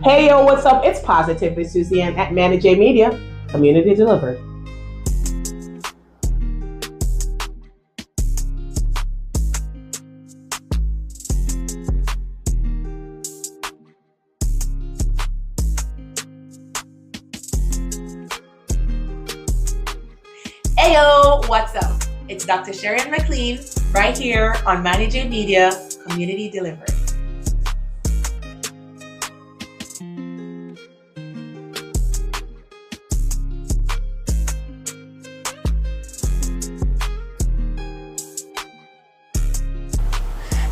Hey yo, what's up? It's Positively Suzanne at Manny Media, Community Delivered. Hey yo, what's up? It's Dr. Sharon McLean right here on Manny Media, Community Delivered.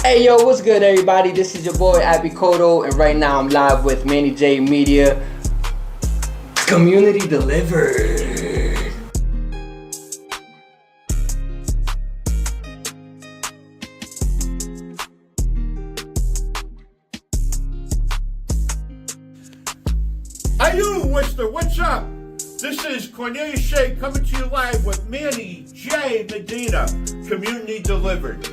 Hey yo, what's good everybody? This is your boy Abby Koto, and right now I'm live with Manny Media, Community Delivered. Hey you, Worcester, what's up? This is Cornelius Shea coming to you live with Manny J. Medina, Community Delivered.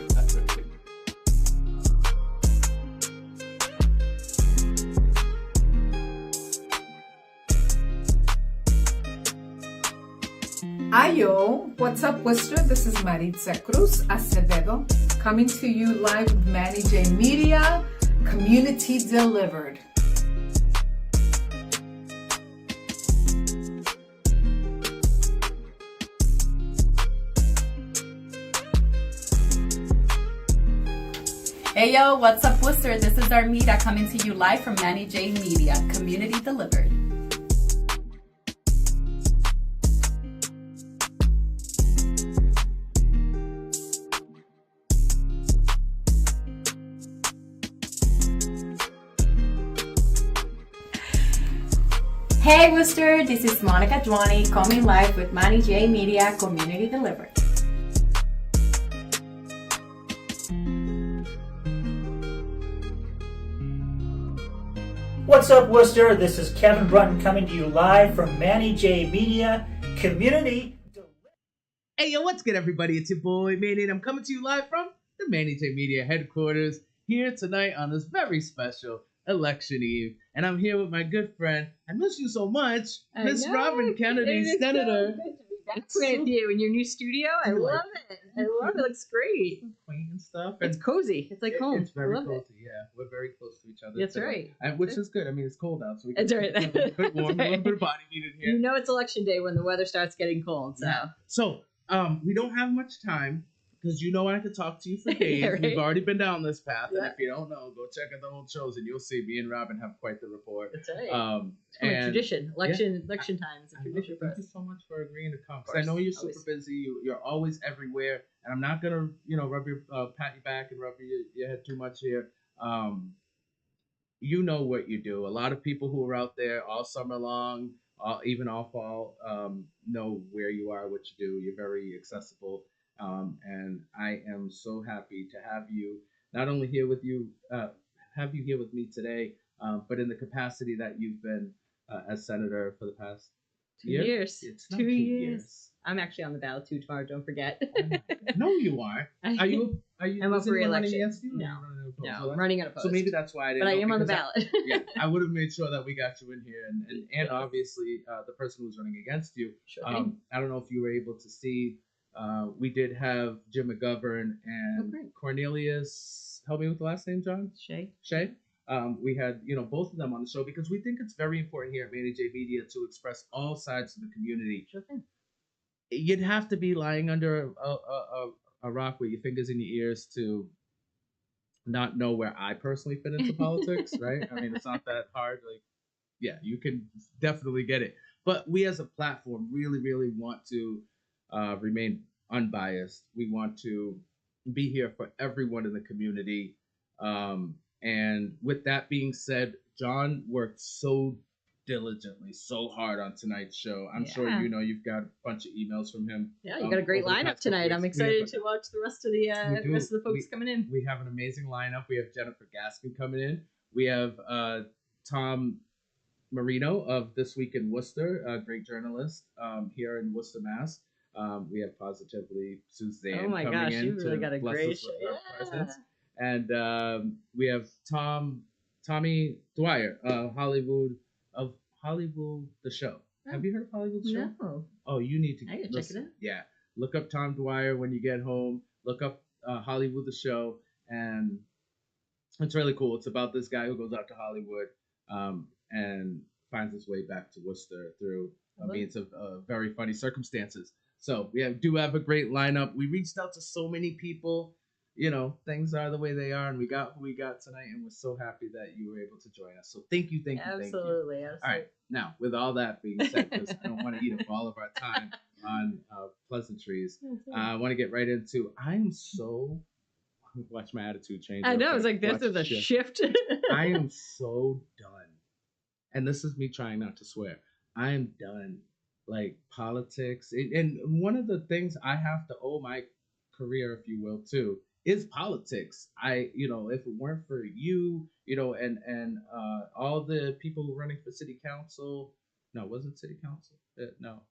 Ayo, what's up, Worcester? This is Maritza Cruz Acevedo coming to you live with Manny J. Media, Community Delivered. Hey yo, what's up, Worcester? This is Armida coming to you live from Manny J. Media, Community Delivered. Hey Worcester, this is Monica Dwani coming live with Manny J. Media, Community Delivered. What's up, Worcester? This is Kevin Brunton coming to you live from Manny J. Media, Community. Hey, yo, what's good, everybody? It's your boy, Manny, and I'm coming to you live from the Manny J. Media headquarters here tonight on this very special election eve. And I'm here with my good friend, I miss you so much, Miss Robin Kennedy, Senator. Back with you in your new studio. I love it. I love it. It looks great. Quaint and stuff. It's cozy. It's like home. It's very I love cozy. it. Yeah, we're very close to each other. That's so, right. Which is good. I mean, it's cold out, so we can That's right. a little bit warm, That's right. a little bit of body heat in here. You know it's election day when the weather starts getting cold. So Yeah. So, we don't have much time because you know I could talk to you for days. Right. We've already been down this path, Yeah. and if you don't know, go check out the old shows, and you'll see me and Robin have quite the rapport. that's right. It's And tradition. Election time is a tradition for thank you us. so much for agreeing to come. 'Cause Of I know course, you're super always. busy. You're always everywhere, and I'm not gonna, rub your pat you back and rub your head too much here. You know what you do. A lot of people who are out there all summer long, even all fall, know where you are, what you do. You're very accessible, and I am so happy to have you not only here with you, have you here with me today, but in the capacity that you've been as senator for the past 2 years. It's not 2 2 years. I'm actually on the ballot too tomorrow. Don't forget. No, you are. Are you? I'm up is for anyone running re-election. against you? Or No. are you running unopposed? No, So I'm running unopposed. So maybe that's why I didn't. But I know, am on the because ballot. I would have made sure that we got you in here, and Yes. obviously the person who's running against you. Sure thing. I don't know if you were able to see. We did have Jim McGovern Oh, and great. Cornelius. Help me with the last name, John. Shay. Shay. We had both of them on the show because we think it's very important here at Manny J Media to express all sides of the community. Sure thing. You'd have to be lying under a rock with your fingers in your ears to not know where I personally fit into politics, right? I mean, it's not that hard. Like, yeah, you can definitely get it. But we as a platform really, really want to remain unbiased. We want to be here for everyone in the community. And with that being said, John worked so diligently, so hard on tonight's show. I'm sure you've got a bunch of emails from him. Yeah, you got a great lineup tonight. I'm excited to watch the rest of the folks coming in. We have an amazing lineup. We have Jennifer Gaskin coming in. We have Tom Marino of This Week in Worcester, a great journalist here in Worcester, Mass. We have Positively Suzanne Oh my coming gosh, in you really to got a bless great us with show. her presence. And we have Tom Tommy Dwyer, Hollywood the show. Have you heard of Hollywood the show? No. Oh, you need to I gotta check it out. Yeah, look up Tom Dwyer when you get home. Look up Hollywood the show, and it's really cool. It's about this guy who goes out to Hollywood and finds his way back to Worcester through means of very funny circumstances. So we do have a great lineup. We reached out to so many people. You know, things are the way they are, and we got who we got tonight, and we're so happy that you were able to join us. So thank you, thank you, thank you. Absolutely. All right, now with all that being said, because I don't want to eat up all of our time on pleasantries, I want to get right into. I am so watch my attitude change. I know. It's quick. like this Watch is a it shift. I am so done, and this is me trying not to swear. I am done, like politics, and one of the things I have to owe my career, if you will, too, is politics. If it weren't for you, and all the people who are running for city council. No, was it city council? No.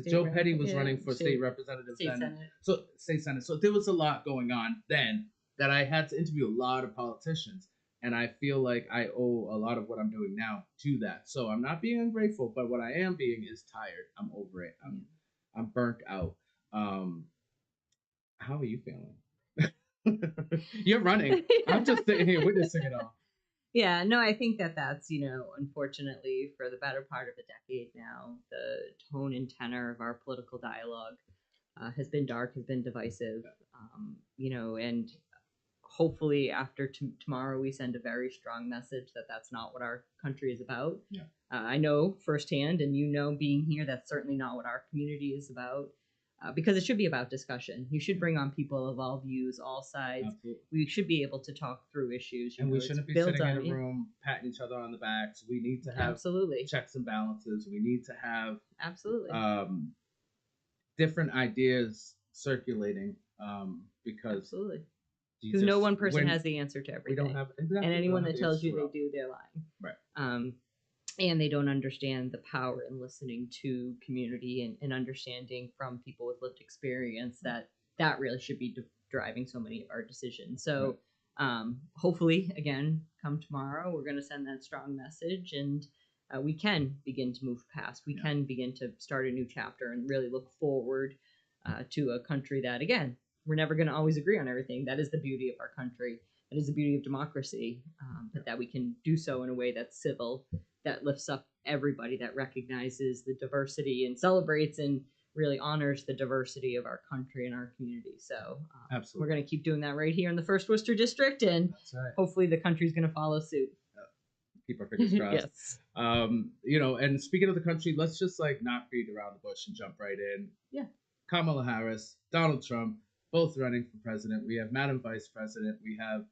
Joe Petty was running for state representative then. So state senate. So there was a lot going on then that I had to interview a lot of politicians, and I feel like I owe a lot of what I'm doing now to that. So I'm not being ungrateful, but what I am being is tired. I'm over it. I'm burnt out. How are you feeling? You're running. I'm just sitting here witnessing it all. Yeah, no, I think that's, unfortunately, for the better part of a decade now, the tone and tenor of our political dialogue has been dark, has been divisive, and hopefully after tomorrow we send a very strong message that that's not what our country is about. Yeah. I know firsthand, and being here, that's certainly not what our community is about. Because it should be about discussion. You should bring on people of all views, all sides. Absolutely. We should be able to talk through issues. And we shouldn't be sitting in a room patting each other on the backs. We need to have checks and balances. We need to have different ideas circulating because no one person has the answer to everything. We don't have, and anyone that tells you they do, they're lying. Right. And they don't understand the power in listening to community and understanding from people with lived experience that really should be driving so many of our decisions. So hopefully, again, come tomorrow, we're going to send that strong message, and we can begin to move past. We can begin to start a new chapter and really look forward to a country that, again, we're never going to always agree on everything. That is the beauty of our country. That is the beauty of democracy, but that we can do so in a way that's civil, that lifts up everybody, that recognizes the diversity and celebrates and really honors the diversity of our country and our community. So we're going to keep doing that right here in the 1st Worcester District, and hopefully the country's going to follow suit. Keep our fingers crossed. Yes. And speaking of the country, let's just not beat around the bush and jump right in. Yeah. Kamala Harris, Donald Trump, both running for president. We have Madam Vice President. We have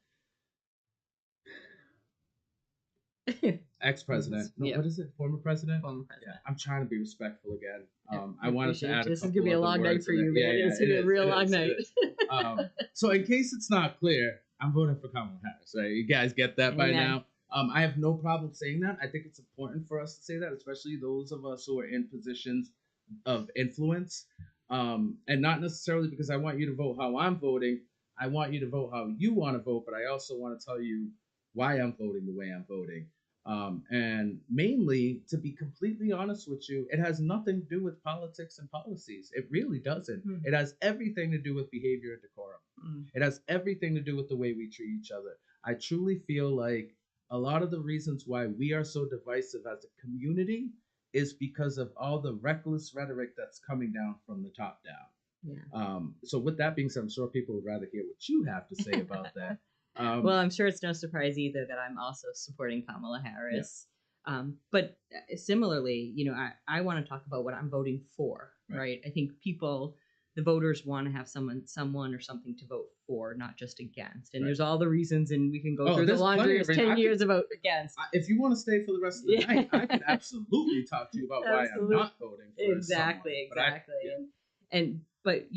ex-president. No, what is it? Former president? Former president. Yeah, I'm trying to be respectful again. I wanted to add this is going to be a long night for you, man. It's going to be a real long night. So in case it's not clear, I'm voting for Kamala Harris. Right? You guys get that by now. I have no problem saying that. I think it's important for us to say that, especially those of us who are in positions of influence. And not necessarily because I want you to vote how I'm voting. I want you to vote how you want to vote, but I also want to tell you why I'm voting the way I'm voting. And mainly, to be completely honest with you, it has nothing to do with politics and policies. It really doesn't. It has everything to do with behavior and decorum. It has everything to do with the way we treat each other. I truly feel like a lot of the reasons why we are so divisive as a community is because of all the reckless rhetoric that's coming down from the top down. Yeah. So with that being said, I'm sure people would rather hear what you have to say about that. Well, I'm sure it's no surprise either that I'm also supporting Kamala Harris. Yeah. But similarly, I want to talk about what I'm voting for, right? I think the voters want to have someone or something to vote for, not just against. And there's all the reasons, and we can go through the laundry of 10 years of vote against. If you want to stay for the rest of the night, I can absolutely talk to you about why I'm not voting for Exactly. But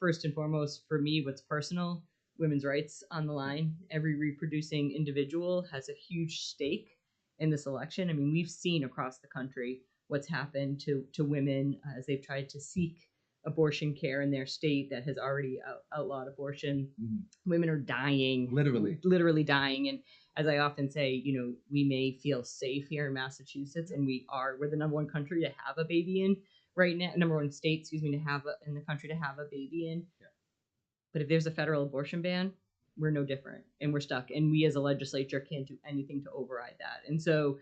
first and foremost, for me, what's personal, women's rights on the line. Every reproducing individual has a huge stake in this election. I mean, we've seen across the country what's happened to women as they've tried to seek abortion care in their state that has already outlawed abortion. Women are dying, literally dying. And as I often say, we may feel safe here in Massachusetts, and we're the number one country to have a baby in right now, number one state, excuse me, in the country to have a baby in. Yeah. But if there's a federal abortion ban, we're no different, and we're stuck. And we as a legislature can't do anything to override that. And so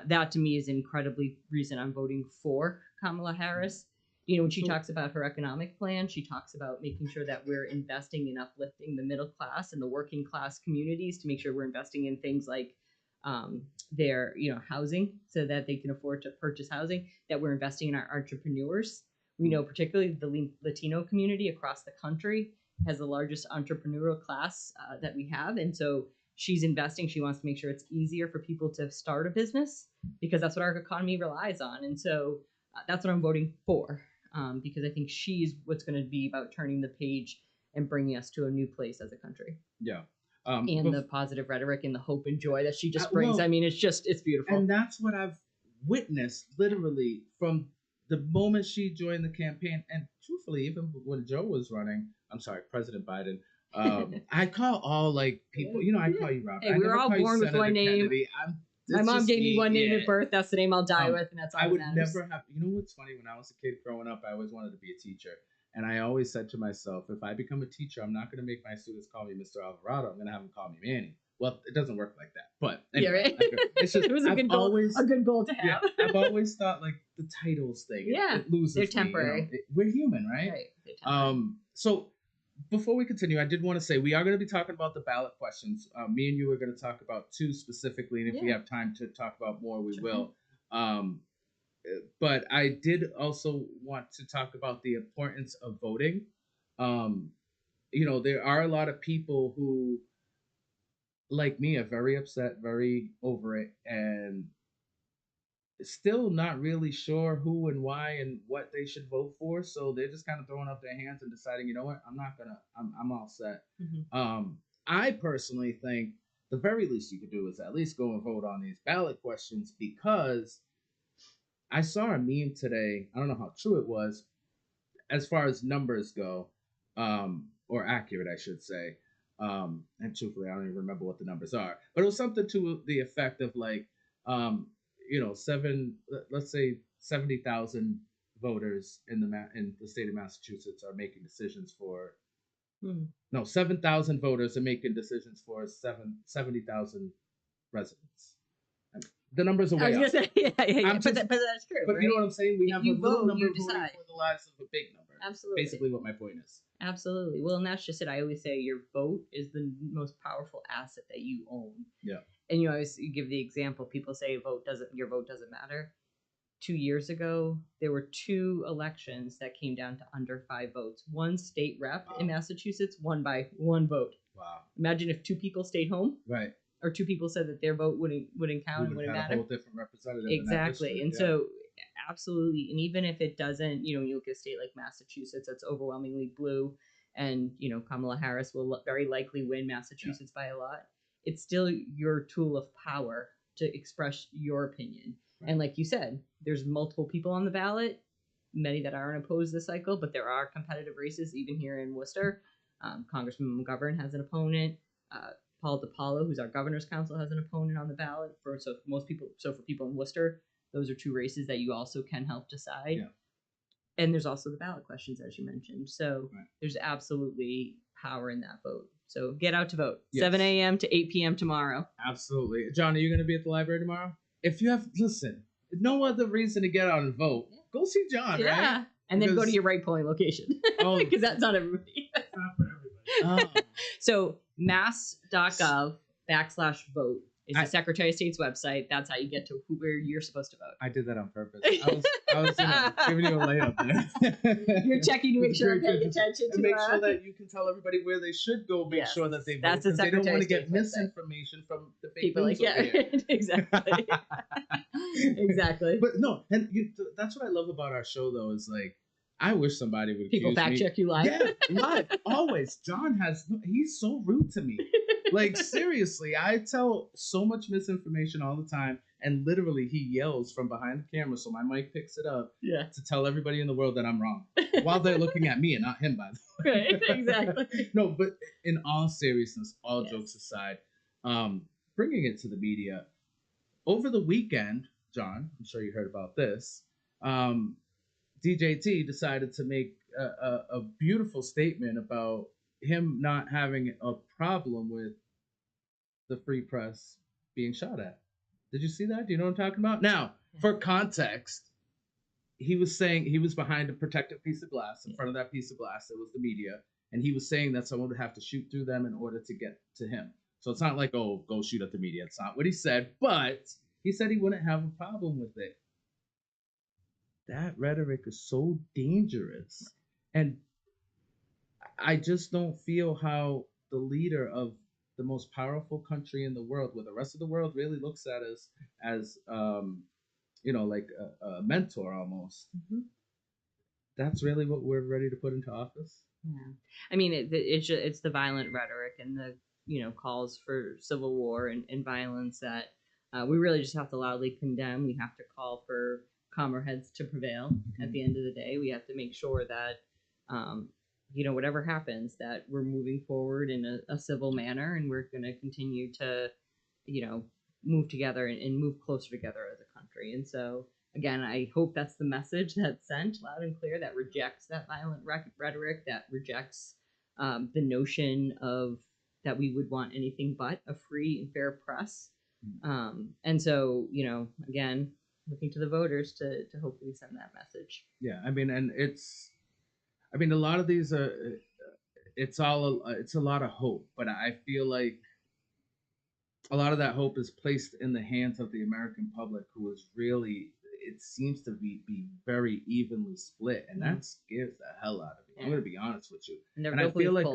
that to me is incredibly reason I'm voting for Kamala Harris. When she talks about her economic plan, she talks about making sure that we're investing in uplifting the middle class and the working class communities, to make sure we're investing in things like their housing, so that they can afford to purchase housing, that we're investing in our entrepreneurs. We know particularly the Latino community across the country has the largest entrepreneurial class that we have. And so she's investing. She wants to make sure it's easier for people to start a business, because that's what our economy relies on. And so that's what I'm voting for, because I think she's what's going to be about turning the page and bringing us to a new place as a country. Yeah. And the positive rhetoric and the hope and joy that she just brings. It's beautiful. And that's what I've witnessed literally from the moment she joined the campaign. And truthfully, even when Joe was running, President Biden, I call all people, I call you Robert. Hey, we were all born with one name. My mom gave me one name at birth. That's the name I'll die with, and that's all I that would matters. never have. What's funny? When I was a kid growing up, I always wanted to be a teacher, and I always said to myself, if I become a teacher, I'm not going to make my students call me Mr. Alvarado. I'm going to have them call me Manny. Well, it doesn't work like that, but anyway, right. It's just, it was a good goal to have. Yeah, I've always thought the titles thing. It loses they're me, temporary. We're human, right? Right. So before we continue, I did want to say we are going to be talking about the ballot questions. Me and you are going to talk about two specifically, and if we have time to talk about more, we will. But I did also want to talk about the importance of voting. There are a lot of people who, like me, are very upset, very over it, and still not really sure who and why and what they should vote for. So they're just kind of throwing up their hands and deciding, you know what, I'm all set. Mm-hmm. I personally think the very least you could do is at least go and vote on these ballot questions, because I saw a meme today. I don't know how true it was as far as numbers go, or accurate, I should say. And truthfully, I don't even remember what the numbers are, but it was something to the effect of let's say 70,000 voters in the state of Massachusetts are making decisions for. No, 7,000 voters are making decisions for 70,000 residents. The numbers are way up. But that's true. But right? you know what I'm saying? We have a little number you voting decide. for the lives of a big number. Absolutely. Basically what my point is. Absolutely. Well, and that's just it. I always say your vote is the most powerful asset that you own. Yeah. And you give the example. People say your vote doesn't matter. 2 years ago, there were 2 elections that came down to under 5 votes. One state rep in Massachusetts won by 1 vote. Wow. Imagine if 2 people stayed home. Right. Or 2 people said that their vote wouldn't count and wouldn't matter. A whole different representative. Exactly. And so absolutely. And even if it doesn't, you look at a state like Massachusetts that's overwhelmingly blue, and Kamala Harris will very likely win Massachusetts by a lot. It's still your tool of power to express your opinion. Right. And like you said, there's multiple people on the ballot, many that aren't opposed this cycle, but there are competitive races even here in Worcester. Congressman McGovern has an opponent. Paul DiPaolo, who's our governor's counsel, has an opponent on the ballot. For people in Worcester, those are 2 races that you also can help decide. Yeah. And there's also the ballot questions, as you mentioned. So there's absolutely power in that vote. So get out to vote. Yes. 7 a.m. to 8 p.m. tomorrow. Absolutely. John, are you going to be at the library tomorrow? If you have, no other reason to get out and vote, go see John, right? And then go to your right polling location. Because that's not everybody. It's not for everybody. So mass.gov/vote is the Secretary of State's website. That's how you get to where you're supposed to vote. I did that on purpose. I was giving you a layup there. You're checking to make sure I'm paying attention to make sure that you can tell everybody where they should go. Make sure that they vote. That's the Secretary. They don't want to get misinformation from the fake people. Exactly. Exactly. But no, and that's what I love about our show, though, is I wish somebody would people fact check you live. Yeah, live always. John he's so rude to me. Seriously, I tell so much misinformation all the time, and literally he yells from behind the camera, so my mic picks it up to tell everybody in the world that I'm wrong, while they're looking at me and not him, by the way. Right, exactly. No, but in all seriousness, all jokes aside, bringing it to the media. Over the weekend, John, I'm sure you heard about this. DJT decided to make a beautiful statement about him not having a problem with the free press being shot at. Did you see that? Do you know what I'm talking about? Now, for context, he was saying he was behind a protective piece of glass. In front of that piece of glass, there was the media, and he was saying that someone would have to shoot through them in order to get to him. So it's not like, oh, go shoot at the media. It's not what he said, but he said he wouldn't have a problem with it. That rhetoric is so dangerous. And I just don't feel how the leader of the most powerful country in the world, where the rest of the world really looks at us as like a mentor almost. Mm-hmm. That's really what we're ready to put into office. Yeah, I mean, it's the violent rhetoric and the calls for civil war and violence that we really just have to loudly condemn. We have to call for calmer heads to prevail. Mm-hmm. At the end of the day, we have to make sure that whatever happens, that we're moving forward in a civil manner, and we're going to continue to move together and move closer together as a country. And so again, I hope that's the message that's sent loud and clear, that rejects that violent rhetoric, that rejects the notion of that we would want anything but a free and fair press. And so, again, looking to the voters to hopefully send that message. Yeah, I mean, and a lot of these are, it's a lot of hope, but I feel like a lot of that hope is placed in the hands of the American public, who is really, it seems to be very evenly split, and that scares the hell out of me. Yeah. I'm going to be honest with you. And I feel like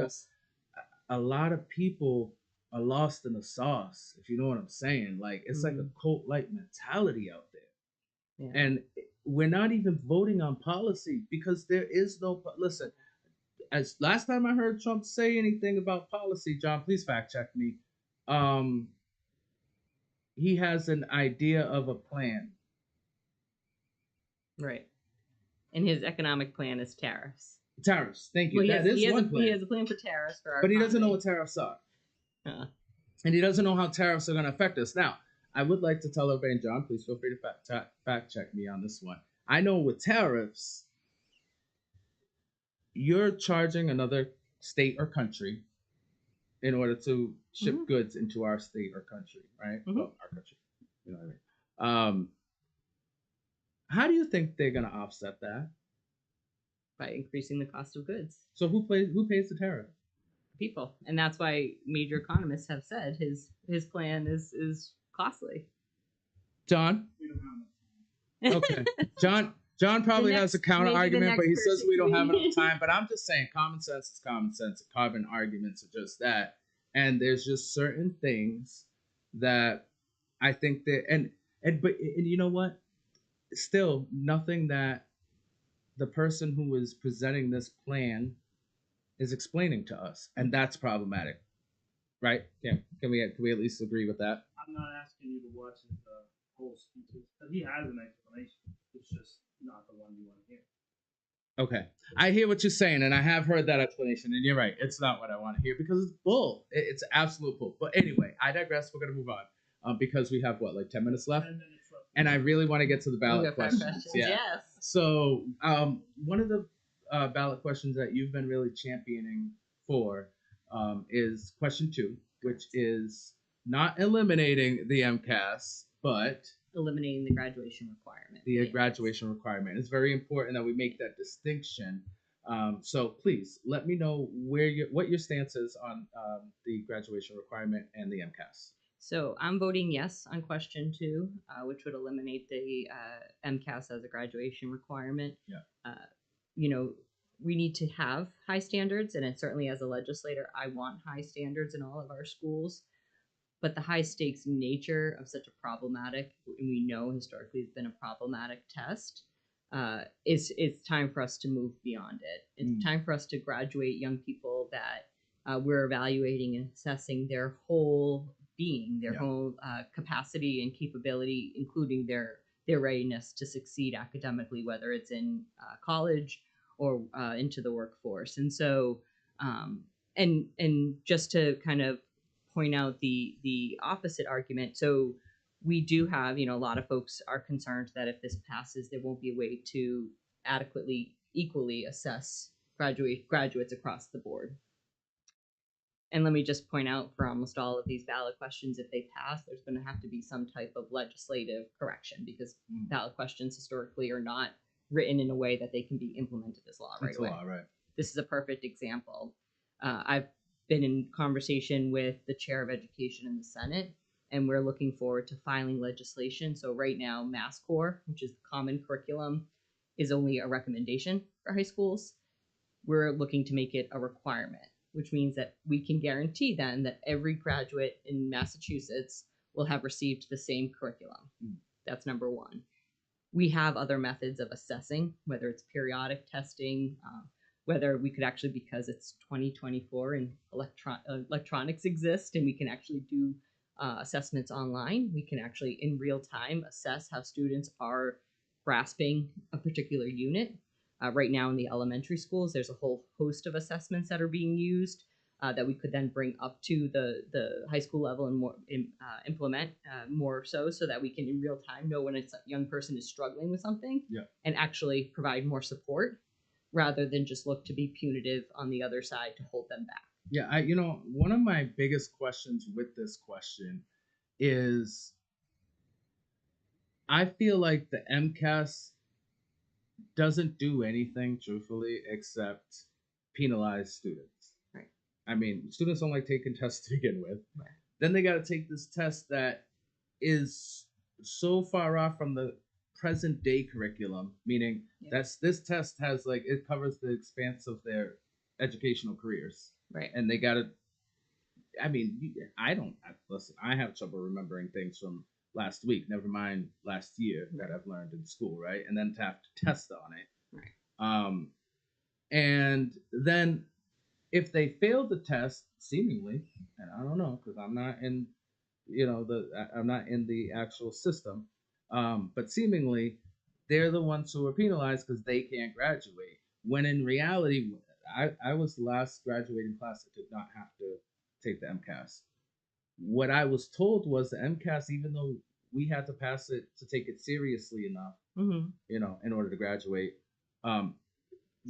a lot of people are lost in the sauce, if you know what I'm saying. Like, it's like a cult-like mentality out there. Yeah. And we're not even voting on policy because there is no, listen, as last time I heard Trump say anything about policy, John, please fact check me. He has an idea of a plan. Right. And his economic plan is tariffs. Tariffs, thank you. Well, he has a plan for tariffs for our But he economy. doesn't know what tariffs are. And he doesn't know how tariffs are going to affect us. Now, I would like to tell everybody, and John, please feel free to fact check me on this one. I know with tariffs, you're charging another state or country in order to ship goods into our state or country, right? Well, our country, you know what I mean? How do you think they're going to offset that? By increasing the cost of goods. So who pays the tariff? People. And that's why major economists have said his plan is costly. John? Okay. John probably has a counter argument, but he says we don't have enough time. But I'm just saying, common sense is common sense. Carbon arguments are just that. And there's just certain things that I think that, and you know what? Still, nothing that the person who is presenting this plan is explaining to us, and that's problematic, right? Can we at least agree with that? I'm not asking you to watch his whole speeches, because he has an explanation. It's just not the one you want to hear. Okay, I hear what you're saying, and I have heard that explanation, and you're right. It's not what I want to hear because it's bull. It's absolute bull. But anyway, I digress. We're gonna move on because we have 10 minutes left, and I really want to get to the ballot questions. Yeah. Yes. So one of the ballot questions that you've been really championing for is question 2, which is not eliminating the MCAS, but eliminating the graduation requirement. The graduation requirement. It's very important that we make that distinction. So please let me know what your stance is on the graduation requirement and the MCAS. So I'm voting yes on question 2, which would eliminate the MCAS as a graduation requirement. Yeah. We need to have high standards, and certainly as a legislator, I want high standards in all of our schools. But the high stakes nature of such a problematic, and we know historically has been a problematic test, it's time for us to move beyond it. It's time for us to graduate young people that we're evaluating and assessing their whole being, their whole capacity and capability, including their readiness to succeed academically, whether it's in college or into the workforce. And so, and just to kind of point out the opposite argument. So we do have, a lot of folks are concerned that if this passes, there won't be a way to adequately, equally assess graduates across the board. And let me just point out, for almost all of these ballot questions, if they pass, there's going to have to be some type of legislative correction, because ballot questions historically are not written in a way that they can be implemented as law right away. This is a perfect example. I've been in conversation with the chair of education in the Senate, and we're looking forward to filing legislation. So right now, Mass Core, which is the common curriculum, is only a recommendation for high schools. We're looking to make it a requirement, which means that we can guarantee then that every graduate in Massachusetts will have received the same curriculum. That's number one. We have other methods of assessing, whether it's periodic testing, whether we could actually, because it's 2024 and electronics exist and we can actually do assessments online, we can actually in real time assess how students are grasping a particular unit. Right now in the elementary schools, there's a whole host of assessments that are being used that we could then bring up to the high school level and more implement more so that we can in real time know when a young person is struggling with something and actually provide more support rather than just look to be punitive on the other side to hold them back. Yeah, one of my biggest questions with this question is I feel like the MCAS doesn't do anything, truthfully, except penalize students. Right. I mean, students don't like taking tests to begin with. Right. Then they got to take this test that is so far off from the present day curriculum, meaning this test has it covers the expanse of their educational careers. Right. And they got to, listen, I have trouble remembering things from last week, never mind last year that I've learned in school, right? And then to have to test on it. Right. And then if they fail the test, seemingly, and I don't know because I'm not in, I'm not in the actual system, but seemingly they're the ones who are penalized because they can't graduate. When in reality, I was the last graduating class that did not have to take the MCAS. What I was told was the MCAS, even though we had to pass it to take it seriously enough, in order to graduate,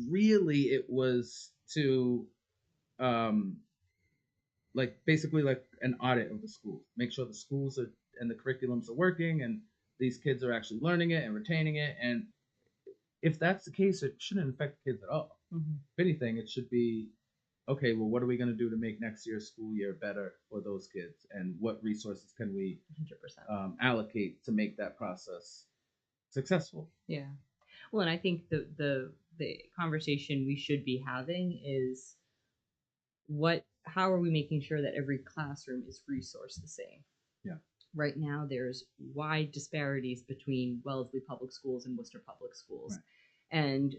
really it was to, basically an audit of the schools, make sure the schools and the curriculums are working and these kids are actually learning it and retaining it. And if that's the case, it shouldn't affect kids at all. If anything, it should be, okay, well, what are we going to do to make next year's school year better for those kids? And what resources can we 100%. Allocate to make that process successful? Yeah. Well, and I think the conversation we should be having is how are we making sure that every classroom is resourced the same? Yeah. Right now, there's wide disparities between Wellesley Public Schools and Worcester Public Schools. Right. And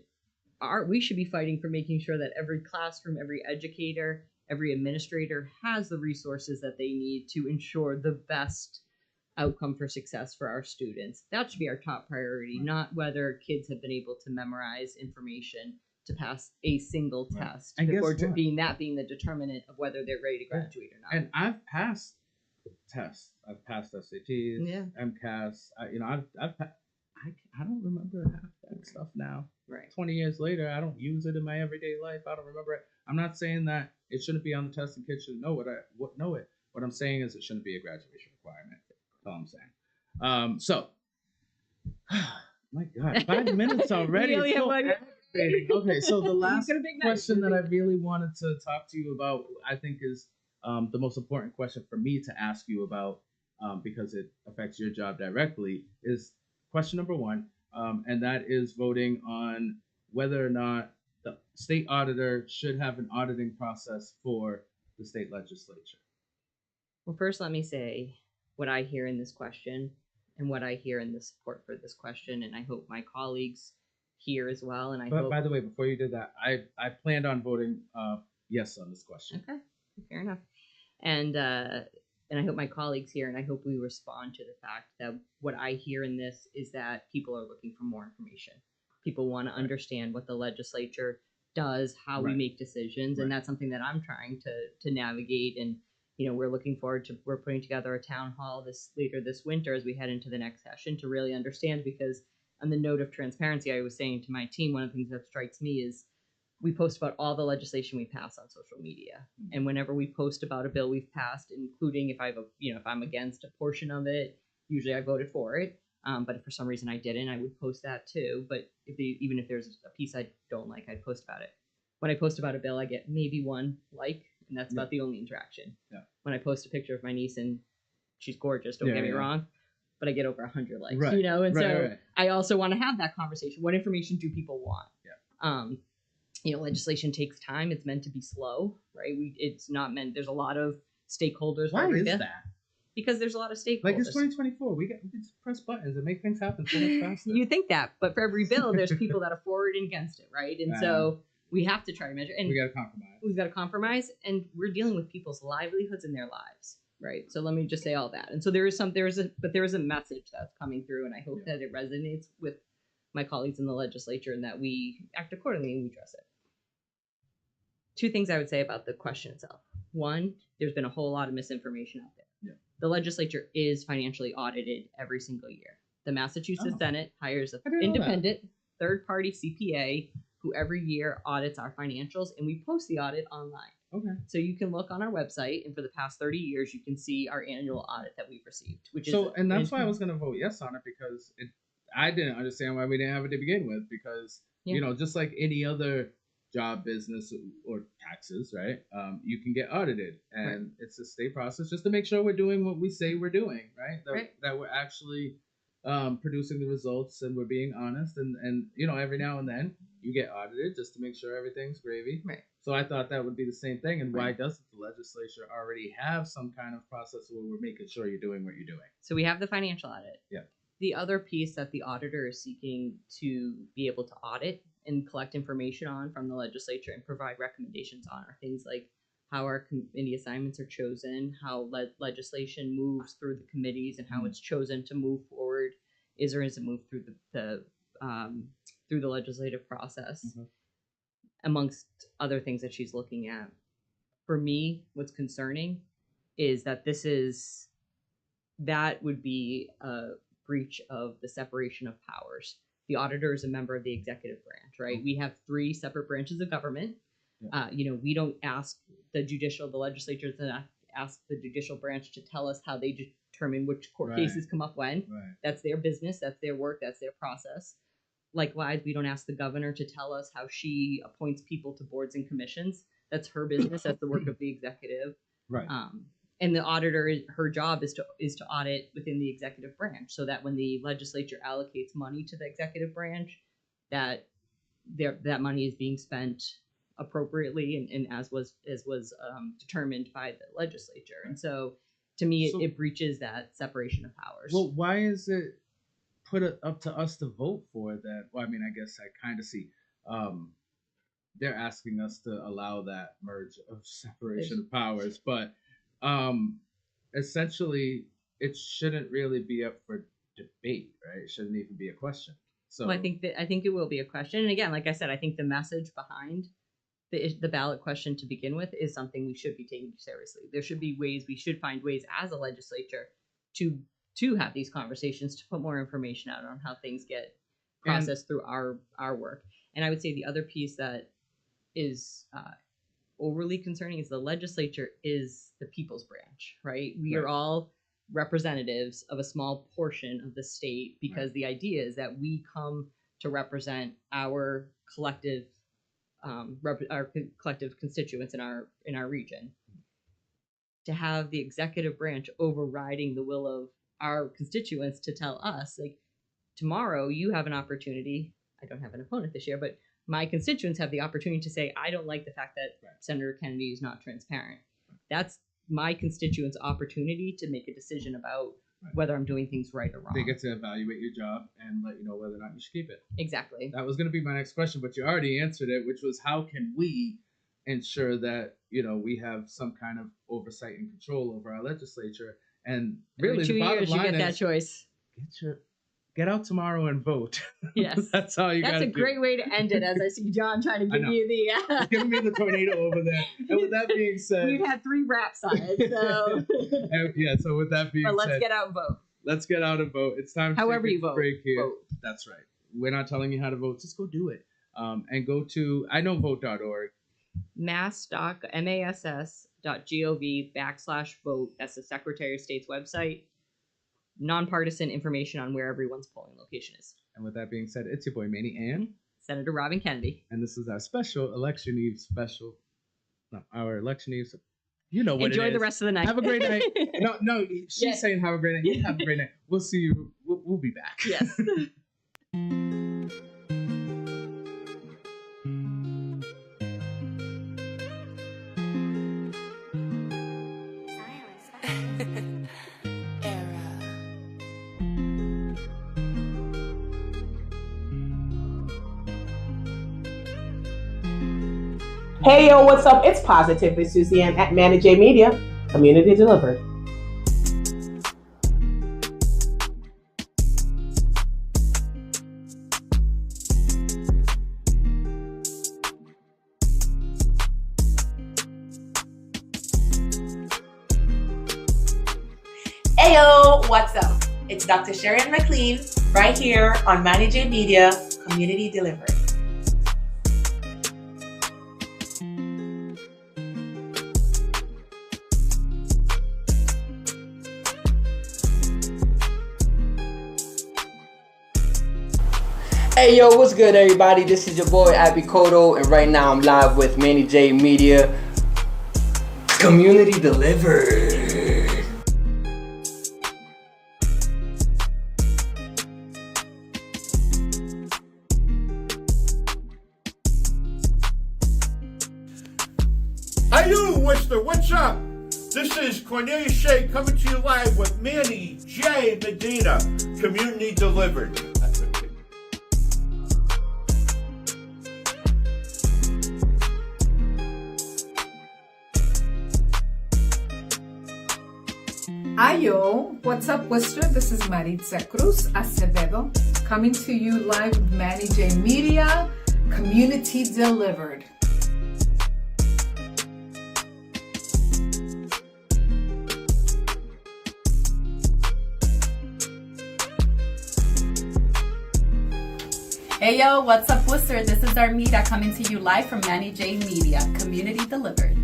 we should be fighting for making sure that every classroom, every educator, every administrator has the resources that they need to ensure the best outcome for success for our students. That should be our top priority, not whether kids have been able to memorize information to pass a single test before being the determinant of whether they're ready to graduate or not. And I've passed tests. I've passed SATs, MCAS. I don't remember half that stuff now. Right. 20 years later, I don't use it in my everyday life. I don't remember it. I'm not saying that it shouldn't be on the test and kids should know it. What I'm saying is it shouldn't be a graduation requirement. That's all I'm saying. So, my God, 5 minutes already. Okay, so the last question that I really wanted to talk to you about, I think is the most important question for me to ask you about, because it affects your job directly, is question number 1. And that is voting on whether or not the state auditor should have an auditing process for the state legislature. Well, first, let me say what I hear in this question and what I hear in the support for this question, and I hope my colleagues hear as well. And by the way, before you did that, I planned on voting yes on this question. Okay, fair enough. And I hope my colleagues hear, and I hope we respond to the fact that what I hear in this is that people are looking for more information. People want to understand what the legislature does, how we make decisions, and that's something that I'm trying to navigate. And we're looking forward to, we're putting together a town hall later this winter as we head into the next session to really understand, because on the note of transparency, I was saying to my team, one of the things that strikes me is we post about all the legislation we pass on social media. And whenever we post about a bill we've passed, including if if I'm against a portion of it, usually I voted for it. But if for some reason I didn't, I would post that too. But even if there's a piece I don't like, I'd post about it. When I post about a bill, I get maybe one like, and that's about the only interaction. Yeah. When I post a picture of my niece, and she's gorgeous, don't get me wrong, but I get over 100 likes, Right. And I also want to have that conversation. What information do people want? Yeah. Legislation takes time. It's meant to be slow, right? It's not meant. There's a lot of stakeholders. Why is that? Because there's a lot of stakeholders. Like, it's 2024. We can just press buttons and make things happen so much faster. You think that, but for every bill, there's people that are for it and against it, right? And so we have to try to measure. And we got to compromise. We've got to compromise, and we're dealing with people's livelihoods and their lives, right? So let me just say all that. And so there is a message that's coming through, and I hope that it resonates with my colleagues in the legislature, and that we act accordingly and we address it. Two things I would say about the question itself. One, there's been a whole lot of misinformation out there. Yeah. The legislature is financially audited every single year. The Massachusetts Senate hires an independent third-party CPA who every year audits our financials, and we post the audit online. Okay. So you can look on our website, and for the past 30 years, you can see our annual audit that we've received. And that's why I was going to vote yes on it, because I didn't understand why we didn't have it to begin with, because just like any other job, business, or taxes, right? You can get audited, and it's a state process just to make sure we're doing what we say we're doing, right? That we're actually producing the results and we're being honest, and every now and then you get audited just to make sure everything's gravy. Right. So I thought that would be the same thing. And why doesn't the legislature already have some kind of process where we're making sure you're doing what you're doing? So we have the financial audit. Yeah. The other piece that the auditor is seeking to be able to audit and collect information on from the legislature and provide recommendations on are things like how our committee assignments are chosen, how legislation moves through the committees, and how it's chosen to move forward, is or isn't moved through through the legislative process, amongst other things that she's looking at. For me, what's concerning is that that would be a breach of the separation of powers. The auditor is a member of the executive branch, right? We have 3 separate branches of government. We don't ask the legislature to ask the judicial branch to tell us how they determine which court cases come up when. Right. That's their business, that's their work, that's their process. Likewise, we don't ask the governor to tell us how she appoints people to boards and commissions. That's her business, that's the work of the executive. Right. And the auditor, her job is to audit within the executive branch, so that when the legislature allocates money to the executive branch, that money is being spent appropriately and as was determined by the legislature. And so, to me, it breaches that separation of powers. Well, why is it put it up to us to vote for that? Well, I mean, I guess I kind of see. They're asking us to allow that merge of separation of powers, but essentially it shouldn't really be up for debate, right? It shouldn't even be a question. So I think it will be a question. And again, like I said, I think the message behind the ballot question to begin with is something we should be taking seriously. There should be ways, we should find ways as a legislature to have these conversations, to put more information out on how things get processed through our work. And I would say the other piece that is overly concerning is the legislature is the people's branch, right? We are all representatives of a small portion of the state, because the idea is that we come to represent our collective constituents in our region. To have the executive branch overriding the will of our constituents to tell us, like, tomorrow you have an opportunity. I don't have an opponent this year, but my constituents have the opportunity to say, I don't like the fact that Senator Kennedy is not transparent. That's my constituents' opportunity to make a decision about whether I'm doing things right or wrong. They get to evaluate your job and let you know whether or not you should keep it. Exactly. That was going to be my next question, but you already answered it, which was, how can we ensure that we have some kind of oversight and control over our legislature? And really, every 2 the bottom years line you get is, that choice. get out tomorrow and vote. Yes. That's all you got to do. That's a great way to end it, as I see John trying to give you the... He's giving me the tornado over there. And with that being said... We've had 3 raps on it, so... so with that being said... But let's get out and vote. Let's get out and vote. It's time to However you vote. break here. Vote. That's right. We're not telling you how to vote. Just go do it. And go to, I know vote.org. mass.gov/vote. That's the Secretary of State's website. Nonpartisan information on where everyone's polling location is. And with that being said, it's your boy Manny and Senator Robin Kennedy. And this is our special election eve special. No, our election eve. You know what Enjoy it is. the rest of the night. Have a great night. No, she's saying have a great night. You have a great night. We'll see you. We'll be back. Yes. Hey, yo, what's up? It's Positively Suzanne at Manny J Media, Community Delivered. Heyo, what's up? It's Dr. Sharon McLean right here on Manny J Media, Community Delivered. Hey yo, what's good everybody? This is your boy Abicoto, and right now I'm live with Manny J Media, Community Delivered. Hey you, Worcester, what's up? This is Cornelia Shea coming to you live with Manny J Medina, Community Delivered. Ayo, what's up, Worcester? This is Maritza Cruz Acevedo coming to you live with Manny J Media, Community Delivered. Hey yo, what's up, Worcester? This is Armida coming to you live from Manny J Media, Community Delivered.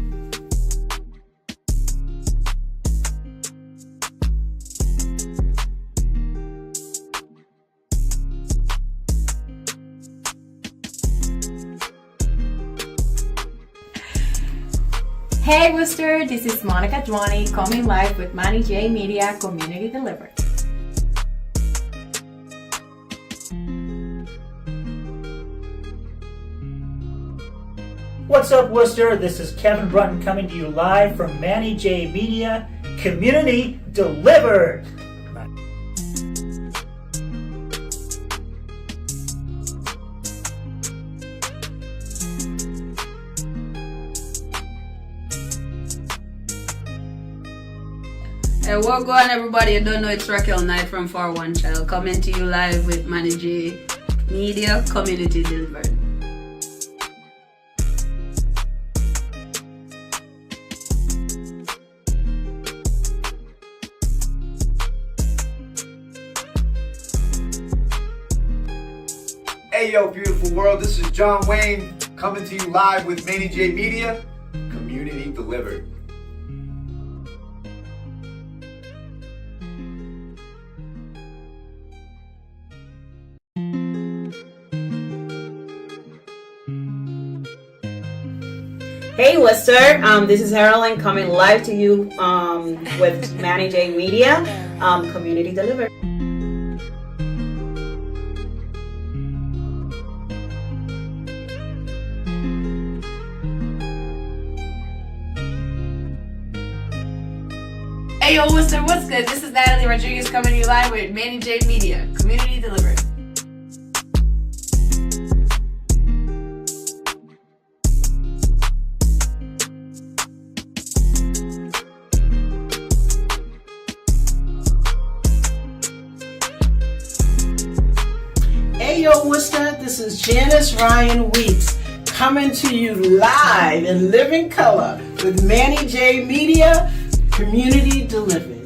Hey Worcester, this is Monica Dwani coming live with Manny J Media, Community Delivered. What's up, Worcester? This is Kevin Brunton coming to you live from Manny J Media, Community Delivered. Hey, what going on, everybody? You don't know it's Raquel Knight from 41 Child coming to you live with Manny J Media, Community Delivered. Hey yo, beautiful world, this is John Wayne coming to you live with Manny J Media, Community Delivered. Hey Worcester, this is Carolyn coming live to you with Manny J Media, Community Delivered. Hey yo, what's good? This is Natalie Rodriguez coming to you live with Manny J Media, Community Delivered. Hey yo, Worcester, this is Janice Ryan Weeks coming to you live in living color with Manny J Media, Community Delivered.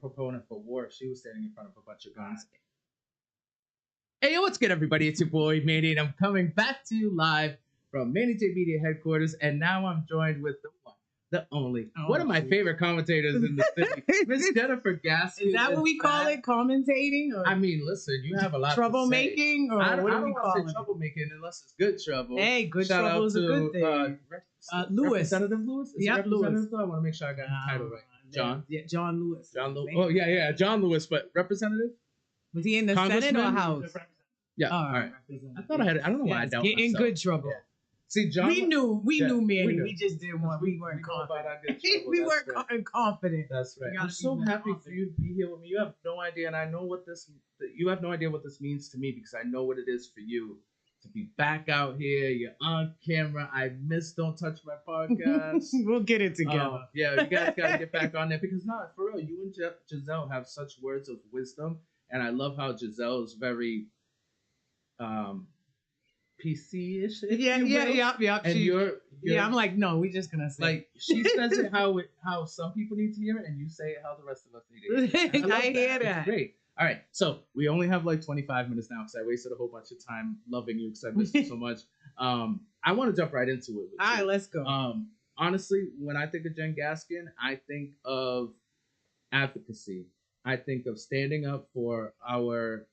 Proponent for war if she was standing in front of a bunch of guns. Hey, what's good, everybody? It's your boy Manny, and I'm coming back to you live from Manny J Media headquarters, and now I'm joined with the one, the only, one of my favorite commentators in the city, Miss Jennifer Gaskin. Is that what we call it? Commentating? Or I mean, listen, you have a lot troublemaking, or I don't what do we want call to it? say troublemaking unless it's good trouble. Hey, good Shout trouble out is a to, good thing. Lewis. Representative Lewis? Is Yep, it Representative Lewis. Lewis? I want to make sure I got the title right. John? Yeah, John Lewis. John Lewis. Oh, yeah, John Lewis, but representative? Was he in the Senate or House? Yeah, Oh, all right. I thought I had, I don't know why I doubt get in myself. good trouble. Yeah. See, John, We knew Manny. knew. We just didn't want. We weren't confident. We weren't right. confident. That's right. We I'm gotta so be happy confident. for you to be here with me. You have no idea, and I know what this. You have no idea what this means to me because I know what it is for you to be back out here. You're on camera. I miss Don't Touch My Podcast. We'll get it together. Yeah, you guys got to get back on there because for real, you and Giselle have such words of wisdom, and I love how Giselle is very PC-ish. Yeah. And you're I'm like, no, we're just gonna say. Like she says it how some people need to hear it, and you say it how the rest of us need to hear it. I hear It's that. great. All right, so we only have like 25 minutes now because I wasted a whole bunch of time loving you because I missed you so much. I want to jump right into it. All right, let's go. Honestly, when I think of Jen Gaskin, I think of advocacy. I think of standing up for our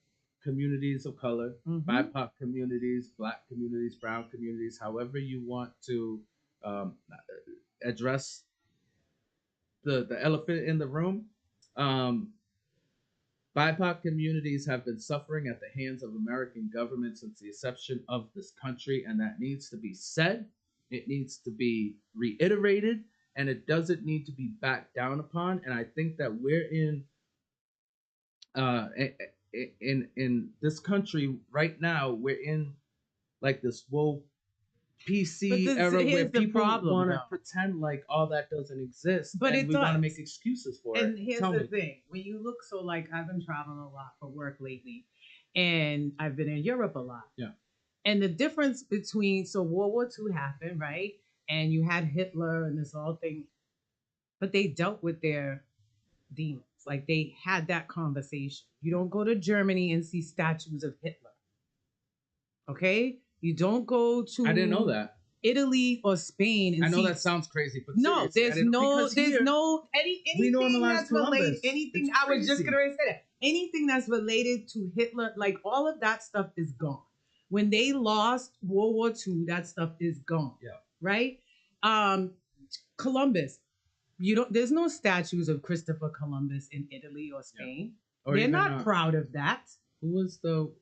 communities of color, BIPOC communities, Black communities, brown communities, however you want to address the elephant in the room. BIPOC communities have been suffering at the hands of American government since the inception of this country, and that needs to be said. It needs to be reiterated, and it doesn't need to be backed down upon. And I think that we're in this country right now, we're in like this woke PC era where people want to pretend like all that doesn't exist, But and it we want to does. make excuses for it. And here's Tell the me. thing: when you look, so like I've been traveling a lot for work lately, and I've been in Europe a lot. Yeah. And the difference between World War II happened, right? And you had Hitler and this whole thing, but they dealt with their demons. Like they had that conversation. You don't go to Germany and see statues of Hitler. Okay? You don't go to I didn't know that. Italy or Spain and I know see that sounds crazy, but no, seriously, there's anything normalize that's related. Columbus. Anything It's I was just crazy. gonna say that. Anything that's related to Hitler, like all of that stuff is gone. When they lost World War II, that stuff is gone. Yeah. Right? Columbus. There's no statues of Christopher Columbus in Italy or Spain. Or They're even, not proud of that. Who was the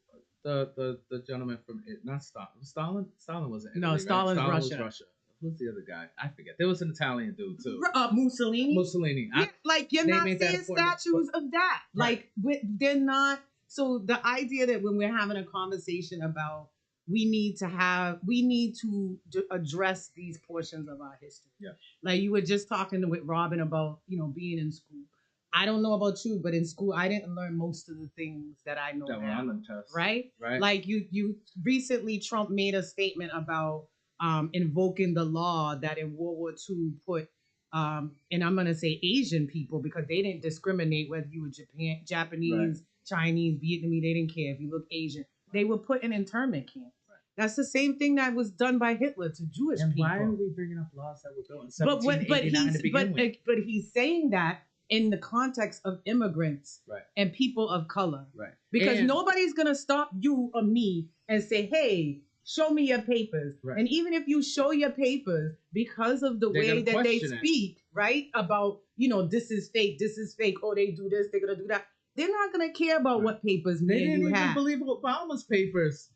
gentleman from it? Not Stalin. Stalin. Stalin wasn't. No, Italy, Stalin's right? Stalin was Russia. Russia. Who's the other guy? I forget. There was an Italian dude too. Mussolini. Mussolini. Yeah, like you're they not made that seeing important. statues of that. Right. Like they're not. So the idea that when we're having a conversation about we need to address these portions of our history. Yeah. Like you were just talking with Robin about being in school. I don't know about you, but in school I didn't learn most of the things that I know That were now. on the test. Right? Right. Like you recently Trump made a statement about invoking the law that in World War II put and I'm gonna say Asian people because they didn't discriminate whether you were Japanese, Chinese, Vietnamese, they didn't care if you look Asian. They were put in internment camps. That's the same thing that was done by Hitler to Jewish And people. why are we bringing up laws that were built in 1789 to begin with? But he's saying that in the context of immigrants and people of color. Right. Because And- nobody's gonna stop you or me and say, hey, show me your papers. Right. And even if you show your papers, because of the They're way gonna that they question it. speak, right? About, this is fake, oh, they do this, they're gonna do that. they're not gonna care about what papers They me and didn't you even have. believe Obama's papers.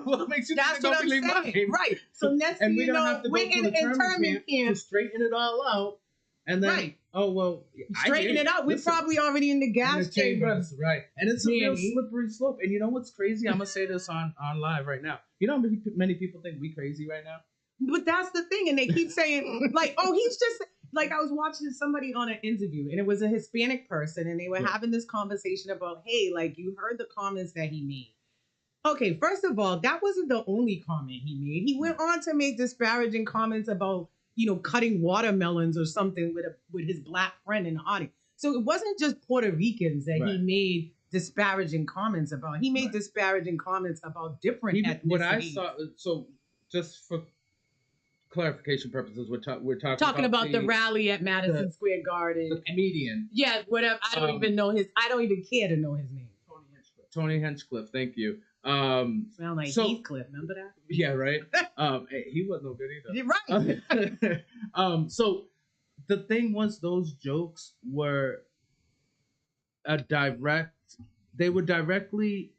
What makes you That's think they're what gonna I'm believe saying. mine? Right. So next And thing we you don't know, have to go we're to in the internment to camp. straighten it all out. And then, Right. oh, well, Straighten it out. We're probably already in the gas chamber. chambers, right? And it's a real Manny. slippery slope. And you know what's crazy? I'm gonna say this on live right now. You know how many people think we crazy right now? But that's the thing, and they keep saying like, "Oh, he's just like." I was watching somebody on an interview, and it was a Hispanic person, and they were having this conversation about, "Hey, like you heard the comments that he made." Okay, first of all, that wasn't the only comment he made. He went on to make disparaging comments about, cutting watermelons or something with his black friend in the audience. So it wasn't just Puerto Ricans that he made disparaging comments about. He made disparaging comments about different ethnicities. What I saw, so just for clarification purposes, we're talking about the rally at Madison Square Garden. The comedian. Yeah, whatever. I don't even know his. I don't even care to know his name. Tony Hinchcliffe. Thank you. Sound like Heathcliff. Remember that? Yeah, right. Hey, he wasn't no good either. You're right. So the thing was, those jokes were they were directly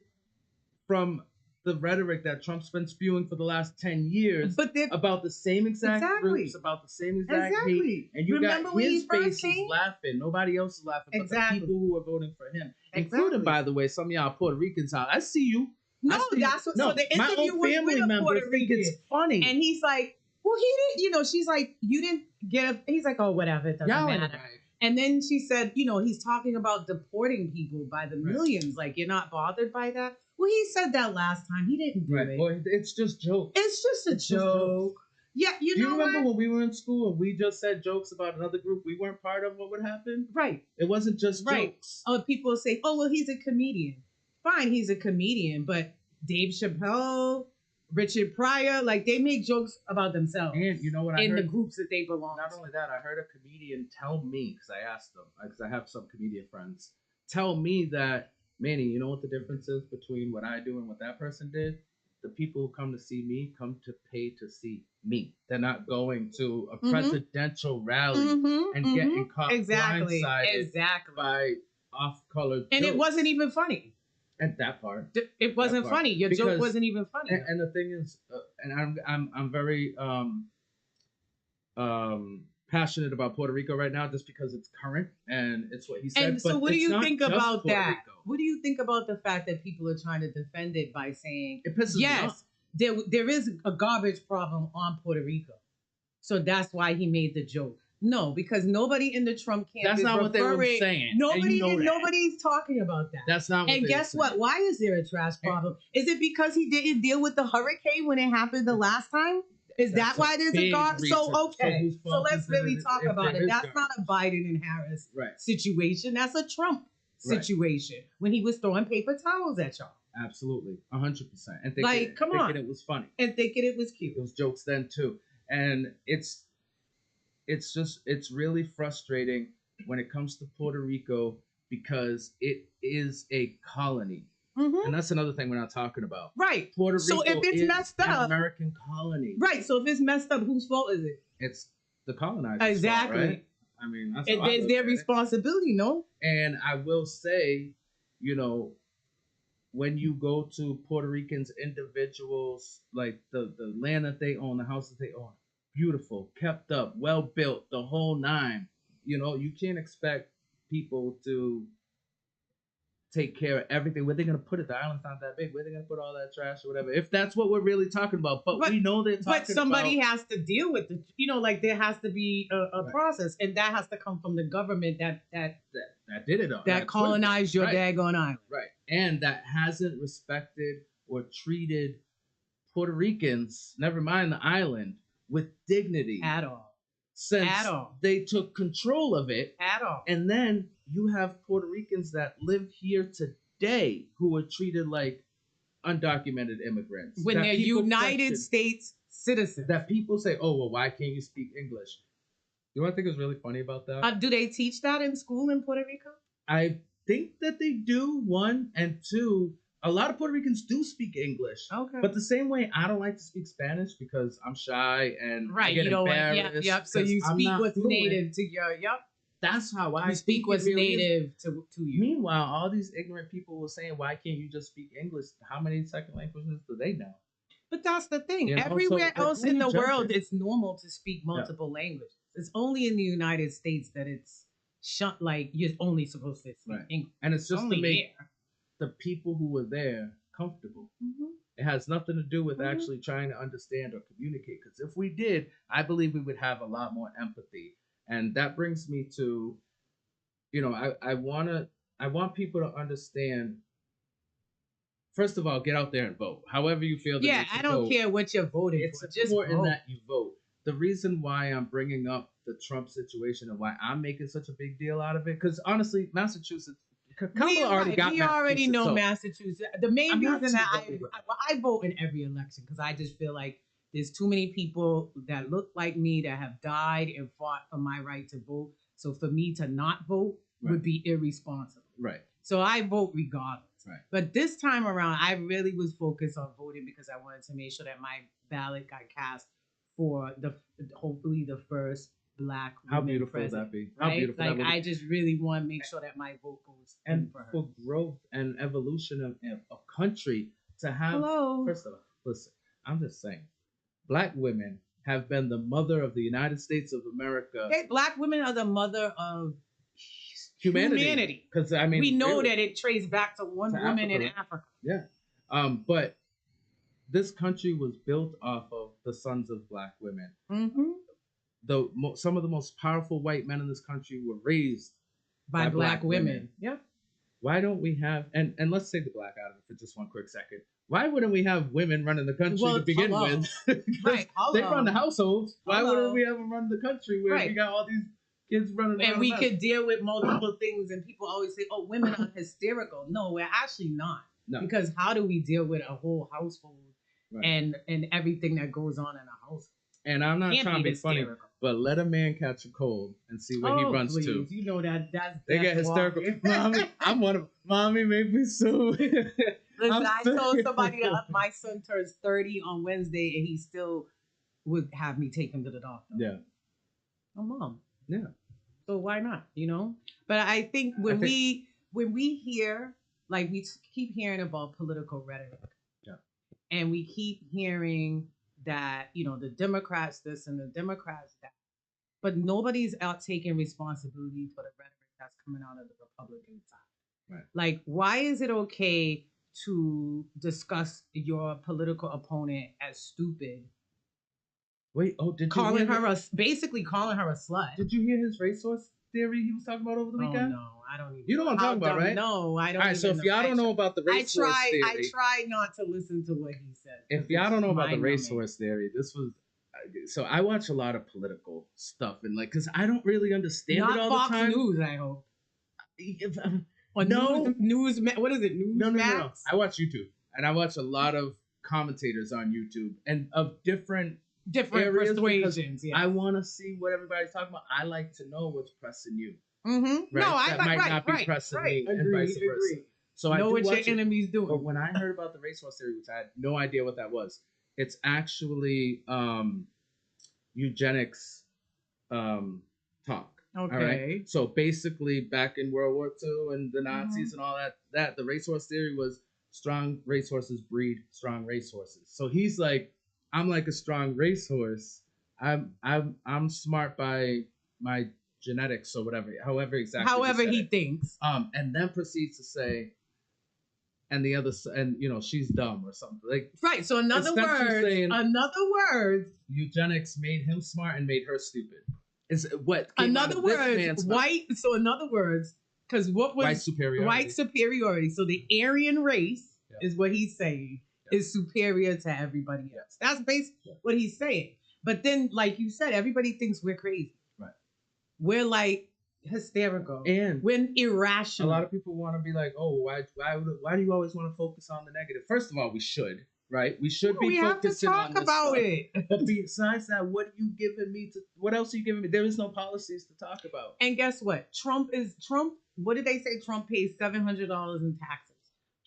from the rhetoric that Trump's been spewing for the last 10 years, about the same exact groups, about the same exact hate. And you Remember got when his he first face came? is laughing. Nobody else is laughing but the people who are voting for him. Exactly. Including, by the way, some of y'all Puerto Ricans out. I see you. No, I see that's what. you. So the my interview own was family with a members Puerto think Rican, it's funny. and he's like, "Well, he didn't." She's like, "You didn't get a." He's like, "Oh, whatever, it doesn't matter." And then she said, "He's talking about deporting people by the millions. Like, you're not bothered by that." Well, he said that last time. He didn't do it. Well, it's just jokes. It's just a joke. Yeah, Do you remember when we were in school and we just said jokes about another group we weren't part of? What would happen? Right. It wasn't just jokes. Oh, people say, "Oh, well, he's a comedian." Fine, he's a comedian, but Dave Chappelle, Richard Pryor, like they make jokes about themselves. And you know what I in heard? the groups that they belong Not to. only that, I heard a comedian tell me, because I asked them, because I have some comedian friends, tell me that, Manny, you know what the difference is between what I do and what that person did? The people who come to see me come to pay to see me. They're not going to a presidential rally and getting caught blindsided by off-colored And jokes. it wasn't even funny. At that part, it wasn't funny. Your joke wasn't even funny. And the thing is, and I'm very passionate about Puerto Rico right now, just because it's current and it's what he said. And so, but what do it's you not think just about Puerto that? Rico. What do you think about the fact that people are trying to defend it by saying, It pisses me yes, off. there is a garbage problem on Puerto Rico, so that's why he made the joke. No, because nobody in the Trump camp That's is not what they were referring- saying, and Nobody, you know that. nobody's talking about that. That's not what And they guess were what? saying. Why is there a trash problem? Is it because he didn't deal with the hurricane when it happened the last time? Is That's that why there's a big garbage? reason. So okay, whose so fault let's is it really if talk there about it. is That's garbage? not a Biden and Harris Right. situation. That's a Trump Right. situation when he was throwing paper towels at y'all Absolutely, 100%. And Like, come on. thinking it was funny. and thinking it was cute. Those jokes then too, and it's really frustrating when it comes to Puerto Rico because it is a colony, and that's another thing we're not talking about. Right. Puerto Rico So if it's is messed an up, American colony. right? So if it's messed up, whose fault is it? It's the colonizers. Exactly. Fault, right? I mean, that's how I It's look their at it. responsibility, no? And I will say, when you go to Puerto Ricans, individuals, like the land that they own, the houses they own, beautiful, kept up, well built, the whole nine. You can't expect people to take care of everything. Where they gonna put it? The island's not that big. Where they gonna put all that trash or whatever? If that's what we're really talking about, but we know they're talking But somebody about. has to deal with it. Like there has to be a process, and that has to come from the government that did it all. that colonized your daggone island. Right. And that hasn't respected or treated Puerto Ricans, never mind the island, with dignity. At all. Since At all. they took control of it. At all. And then you have Puerto Ricans that live here today who are treated like undocumented immigrants. When that they're people United question. States citizens. That people say, oh, well, why can't you speak English? You know what I think is really funny about that? Do they teach that in school in Puerto Rico? I think that they do, one, and two, a lot of Puerto Ricans do speak English. Okay. But the same way I don't like to speak Spanish because I'm shy and I Right. get You don't want. embarrassed. Yep. So you 'cause I'm speak not what's fluent. native to your. Yep. That's how I You speak think what's it really is. native to you. Meanwhile, all these ignorant people were saying, "Why can't you just speak English?" How many second languages do they know? But that's the thing. You know, Everywhere so, like, else who in you the world, judging? it's normal to speak multiple languages. It's only in the United States that it's like you're only supposed to speak English. And it's just only to make here. the people who were there comfortable. Mhm. It has nothing to do with actually trying to understand or communicate. Because if we did, I believe we would have a lot more empathy. And that brings me to, I want people to understand. First of all, get out there and vote. However you feel. Yeah, I don't care what you're voting It's for. Just important vote. that you vote. The reason why I'm bringing up the Trump situation and why I'm making such a big deal out of it, because honestly, Massachusetts, Kamala already got we already Massachusetts, know so Massachusetts. The main I'm not reason that too worried. I vote in every election because I just feel like there's too many people that look like me that have died and fought for my right to vote. So for me to not vote would be irresponsible. Right. So I vote regardless. Right. But this time around, I really was focused on voting because I wanted to make sure that my ballot got cast for hopefully the first Black How woman beautiful would president. that be? How Right? beautiful that Like would be. I just really want to make sure that my vote goes in And for her. for growth and evolution of a country to have. Hello. First of all, listen, I'm just saying, Black women have been the mother of the United States of America. Hey, Black women are the mother of Humanity. Because I mean, we know really, that it traced back to one to woman in Africa, right? Africa. Yeah. But this country was built off of the sons of Black women. Mm-hmm. Some of the most powerful white men in this country were raised By Black women. Yeah. Why don't we have and let's take the Black out of it for just one quick second. Why wouldn't we have women running the country to begin with? Right. They run the households. Why Hello. wouldn't we have them run the country where we got all these kids running around? And we the could deal with multiple things, and people always say, "Oh, women are hysterical." No, we're actually not. No. Because how do we deal with a whole household and everything that goes on in a house? And I'm not Can't trying to be funny, hysterical. but let a man catch a cold and see where he runs please. to. You know that's They get hysterical. Mommy, I'm one of them. Mommy made me so. Listen, I so- told somebody that my son turns 30 on Wednesday, and he still would have me take him to the doctor. Yeah. Oh, Mom. Yeah. So why not? But I think when we hear, like, we keep hearing about political rhetoric, and we keep hearing that the Democrats this and the Democrats that, but nobody's out taking responsibility for the rhetoric that's coming out of the Republican side. Right. Like, why is it okay to discuss your political opponent as stupid? Wait, did you calling hear her basically calling her a slut? Did you hear his racehorse theory he was talking about over the weekend? No, I don't even. You know what I'm How talking about, dumb- right? No, I don't. All right, so even if y'all know. don't know about the racehorse theory, I try not to listen to what he said. if y'all don't know about the mind-numbing. racehorse theory, this was. So I watch a lot of political stuff and because I don't really understand Not it all Fox the time. News, I hope. Or No. news. What is it? News. No. Max? I watch YouTube and I watch a lot of commentators on YouTube and of different areas because persuasions. Yeah. I want to see what everybody's talking about. I like to know what's pressing you. Mm-hmm. Right? No, I that like might not be pressing me, and vice versa. So I know do what your watch it. enemy's doing. But when I heard about the racehorse theory, which I had no idea what that was, it's actually eugenics talk. Okay. All right. So basically, back in World War II and the Nazis and all that the racehorse theory was strong racehorses breed strong racehorses. So he's like, I'm like a strong racehorse. I'm smart by my genetics or whatever. However he thinks. And then proceeds to say, and the other, and she's dumb or something like. Right. So in other words, eugenics made him smart and made her stupid. Is what? In other words, white. So in other words, because what was white superiority? White superiority. So the Aryan race is what he's saying is superior to everybody else. That's basically what he's saying. But then, like you said, everybody thinks we're crazy. Right. We're like hysterical and we're irrational. A lot of people want to be like, oh, why do you always want to focus on the negative? First of all, we should, right? We should be focusing on this about stuff. it. But besides that, what are you giving me to? What else are you giving me? There is no policies to talk about. And guess what? Trump. What did they say? Trump pays $700 in taxes.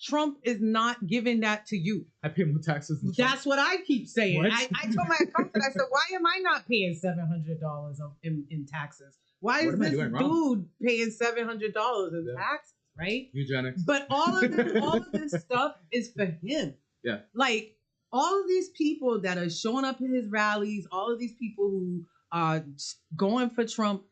Trump is not giving that to you. I pay more taxes than Trump. That's what I keep saying. What? I told my accountant, I said, why am I not paying $700 in taxes Why What is am I this doing wrong? dude paying $700 in taxes, right? Eugenics. But all of this stuff is for him. Yeah. Like all of these people that are showing up at his rallies, all of these people who are going for Trump,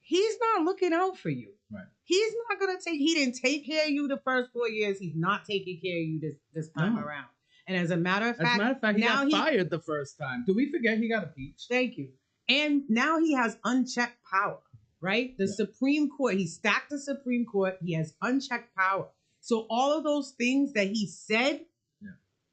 he's not looking out for you. Right. He's not gonna he didn't take care of you the first 4 years. He's not taking care of you this time around. And as a matter of fact, he now got fired the first time. Do we forget he got impeached? Thank you. And now he has unchecked power, right? The Supreme Court, he stacked the Supreme Court. He has unchecked power. So all of those things that he said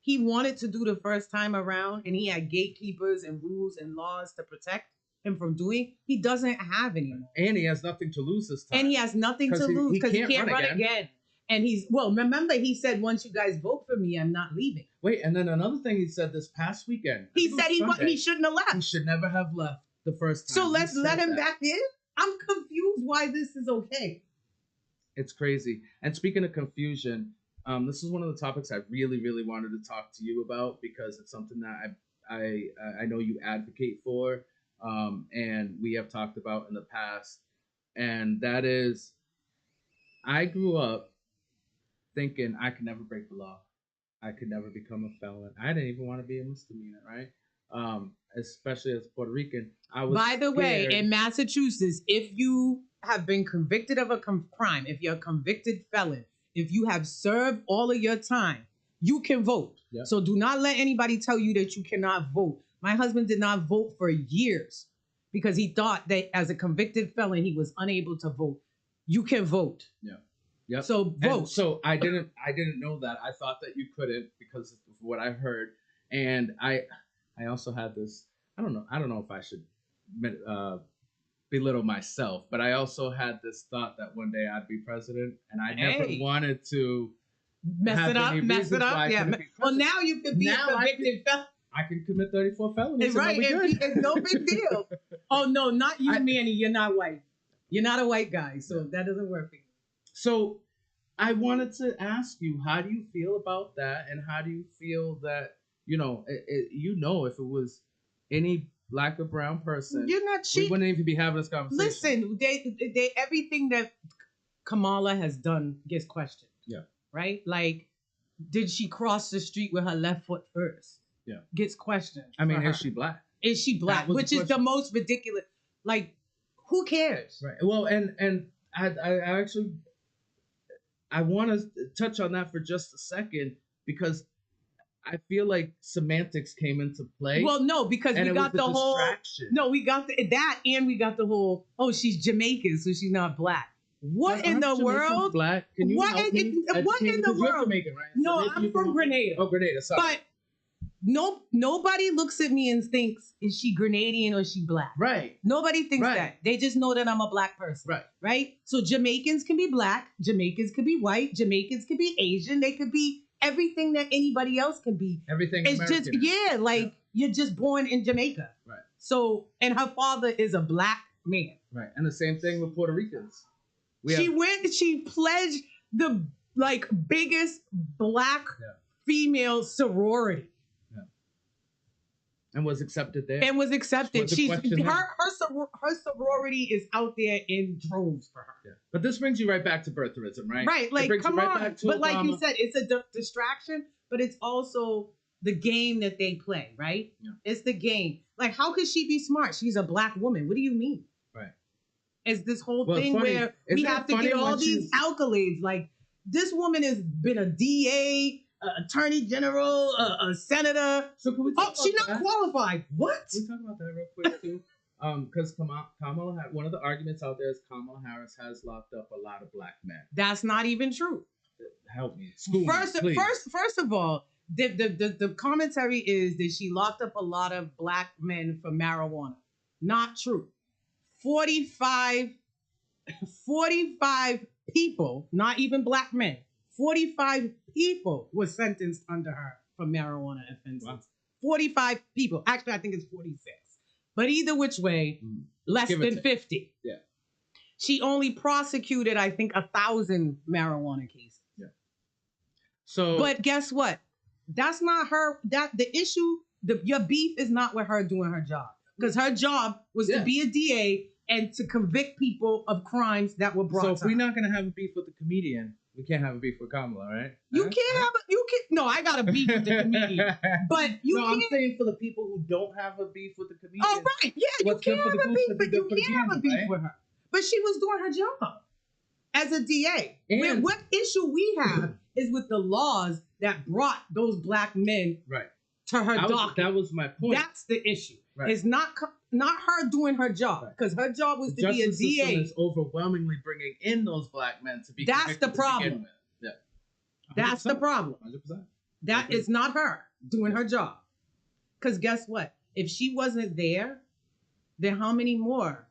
he wanted to do the first time around, and he had gatekeepers and rules and laws to protect him from doing, he doesn't have anymore. And he has nothing to lose this time. And he has nothing to lose because he can't run again. And remember, he said, once you guys vote for me, I'm not leaving. Wait, and then another thing he said this past weekend. He said he shouldn't have left. He should never have left the first time. So let's let him back in. I'm confused why this is okay. It's crazy. And speaking of confusion, this is one of the topics I really, really wanted to talk to you about because it's something that I know you advocate for, and we have talked about in the past. And that is, I grew up thinking I could never break the law. I could never become a felon. I didn't even want to be a misdemeanor, right? Especially as a Puerto Rican. I was By the way, scared. in Massachusetts, if you have been convicted of a crime, if you're a convicted felon, if you have served all of your time, you can vote. Yep. So do not let anybody tell you that you cannot vote. My husband did not vote for years because he thought that as a convicted felon, he was unable to vote. You can vote. Yeah. Yep. So vote. And so I didn't know that. I thought that you couldn't because of what I heard. And I also had this, I don't know if I should belittle myself, but I also had this thought that one day I'd be president, and I never wanted to mess it up. Yeah. Well, now you could be a convicted felon. I can commit 34 felonies. Right. It's no big deal. Oh, no, not you, Manny. You're not white. You're not a white guy, so that doesn't work for you. So I wanted to ask you, how do you feel about that? And how do you feel that, if it was any black or brown person, you're not cheating. We wouldn't even be having this conversation. Listen, they everything that Kamala has done gets questioned. Yeah. Right? Like, did she cross the street with her left foot first? Yeah. Gets questioned. I mean, for is her. she black? Is she black? Which is the most ridiculous. Like, who cares? Right. Well, and I want to touch on that for just a second because I feel like semantics came into play. Well, no, because we got the whole. Distraction. No, we got that, and we got the whole. Oh, she's Jamaican, so she's not black. What in the world? Black? Can you what help me? What in the You're world? Jamaican, right? No, So I'm from Grenada. Oh, Grenada. Sorry. But nobody looks at me and thinks, is she Grenadian or is she black? Right. Nobody thinks Right. that. They just know that I'm a black person. Right. Right? So Jamaicans can be black. Jamaicans can be white. Jamaicans can be Asian. They could be everything that anybody else can be. Everything It's American. just, you're just born in Jamaica. Right. So, and her father is a black man. Right. And the same thing with Puerto Ricans. She pledged the biggest black female sorority. And was accepted there. And was accepted. Was the She's question her sorority is out there in droves for her. Yeah. But this brings you right back to birtherism, right? Right, It like brings you come right on. back to But like you Obama. said, it's a distraction, but it's also the game that they play, right? Yeah. It's the game. Like, how could she be smart? She's a black woman. What do you mean? Right. It's this whole Well, it's thing funny. where Isn't we it have to funny get all when these she's- accolades. Like, this woman has been a DA, attorney general, a senator. So can we talk she's about not that? qualified. What? Can we talk about that real quick too? Because Kamala, one of the arguments out there is Kamala Harris has locked up a lot of black men. That's not even true. Help me. School me, First please. of all, the commentary is that she locked up a lot of black men for marijuana. Not true. 45 people, not even black men, 45 people were sentenced under her for marijuana offenses. Wow. 45 people. Actually, I think it's 46. But either which way, less Give or than take. 50. Yeah. She only prosecuted, I think, 1,000 marijuana cases. Yeah. So, But guess what? That's not her. The issue, your beef is not with her doing her job. Because her job was to be a DA and to convict people of crimes that were brought So to if we're her. not gonna have a beef with the comedian, we can't have a beef with Kamala, right? You can't have no, I got a beef with the comedian. But you no, I'm can't. saying for the people who don't have a beef with the comedian. Oh, right. Yeah, you what's good can't for the have a goose beef, should be but good you for the can't have a gander, beef right? with her. But she was doing her job as a DA. And- What issue we have is with the laws that brought those black men Right. to her That was- docket. that was my point. That's the issue. Right. It's not her doing her job, because her job was The to be a justice system DA. is overwhelmingly bringing in those black men to be That's convicted the to begin problem. with. Yeah. That's the problem. 100%. That is not her doing her job. Because guess what? If she wasn't there, then how many more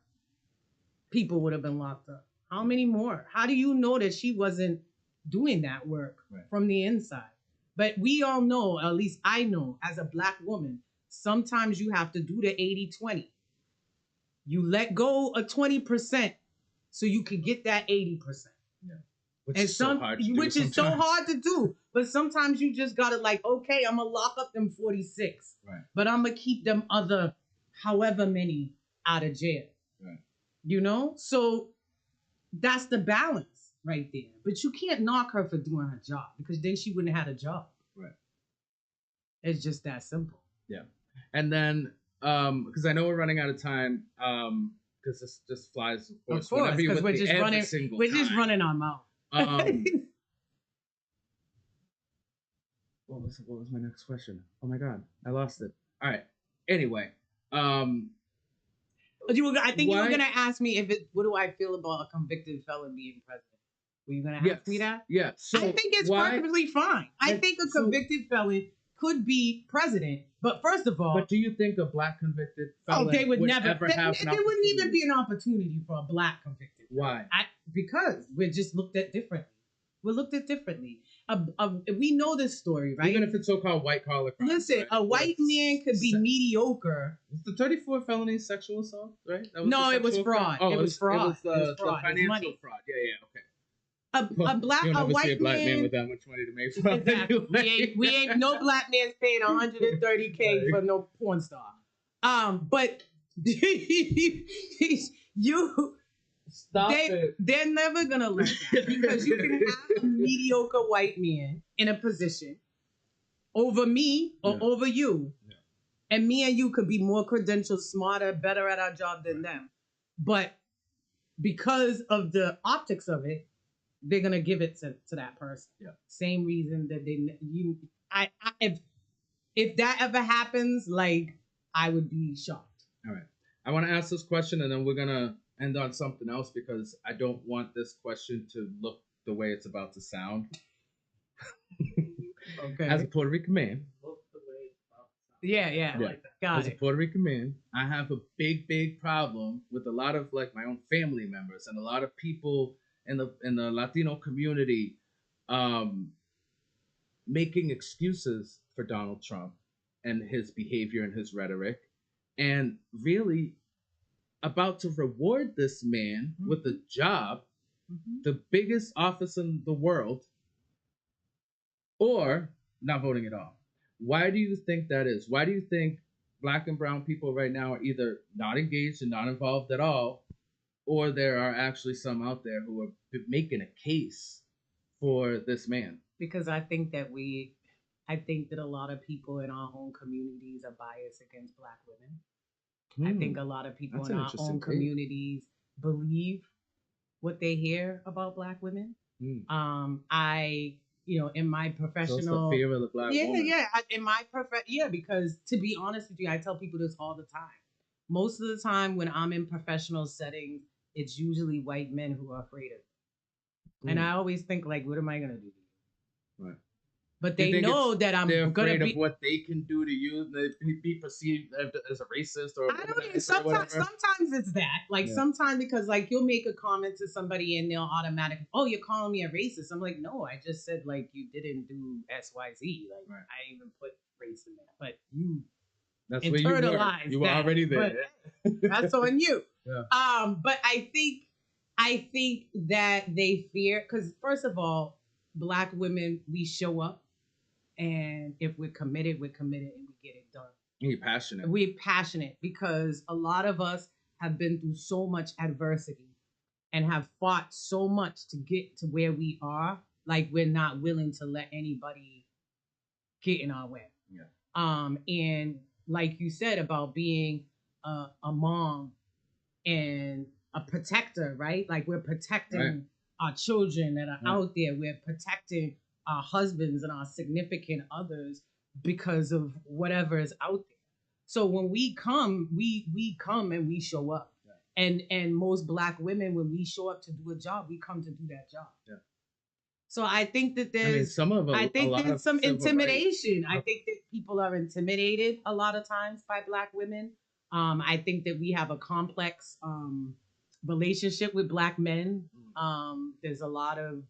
people would have been locked up? How many more? How do you know that she wasn't doing that work from the inside? But we all know, at least I know, as a black woman, sometimes you have to do the 80-20. You let go of 20% so you can get that 80%. Which And is so hard to do which is so sometimes. hard to do. But sometimes you just gotta like, okay, I'm gonna lock up them 46, Right. but I'm gonna keep them other however many out of jail. Right. You know, so that's the balance right there. But you can't knock her for doing her job, because then she wouldn't have had a job. Right. It's just that simple. Yeah. And then, because I know we're running out of time, because this just flies, of course. Of course, whenever you're because with we're me just every running. single We're just time. running our mouth. What was my next question? Oh my god, I lost it. All right. Anyway, I think you were why- gonna ask me what do I feel about a convicted felon being president? Were you gonna ask me that? Yeah. So I think it's why- perfectly fine. I think a convicted felon could be president, but first of all, But do you think a black convicted felon they would never. ever have an There wouldn't even opportunity? be an opportunity for a black convicted. Why? Because we're just looked at differently. We're looked at differently. We know this story, right? Even if it's so-called white collar crime. Listen, right? a white man could be mediocre. Was the 34 felony sexual assault, right? That was No, the it was sexual crime? fraud. Oh, It was fraud. It was the, It was fraud. the It was financial money. fraud. Yeah, okay. A You'll never see a white black man man with that much money to make fraud. Exactly. We ain't no black man's paying 130K for no porn star. But they're never gonna let that, because you can have a mediocre white man in a position over me or over you. And me and you could be more credentialed, smarter, better at our job than them. But because of the optics of it, they're gonna give it to that person. Yeah. Same reason that if that ever happens, like, I would be shocked. All right. I want to ask this question, and then we're gonna end on something else, because I don't want this question to look the way it's about to sound. Okay. As a Puerto Rican man, Yeah. Got as a it. Puerto Rican man, I have a big problem with a lot of like my own family members and a lot of people in the Latino community making excuses for Donald Trump and his behavior and his rhetoric, and really about to reward this man with a job, the biggest office in the world, or not voting at all. Why do you think that is? Why do you think black and brown people right now are either not engaged and not involved at all, or there are actually some out there who are making a case for this man? Because I think that a lot of people in our own communities are biased against black women. I think a lot of people That's in an our interesting own take. communities believe what they hear about black women. In my professional, So it's the fear of the black woman. Because to be honest with you, I tell people this all the time. Most of the time when I'm in professional settings, it's usually white men who are afraid of it. And I always think, like, what am I gonna do to you? Right. But Do you they think know it's- that I'm they're gonna afraid be of what they can do to you, and they be perceived as a racist or sometimes it's that. Like, Yeah. sometimes, because like you'll make a comment to somebody and they'll automatically, oh, you're calling me a racist. I'm like, no, I just said, like, you didn't do XYZ. Like, I didn't even put race in there. But you That's where you were. internalized You were that. already there. But that's on you. Yeah. But I think that they fear, because first of all, black women, we show up, and if we're committed, and we get it done. You're passionate. We're passionate because a lot of us have been through so much adversity and have fought so much to get to where we are, like we're not willing to let anybody get in our way. Yeah. And like you said about being a mom and a protector, right? Like we're protecting our children that are out there. We're protecting our husbands and our significant others because of whatever is out there. So when we come, we come and we show up. Right. And most Black women, when we show up to do a job, we come to do that job. Yeah. So I think that there's I think there's some intimidation. I think that people are intimidated a lot of times by Black women. I think that we have a complex relationship with Black men. There's a lot of,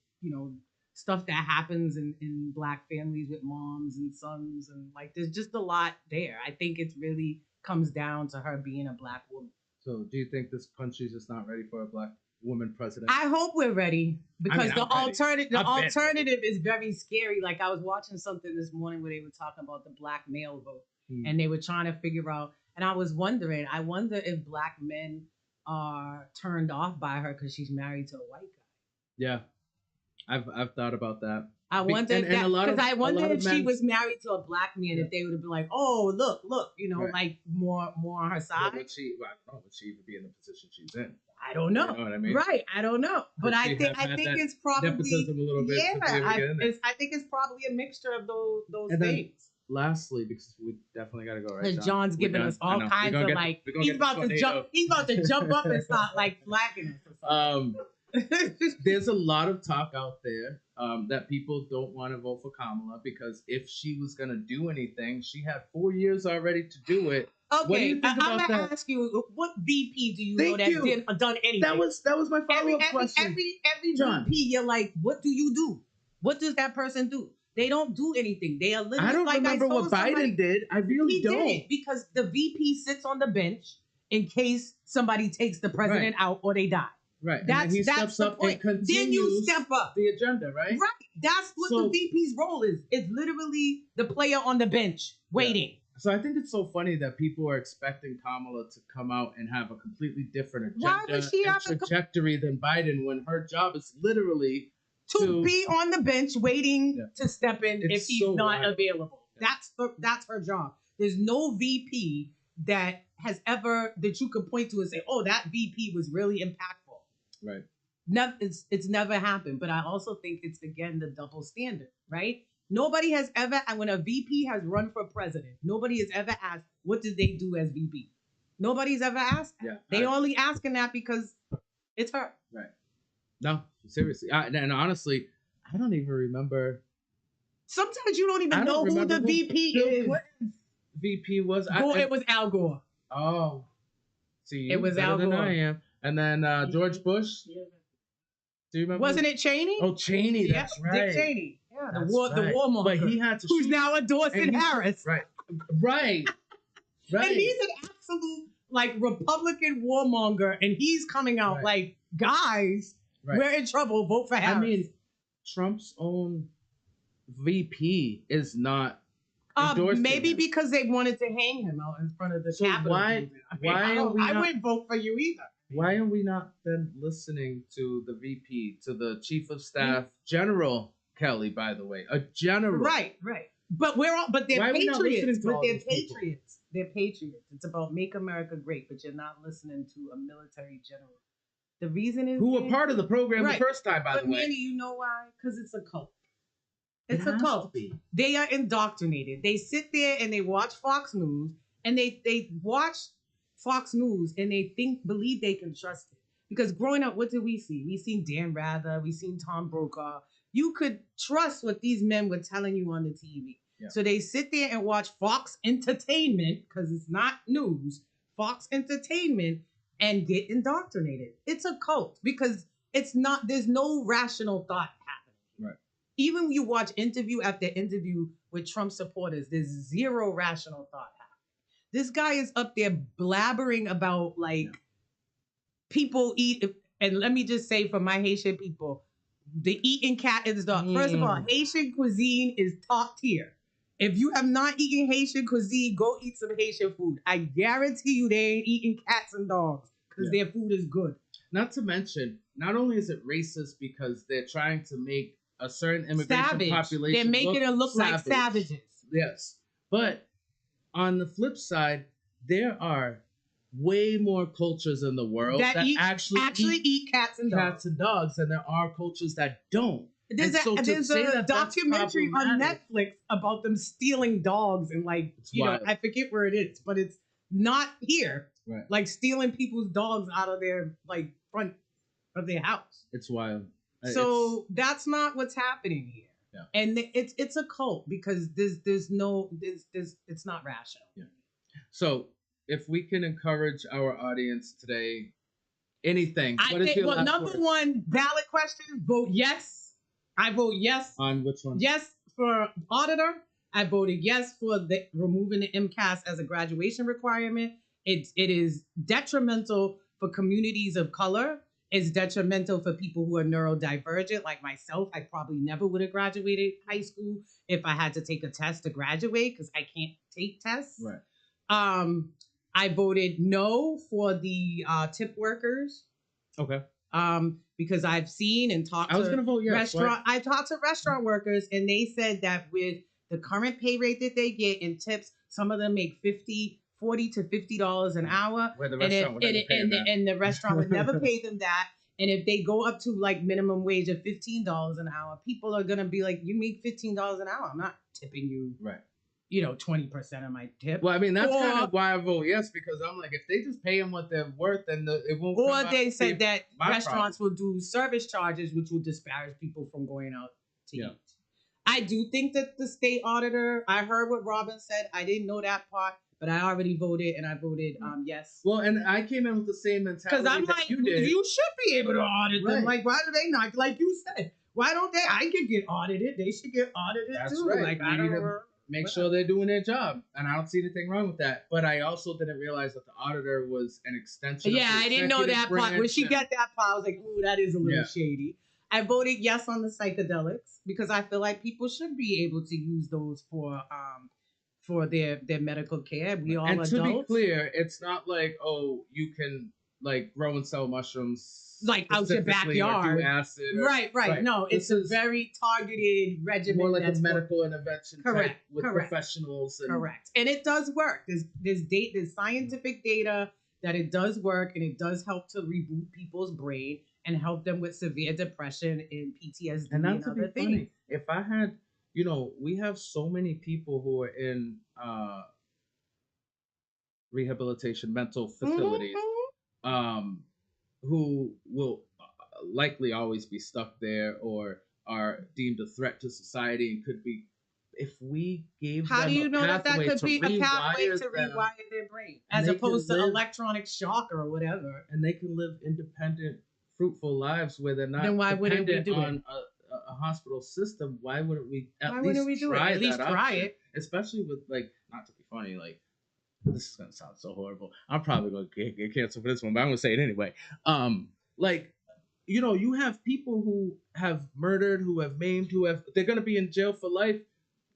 stuff that happens in Black families with moms and sons, and like there's just a lot there. I think it really comes down to her being a Black woman. So do you think this country's just not ready for a Black woman president? I hope we're ready, because the alternative is very scary. Like I was watching something this morning where they were talking about the Black male vote, and they were trying to figure out, and I wonder if Black men are turned off by her because she's married to a white guy. Yeah. I've thought about that. I wonder if she was married to a Black man, if they would have been like, oh, look, like more on her side. I don't know, would she even be in the position she's in? I don't know. You know what I mean? Right. I don't know. But I think it's probably nepotism a little bit. I think it's probably a mixture of those things. Lastly, because we definitely got to go, right? Because John's giving us all kinds of like, he's about to jump up and start like flagging us or something. There's a lot of talk out there that people don't want to vote for Kamala because if she was going to do anything, she had 4 years already to do it. Okay, what do you think I'm about gonna that? ask you, what VP do you know that done anything? That was my follow-up question. Every John. VP, you're like, what do you do? What does that person do? They don't do anything. They are literally. I don't remember what Biden did. I really don't. Did because the VP sits on the bench in case somebody takes the president out or they die. Right. That's he the steps up point. and continues Then you step up the agenda, right? Right. That's what the VP's role is. It's literally the player on the bench waiting. Yeah. So I think it's so funny that people are expecting Kamala to come out and have a completely different agenda and trajectory than Biden when her job is literally to be on the bench waiting to step in if he's not available. Yeah. That's her job. There's no VP that you could point to and say, oh, that VP was really impactful. Right. It's never happened. But I also think it's, again, the double standard, right? Nobody has ever, and when a VP has run for president, nobody has ever asked, what did they do as VP? Nobody's ever asked that. Yeah, they only asking that because it's her. Right. No, seriously. And honestly, I don't even remember. Sometimes you don't even know who the VP is. VP was. It was Al Gore. Oh. See, it was Al Gore. Than I am. And then George Bush. Yeah. Do you remember? Wasn't it Cheney? Oh, Cheney. That's right. Dick Cheney. Yeah, the right. warmonger. But he had to. Who's now endorsing Harris. Right. Right. And he's an absolute Republican warmonger, and he's coming out like, guys, we're in trouble. Vote for Harris. I mean, Trump's own VP is not. Maybe because they wanted to hang him out in front of the Capitol. I wouldn't vote for you either. Why are we not then listening to the VP, to the Chief of Staff, General Kelly, by the way, a general? Right. But they're patriots. They're patriots. It's about make America great, but you're not listening to a military general. The reason is who were part of the program the first time, by the way. Manny, you know why? Because it's a cult. It's a cult. They are indoctrinated. They sit there and they watch Fox News, and they watch Fox News and they believe they can trust it. Because growing up, what did we see? We seen Dan Rather, we seen Tom Brokaw. You could trust what these men were telling you on the TV. Yeah. So they sit there and watch Fox Entertainment, because it's not news, Fox Entertainment, and get indoctrinated. It's a cult because there's no rational thought happening. Right. Even when you watch interview after interview with Trump supporters, there's zero rational thought happening. This guy is up there blabbering about people eat. And let me just say for my Haitian people, the eating cat is dog. First of all, Haitian cuisine is top tier. If you have not eaten Haitian cuisine, go eat some Haitian food. I guarantee you they ain't eating cats and dogs. because their food is good. Not to mention, not only is it racist because they're trying to make a certain immigration population, They're making it look like savages. Yes, but on the flip side, there are way more cultures in the world that actually eat cats and dogs, and there are cultures that don't. There's a documentary on Netflix about them stealing dogs and I forget where it is, but it's not here. Right. Like stealing people's dogs out of their front of their house. It's wild. So that's not what's happening here. Yeah. And it's a cult because it's not rational. Yeah. So if we can encourage our audience today, anything. Number one ballot question: vote yes. I vote yes. On which one? Yes for auditor. I voted yes for removing the MCAS as a graduation requirement. It is detrimental for communities of color. It's detrimental for people who are neurodivergent, like myself. I probably never would have graduated high school if I had to take a test to graduate because I can't take tests. Right. I voted no for the tip workers. Okay. Because I've seen and talked to vote yes, restaurant. I talked to restaurant workers, and they said that with the current pay rate that they get in tips, some of them make $40 to $50 an hour, and the restaurant would never pay them that. And if they go up to minimum wage of $15 an hour, people are gonna be like, "You make $15 an hour. I'm not tipping you." Right. 20% of my tip. Well, I mean, that's kind of why I vote yes, because I'm like, if they just pay them what they're worth, then it won't. Or they said that restaurants will do service charges, which will disparage people from going out to eat. I do think that the state auditor, I heard what Robin said. I didn't know that part, but I already voted, and I voted yes. Well, and I came in with the same mentality. Because I'm like, you should be able to audit them. Like, why do they not? Like you said, why don't they? I can get audited. They should get audited too. Right. Like, I don't know. Make sure they're doing their job, and I don't see anything wrong with that. But I also didn't realize that the auditor was an extension. Yeah, I didn't know that part. When she got that part, I was like, "Ooh, that is a little shady." I voted yes on the psychedelics because I feel like people should be able to use those for their medical care. We all adults. To be clear, it's not like you can grow and sell mushrooms out your backyard. Or do acid. Right. No, it's a very targeted regimen. More like a medical intervention. Correct. With professionals. Correct. And it does work. There's scientific data that it does work, and it does help to reboot people's brain and help them with severe depression and PTSD and other things. Funny. If I had, we have so many people who are in rehabilitation mental facilities. Who will likely always be stuck there or are deemed a threat to society and could be, if we gave how them do you know that could be a pathway to them, rewire their brain as opposed to electronic shock or whatever, and they can live independent, fruitful lives where they're not then why wouldn't we do on a hospital system? Why wouldn't we at least try it? Especially with not to be funny, this is gonna sound so horrible. I'm probably gonna get canceled for this one, but I'm gonna say it anyway. You have people who have murdered, who have maimed, they're gonna be in jail for life.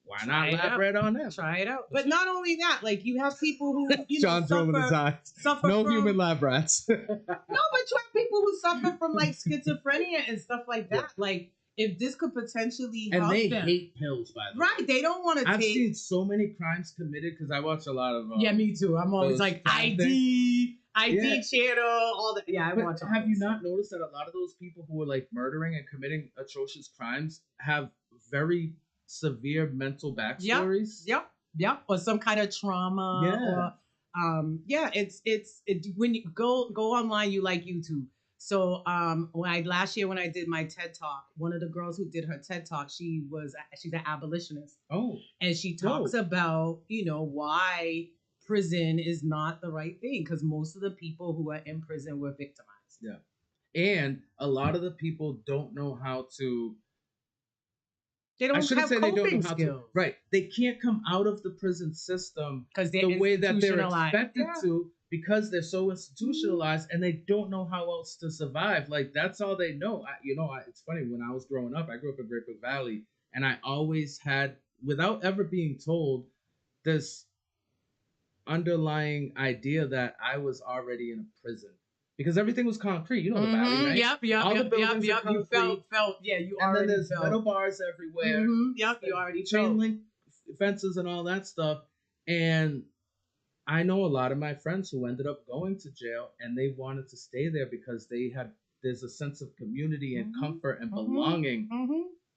Why not elaborate on that? Try it out. But not only that, you have people who John's rolling his eyes. No human lab rats. No, but you have people who suffer from schizophrenia and stuff like that. Yeah. If this could potentially help them. And they them. hate pills, by the way. Right, they don't want to take... I've seen so many crimes committed because I watch a lot of... yeah, me too. I'm always ID channel, all that. Yeah, I watch all have you not noticed that a lot of those people who are murdering and committing atrocious crimes have very severe mental backstories? Yep. Or some kind of trauma. Yeah. It's when you go online, you like YouTube. So last year when I did my TED Talk, one of the girls who did her TED Talk, she's an abolitionist. Oh. And she talks about, why prison is not the right thing, because most of the people who are in prison were victimized. Yeah. And a lot of the people don't know how to... They don't have coping skills. Right. They can't come out of the prison system the way that they're expected to, because they're so institutionalized and they don't know how else to survive. That's all they know. It's funny, when I was growing up, I grew up in Great Brook Valley, and I always had, without ever being told, this underlying idea that I was already in a prison. because everything was concrete. You know the valley, right? Yep. All the buildings are You concrete. felt. Yeah, you And already then there's felt. metal bars everywhere. Yep, you already chain felt. link fences and all that stuff. And I know a lot of my friends who ended up going to jail, and they wanted to stay there because there's a sense of community and comfort and belonging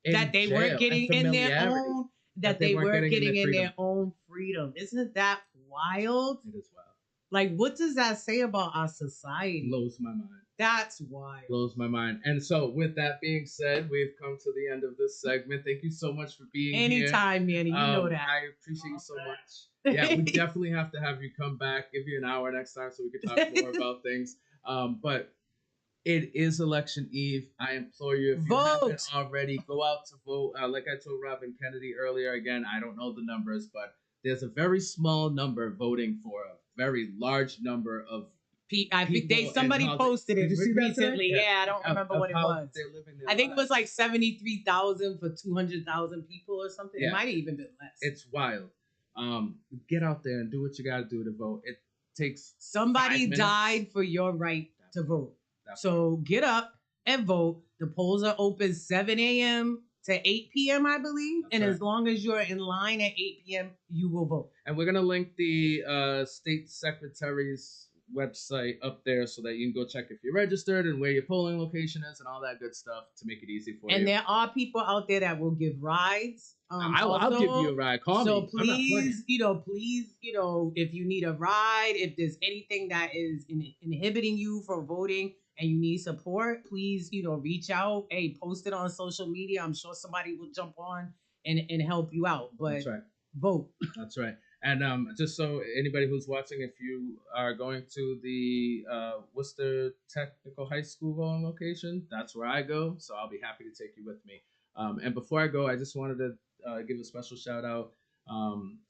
That they weren't getting in their own. That they weren't getting in their own freedom. Isn't that wild? It is wild. Like, what does that say about our society? Blows my mind. That's wild. Blows my mind. And so, with that being said, we've come to the end of this segment. Thank you so much for being here. Anytime, Manny. You know that. I appreciate you so much. Yeah, we definitely have to have you come back, give you an hour next time so we can talk more about things. But it is election eve. I implore you, if you haven't already, go out to vote. Like I told Robin Kennedy earlier, again, I don't know the numbers, but there's a very small number voting for a very large number of I think somebody posted it recently. Yeah, I don't remember what it was. I think it was like 73,000 for 200,000 people or something. Yeah. It might have even been less. It's wild. Get out there and do what you got to do to vote. It takes somebody died for your right to vote. So get up and vote. The polls are open 7 a.m. to 8 p.m., I believe. And as long as you're in line at 8 p.m., you will vote. And we're going to link the state secretary's website up there so that you can go check if you're registered and where your polling location is and all that good stuff to make it easy for you. And there are people out there that will give rides. I'll give you a ride. Call me. So please, if you need a ride, if there's anything that is inhibiting you from voting and you need support, please, reach out. Hey, post it on social media. I'm sure somebody will jump on and help you out. But that's right. Vote. That's right. And just so anybody who's watching, if you are going to the Worcester Technical High School voting location, that's where I go. So I'll be happy to take you with me. And before I go, I just wanted to give a special shout out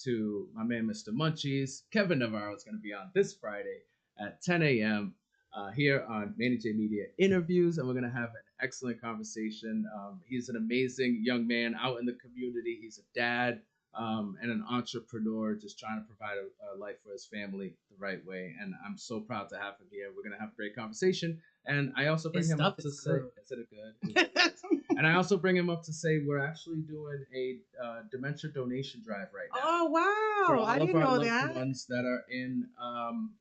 to my man, Mr. Munchies. Kevin Navarro is going to be on this Friday at 10 a.m. Here on Manny J Media Interviews, and we're going to have an excellent conversation. He's an amazing young man out in the community. He's a dad. And an entrepreneur just trying to provide a life for his family the right way. And I'm so proud to have him here. We're going to have a great conversation. And I also bring him up to say, is it good? And I also bring him up to say we're actually doing a dementia donation drive right now. Oh, wow. For all I didn't of our know that. loved ones that are in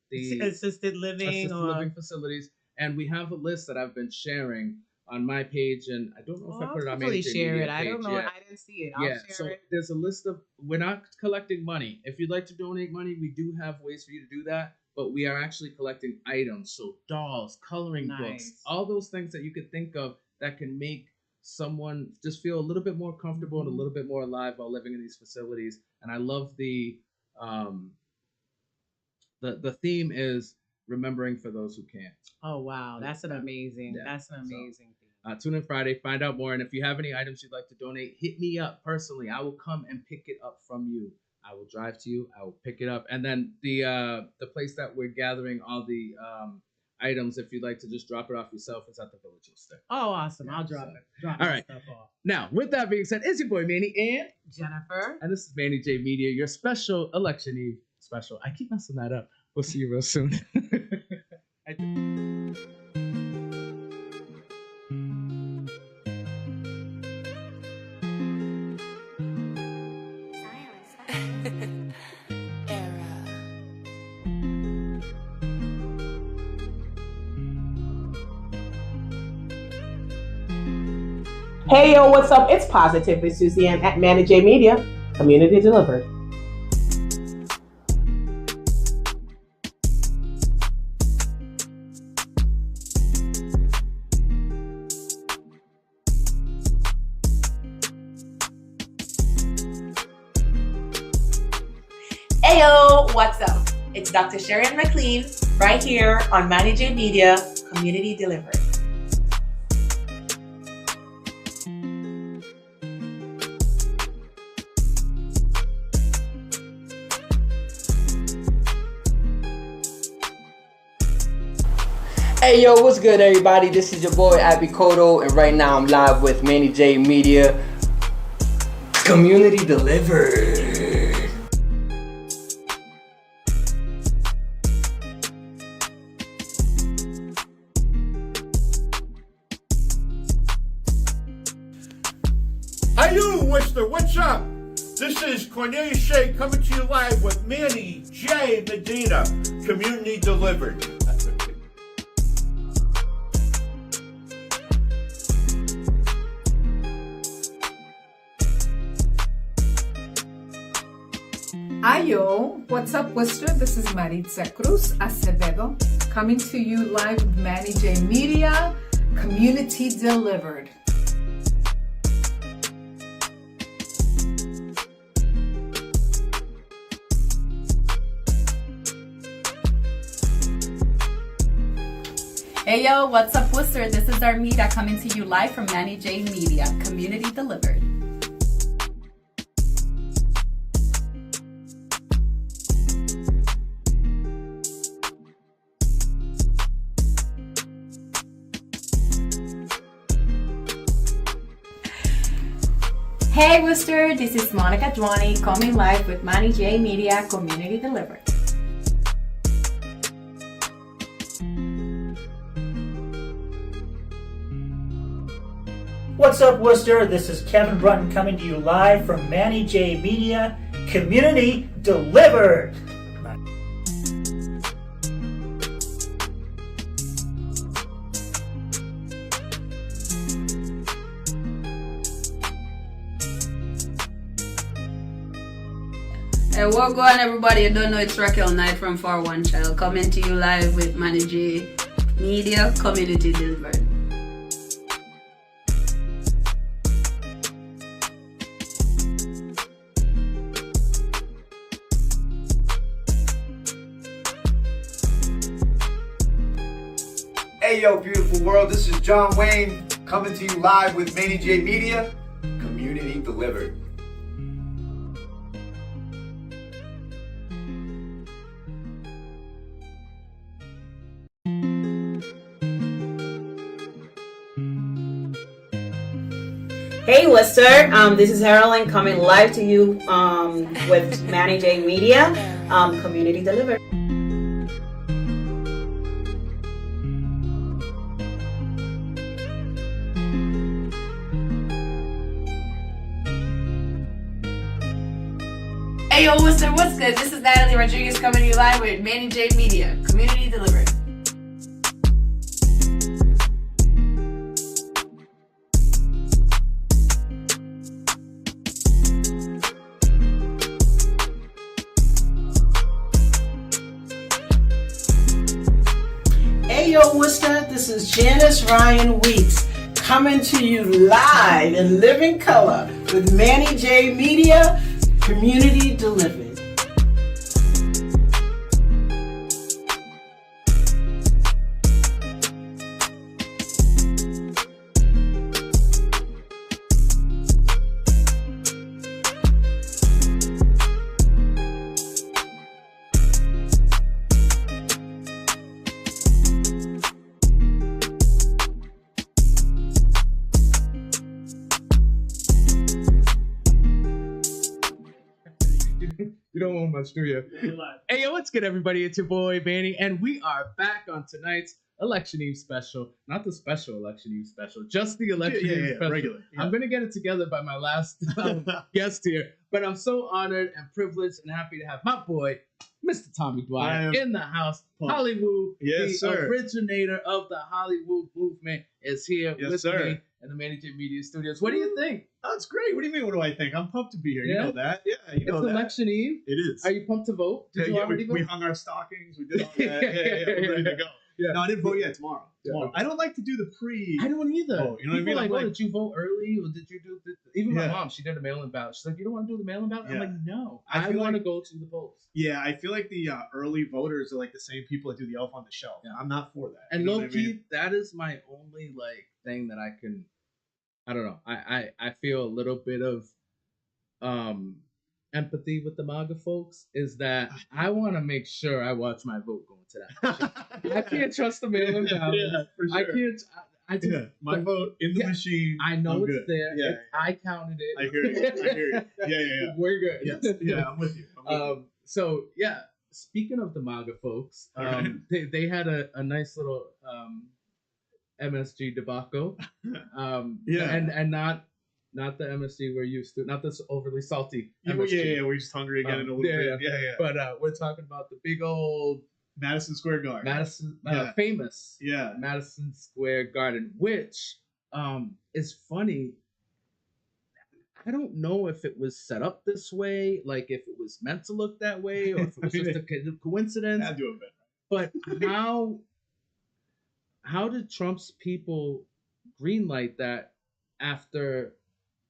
the assisted living facilities. And we have a list that I've been sharing on my page, and I don't know if I put it on Manny J Media I don't know. yet. I didn't see it. I'll share so it. there's a list of, we're not collecting money. If you'd like to donate money, we do have ways for you to do that, but we are actually collecting items. So dolls, coloring books, all those things that you could think of that can make someone just feel a little bit more comfortable and a little bit more alive while living in these facilities. And I love the theme is remembering for those who can't. Oh, wow. That's an amazing, that's an amazing thing. Tune in Friday, find out more. And if you have any items you'd like to donate, hit me up personally. I will come and pick it up from you. I will drive to you. I will pick it up. And then the place that we're gathering all the items, if you'd like to just drop it off yourself, is at the Village Worcester. Oh, awesome. I'll drop it. All right. Stuff off. Now, with that being said, it's your boy Manny and Jennifer. And this is Manny J Media, your special election eve special. I keep messing that up. We'll see you real soon. Hey, yo, what's up? It's Positively Suzanne at Manny J Media, Community Delivered. Heyo, what's up? It's Dr. Sharon McLean right here on Manny J Media, Community Delivery. Hey yo, what's good everybody? This is your boy Abby Kodo, and right now I'm live with Manny J Media, Community Delivered. Hey you, Worcester, what's up? This is Cornelius Shea coming to you live with Manny J. Medina, Community Delivered. Ayo, what's up, Worcester? This is Maritza Cruz Acevedo coming to you live with Manny J. Media, Community Delivered. Hey yo, what's up, Worcester? This is Armida coming to you live from Manny J Media, Community Delivered. Hey Worcester, this is Monica Dwani coming live with Manny J Media, Community Delivered. What's up, Worcester? This is Kevin Brunton coming to you live from Manny J Media, Community Delivered. Hey, what's going on, everybody? You don't know it's Raquel Knight from For One Child coming to you live with Manny J Media, Community Delivered. Hey yo, beautiful world, this is John Wayne coming to you live with Manny J Media, Community Delivered. Hey Worcester, this is Carolyn coming live to you with Manny J Media, Community Delivered. Hey yo, Worcester, what's good? This is Natalie Rodriguez coming to you live with Manny J Media, Community Delivered. Hey yo, Worcester, this is Janice Ryan Weeks coming to you live in living color with Manny J Media, Community Delivered. You don't want much, do you? Hey, yo, what's good, everybody? It's your boy, Manny, and we are back on tonight's Election Eve special. Not the special Election Eve special, just the Election Eve special. Regular. Yeah. I'm going to get it together by my last guest here, but I'm so honored and privileged and happy to have my boy, Mr. Tommy Dwyer, in the house. Hollywood, Yes, the sir. originator of the Hollywood movement, is here Yes, with sir. me in the Manny J Media Studios. What do you think? That's great. What do you mean? What do I think? I'm pumped to be here. You Yeah? know that. Yeah, you know It's that. Election Eve. It is. Are you pumped to vote? Did you already we vote? hung our stockings. We did all that. Yeah, we're ready to go. Yeah. No, I didn't vote yet. Tomorrow. Yeah. Tomorrow. I don't like to do the pre. I don't either. Oh, you know what I People mean? like, I'm oh, like, did you vote early? Or did you do this? Even my Yeah. mom, she did a mail-in ballot. She's like, you don't want to do the mail-in ballot? I'm Yeah. like, no. I I feel want to like- go to the polls. yeah, I feel like the early voters are like the same people that do the elf on the shelf. Yeah. I'm not for that. And You know low what I key, mean? that is my only like thing that I can. I don't know. I feel a little bit of empathy with the MAGA folks. Is that I want to make sure I watch my vote going to that. I can't trust the mail-in ballot. Yeah, for sure. I can't. I just, Yeah, my vote in the Yeah. machine. I know I'm it's good. there. Yeah, I counted it. I hear you. I hear you. Yeah. We're good. Yes. Yeah, I'm with you. I'm with you. So yeah, speaking of the MAGA folks, Alright. they had a nice little MSG debacle. Yeah. And not the MSG we're used to, not this overly salty Yeah, MSG. we're just hungry again in a little bit. Yeah. But we're talking about the big old Madison Square Garden. Famous Yeah. Madison Square Garden, which is funny. I don't know if it was set up this way, like if it was meant to look that way, or if it was just a coincidence. Had to have been. But how did Trump's people greenlight that after,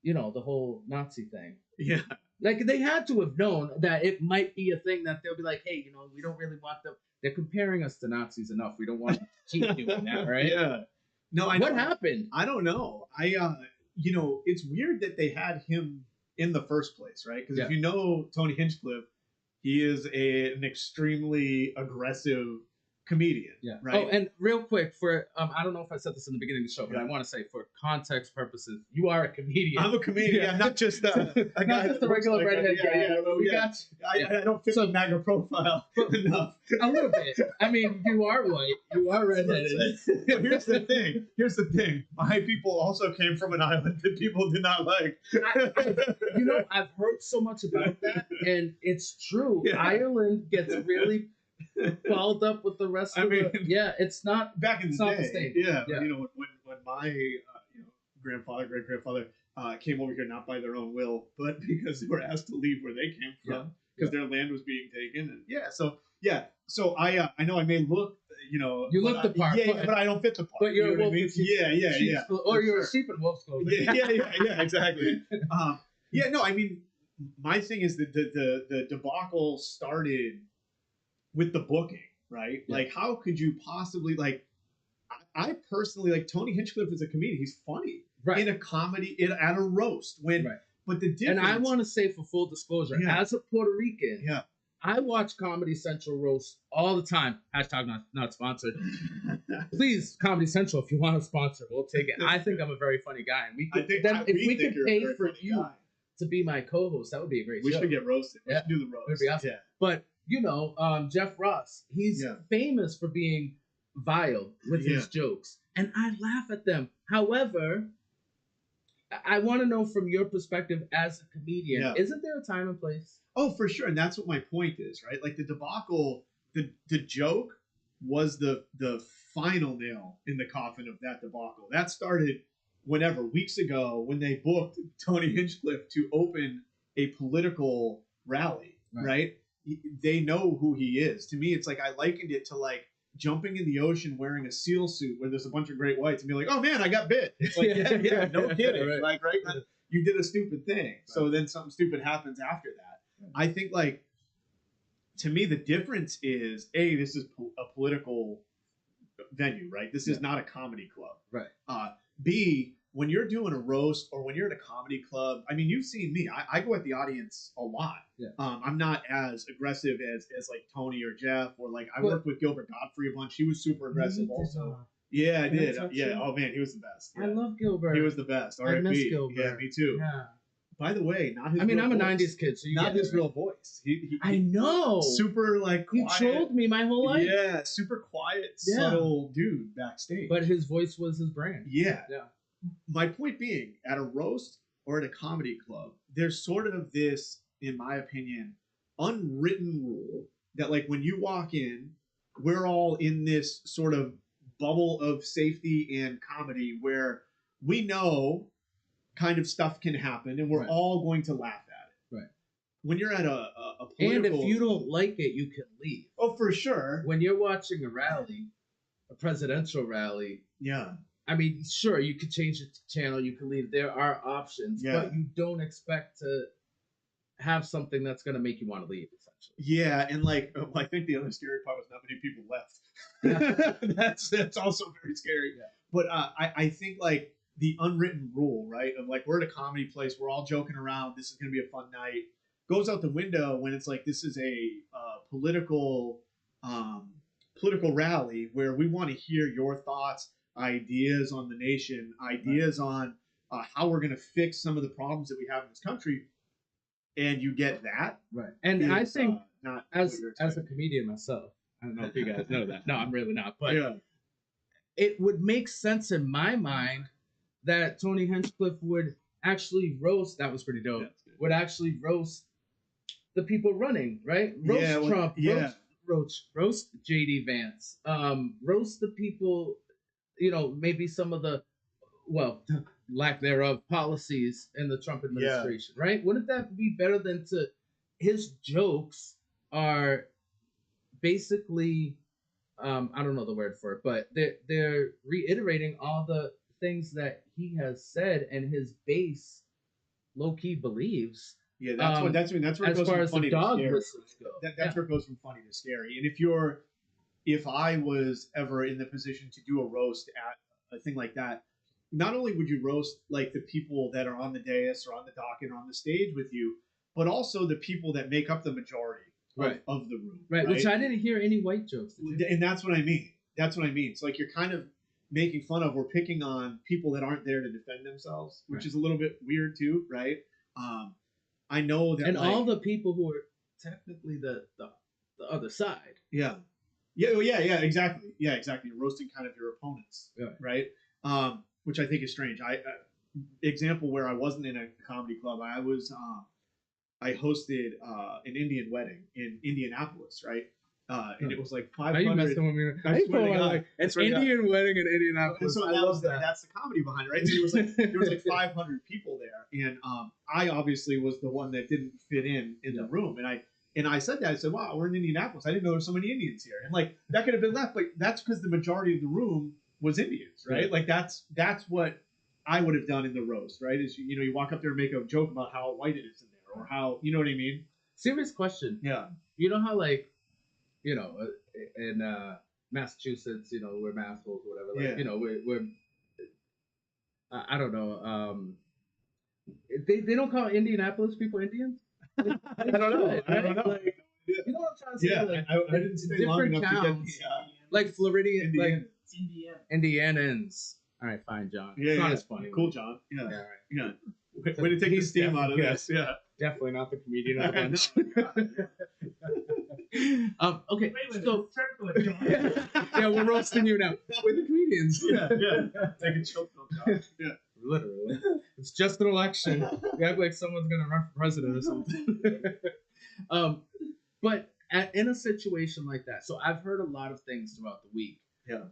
the whole Nazi thing? Yeah. Like they had to have known that it might be a thing that they'll be like, hey, we don't really want them. They're comparing us to Nazis enough. We don't want to keep doing that, right? Yeah. No, What happened? I don't know. It's weird that they had him in the first place, right? Because if you know Tony Hinchcliffe, he is an extremely aggressive comedian. Yeah. Right. Oh, and real quick for I don't know if I said this in the beginning of the show, but I want to say for context purposes, you are a comedian. I'm a comedian. Yeah, not just a guy. Not just a regular redhead guy. We got you. I don't fit the MAGA profile enough. A little bit. I mean, you are white. You are redheaded. Here's the thing. My people also came from an island that people did not like. I've heard so much about that, and it's true. Yeah. Ireland gets really fouled up with the rest of it's not back in the day. same. Yeah. When my great grandfather came over here, not by their own will, but because they were asked to leave where they came from because their land was being taken. And so I know I may look, you look the part, but I don't fit the part. But you're a wolf. Or you're a sheep in wolf's clothing. Yeah, exactly. No, I mean, my thing is that the debacle started with the booking, right? Yeah. Like, how could you possibly I personally like Tony Hinchcliffe as a comedian. He's funny in a comedy, at a roast. But the difference, and I want to say, for full disclosure, as a Puerto Rican, I watch Comedy Central roast all the time. Hashtag not sponsored. Please, Comedy Central, if you want to sponsor, we'll take it. I think I'm a very funny guy, and if we could pay for you to be my co-host, that would be a great show. We should get roasted. We should do the roast. It'd be awesome. Yeah. But Jeff Ross, he's famous for being vile with his jokes, and I laugh at them. However, I want to know from your perspective as a comedian, isn't there a time and place? Oh, for sure. And that's what my point is, right? Like the debacle, the joke was the final nail in the coffin of that debacle. That started weeks ago when they booked Tony Hinchcliffe to open a political rally, right? They know who he is. To me, it's like I likened it to like jumping in the ocean wearing a SEAL suit where there's a bunch of great whites and be like, oh man, I got bit. It's like, no kidding. Right. Like, right? You did a stupid thing. Right. So then something stupid happens after that. I think like, to me, the difference is this is a political venue, right? This is not a comedy club. Right. B, when you're doing a roast or when you're at a comedy club, I mean, you've seen me. I go at the audience a lot. Yeah. I'm not as aggressive as like Tony or Jeff or like I worked with Gilbert Godfrey a bunch. He was super aggressive also. Yeah, I did. Yeah. Oh man, he was the best. Yeah. I love Gilbert. He was the best. I miss Gilbert. Yeah, me too. Yeah. By the way, not his. I'm a voice. '90s kid, so you not get his real voice. I know. Super like quiet. He trolled me my whole life. Yeah, super quiet, subtle dude backstage. But his voice was his brand. Yeah. Yeah. My point being, at a roast or at a comedy club, there's sort of this, in my opinion, unwritten rule that like when you walk in, we're all in this sort of bubble of safety and comedy where we know kind of stuff can happen and we're all going to laugh at it. Right. When you're at a political... And if you don't like it, you can leave. Oh, for sure. When you're watching a rally, a presidential rally... Yeah. I mean, sure, you could change the channel, you can leave. There are options, but you don't expect to have something that's going to make you want to leave, essentially. Yeah, and like, I think the other scary part was not many people left. That's also very scary. Yeah. But I think like the unwritten rule, right, of like we're at a comedy place, we're all joking around, this is going to be a fun night, goes out the window when it's like this is a political rally where we want to hear your thoughts, ideas on the nation, ideas on how we're going to fix some of the problems that we have in this country, and you get that. Right. And I think not as a comedian myself, I don't know if you guys know that. No, I'm really not. But it would make sense in my mind that Tony Hinchcliffe would actually roast. That was pretty dope. Yeah, would actually roast the people running, right? Roast Yeah, well, Trump. yeah. Roast JD Vance. Roast the people. You know, maybe some of the lack thereof policies in the Trump administration, right? Wouldn't that be better than to his jokes are basically I don't know the word for it, but they're reiterating all the things that he has said and his base low key believes. Yeah, that's where it as goes far from as funny the to dog scary. whistles go. That's where it goes from funny to scary. And if I was ever in the position to do a roast at a thing like that, not only would you roast like the people that are on the dais or on the docket or on the stage with you, but also the people that make up the majority of the room. Right, which I didn't hear any white jokes. And that's what I mean. That's what I mean. So like you're kind of making fun of or picking on people that aren't there to defend themselves, which is a little bit weird too, right? I know that, and all the people who are technically the other side. Yeah, exactly. Yeah, exactly. You're roasting kind of your opponents, right? Which I think is strange. Example where I wasn't in a comedy club. I hosted an Indian wedding in Indianapolis, right? And it was like 500. Are you messing with me? I swear to God. It's Indian wedding in Indianapolis. And so that's the comedy behind it, right? So there was like 500 people there, and I obviously was the one that didn't fit in the room, and I said that. I said, "Wow, we're in Indianapolis. I didn't know there were so many Indians here." And like that could have been left, but that's because the majority of the room was Indians, right? Yeah. Like that's what I would have done in the roast, right? Is you walk up there and make a joke about how white it is in there, or how you know what I mean. Serious question. Yeah. You know how like, in Massachusetts, we're massholes or whatever. Like, Yeah. we're I don't know. They don't call Indianapolis people Indians. I don't know. I don't know. Like, you know what I'm trying to say? Yeah, Like, I didn't stay long different enough to get towns, like Floridian, like Indiana. Indianans. All right, fine, John. Yeah, it's not yeah. as funny. Cool, John. Yeah, all right. Yeah. Way to take the steam out of this. Yeah. Definitely not the comedian of the bunch. Okay, so yeah, we're roasting you now. We're the comedians. Yeah. Take a chill pill, John. Yeah. Literally. It's just an election. We act like someone's gonna run for president or something. But in a situation like that, so I've heard a lot of things throughout the week. Yeah.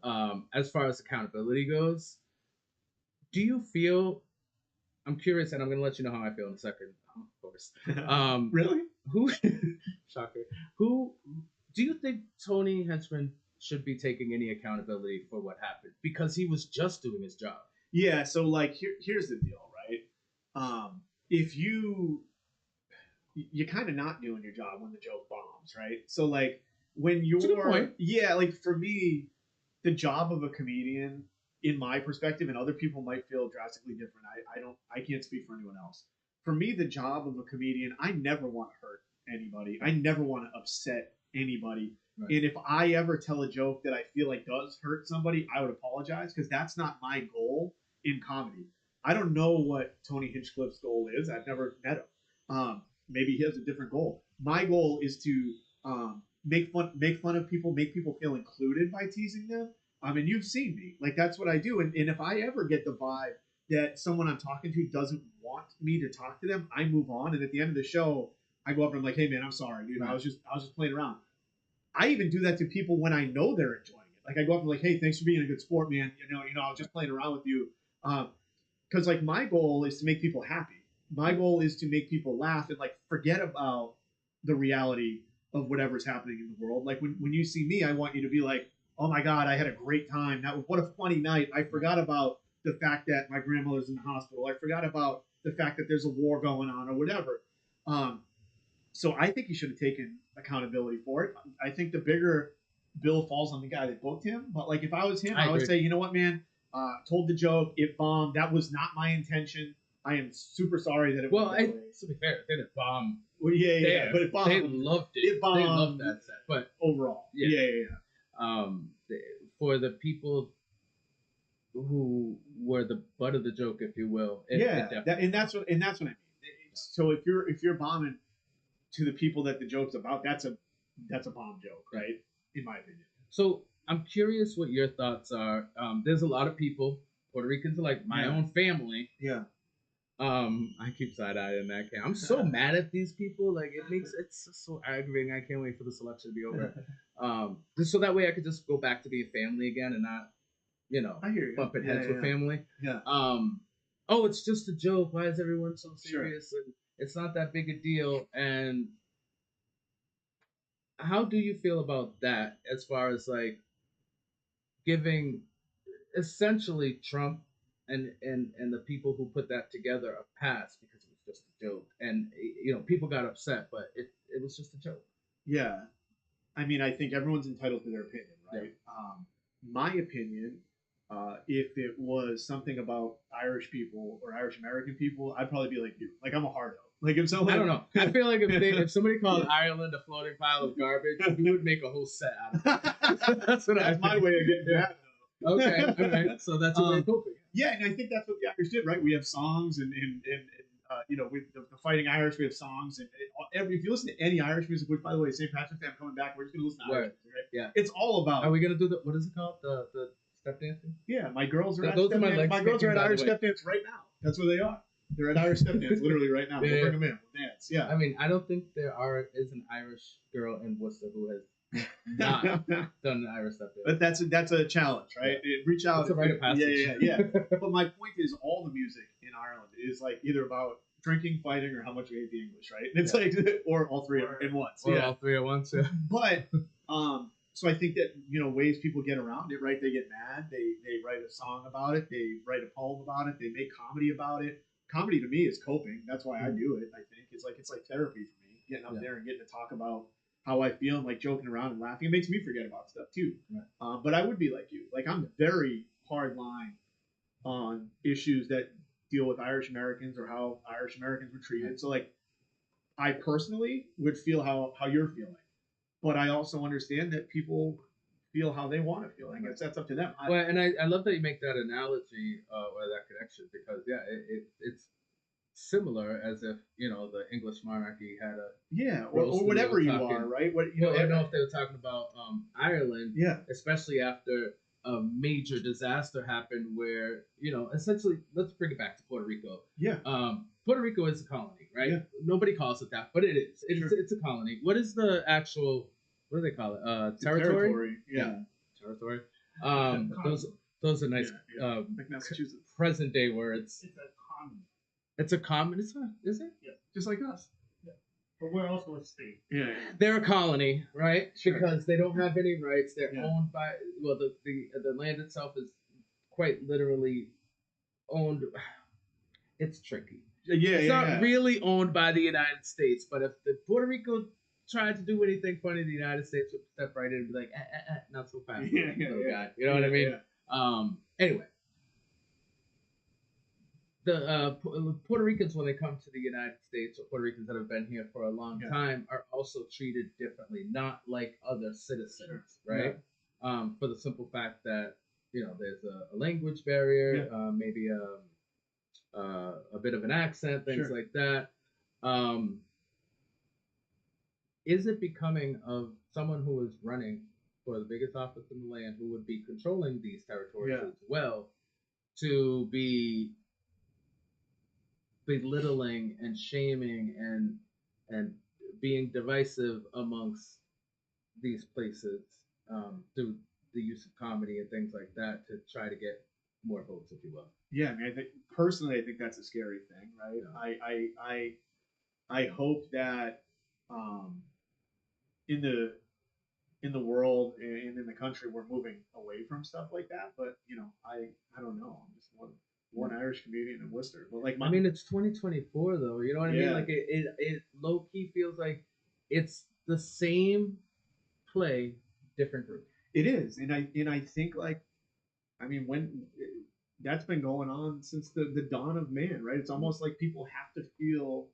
As far as accountability goes, do you feel? I'm curious, and I'm gonna let you know how I feel in a second. Of course. Really? Who? Shocker. Who? Do you think Tony Henchman should be taking any accountability for what happened because he was just doing his job? Yeah, so like here's the deal, right? If you're kind of not doing your job when the joke bombs, right? So like when That's a good point. like for me, the job of a comedian, in my perspective, and other people might feel drastically different. I can't speak for anyone else. For me, the job of a comedian, I never want to hurt anybody. I never want to upset anybody. Right. And if I ever tell a joke that I feel like does hurt somebody, I would apologize because that's not my goal in comedy. I don't know what Tony Hinchcliffe's goal is. I've never met him. Maybe he has a different goal. My goal is to make fun of people, make people feel included by teasing them. And you've seen me. Like, that's what I do. And if I ever get the vibe that someone I'm talking to doesn't want me to talk to them, I move on. And at the end of the show, I go up and I'm like, "Hey man, I'm sorry, dude. I was just playing around." I even do that to people when I know they're enjoying it. Like I go up and like, "Hey, thanks for being a good sport, man. I was just playing around with you." Because like my goal is to make people happy. My goal is to make people laugh and like forget about the reality of whatever's happening in the world. Like when you see me, I want you to be like, "Oh my God, I had a great time. What a funny night. I forgot about the fact that my grandmother's in the hospital. I forgot about the fact that there's a war going on or whatever." So I think he should have taken accountability for it. I think the bigger bill falls on the guy that booked him. But like if I was him, I would say, "You know what, man? Told the joke. It bombed. That was not my intention. I am super sorry that it went that way." To be fair, they didn't bomb. Well, yeah, but it bombed. They loved it. It bombed. They loved that set. But overall, yeah. For the people who were the butt of the joke, if you will, that's what I mean. So if you're bombing to the people that the joke's about, that's a bomb joke, right? In my opinion. So I'm curious what your thoughts are. There's a lot of people, Puerto Ricans, like my own family. Yeah. I keep side eyeing that camp. I'm so mad at these people. Like it's just so aggravating. I can't wait for the selection to be over. Just so that way I could just go back to being family again and not, I hear you. bumping heads with family. Yeah. Oh, it's just a joke. Why is everyone so serious? And it's not that big a deal. And how do you feel about that as far as like giving essentially Trump and the people who put that together a pass because it was just a joke, and people got upset, but it was just a joke. Yeah, I mean, I think everyone's entitled to their opinion, right? My opinion, if it was something about Irish people or Irish American people, I'd probably be like you. Like I'm a hardo. Like if someone, I don't know. I feel like if somebody called Ireland a floating pile of garbage, you would make a whole set out of it. That's my way of getting that. Okay, all right. So that's a way of coping. Yeah, and I think that's what the Irish did, right? We have songs, and with the Fighting Irish, we have songs, and if you listen to any Irish music, which by the way, St. Patrick's Day, I'm coming back. We're just gonna listen to Irish music, right? Yeah, it's all about. Are we gonna do what is it called? The step dancing? Yeah, my girls are. Those are my legs. My girls are at Irish step dance right now. That's where they are. They're at Irish step dance literally right now. We'll bring them in. We'll dance. Yeah. I mean, I don't think there is an Irish girl in Worcester who has not done an Irish step dance. But that's a challenge, right? Reach out. It's a rite of passage. Yeah. But my point is, all the music in Ireland is like either about drinking, fighting, or how much we hate the English, right? And it's like, or all three at once. Or all three at once. Yeah. But so I think that ways people get around it, right? They get mad. They write a song about it. They write a poem about it. They make comedy about it. Comedy to me is coping. That's why I do it. I think it's like therapy for me. Getting up there and getting to talk about how I feel and like joking around and laughing. It makes me forget about stuff too. Right. But I would be like you. Like I'm very hard line on issues that deal with Irish Americans or how Irish Americans were treated. Right. So like I personally would feel how you're feeling, but I also understand that people feel how they want to feel. I guess that's up to them. Well, and I love that you make that analogy or that connection because it's similar as if the English monarchy had a or whatever you are, right? I don't know if they were talking about Ireland, especially after a major disaster happened where essentially let's bring it back to Puerto Rico. Puerto Rico is a colony, right? Nobody calls it that, but it is. It's a colony. What is the actual? What do they call it? Territory. Territory. Those are nice. Like Massachusetts. Present day words. It's a common. It's a common. Is it? Yeah. Just like us. Yeah. But we're also a state. Yeah. They're a colony, right? Sure. Because they don't have any rights. They're owned by. Well, the land itself is quite literally owned. It's tricky. It's not really owned by the United States, but if the Puerto Rico tried to do anything funny, the United States would step right in and be like, not so fast, little guy. You know what I mean? Anyway, the Puerto Ricans, when they come to the United States, or Puerto Ricans that have been here for a long time, are also treated differently, not like other citizens, right? For the simple fact that there's a language barrier, maybe a bit of an accent, things like that. Is it becoming of someone who is running for the biggest office in the land, who would be controlling these territories as well, to be belittling and shaming and being divisive amongst these places through the use of comedy and things like that to try to get more votes, if you will? Yeah, I mean, I think that's a scary thing, right? I hope that in the world and in the country we're moving away from stuff like that. But I don't know. I'm just one Irish comedian in Worcester. But like, I mean, it's 2024 though. You know what I mean? Like it low key feels like it's the same play, different group. It is, and I think like, I mean, when that's been going on since the dawn of man, right? It's almost like people have to feel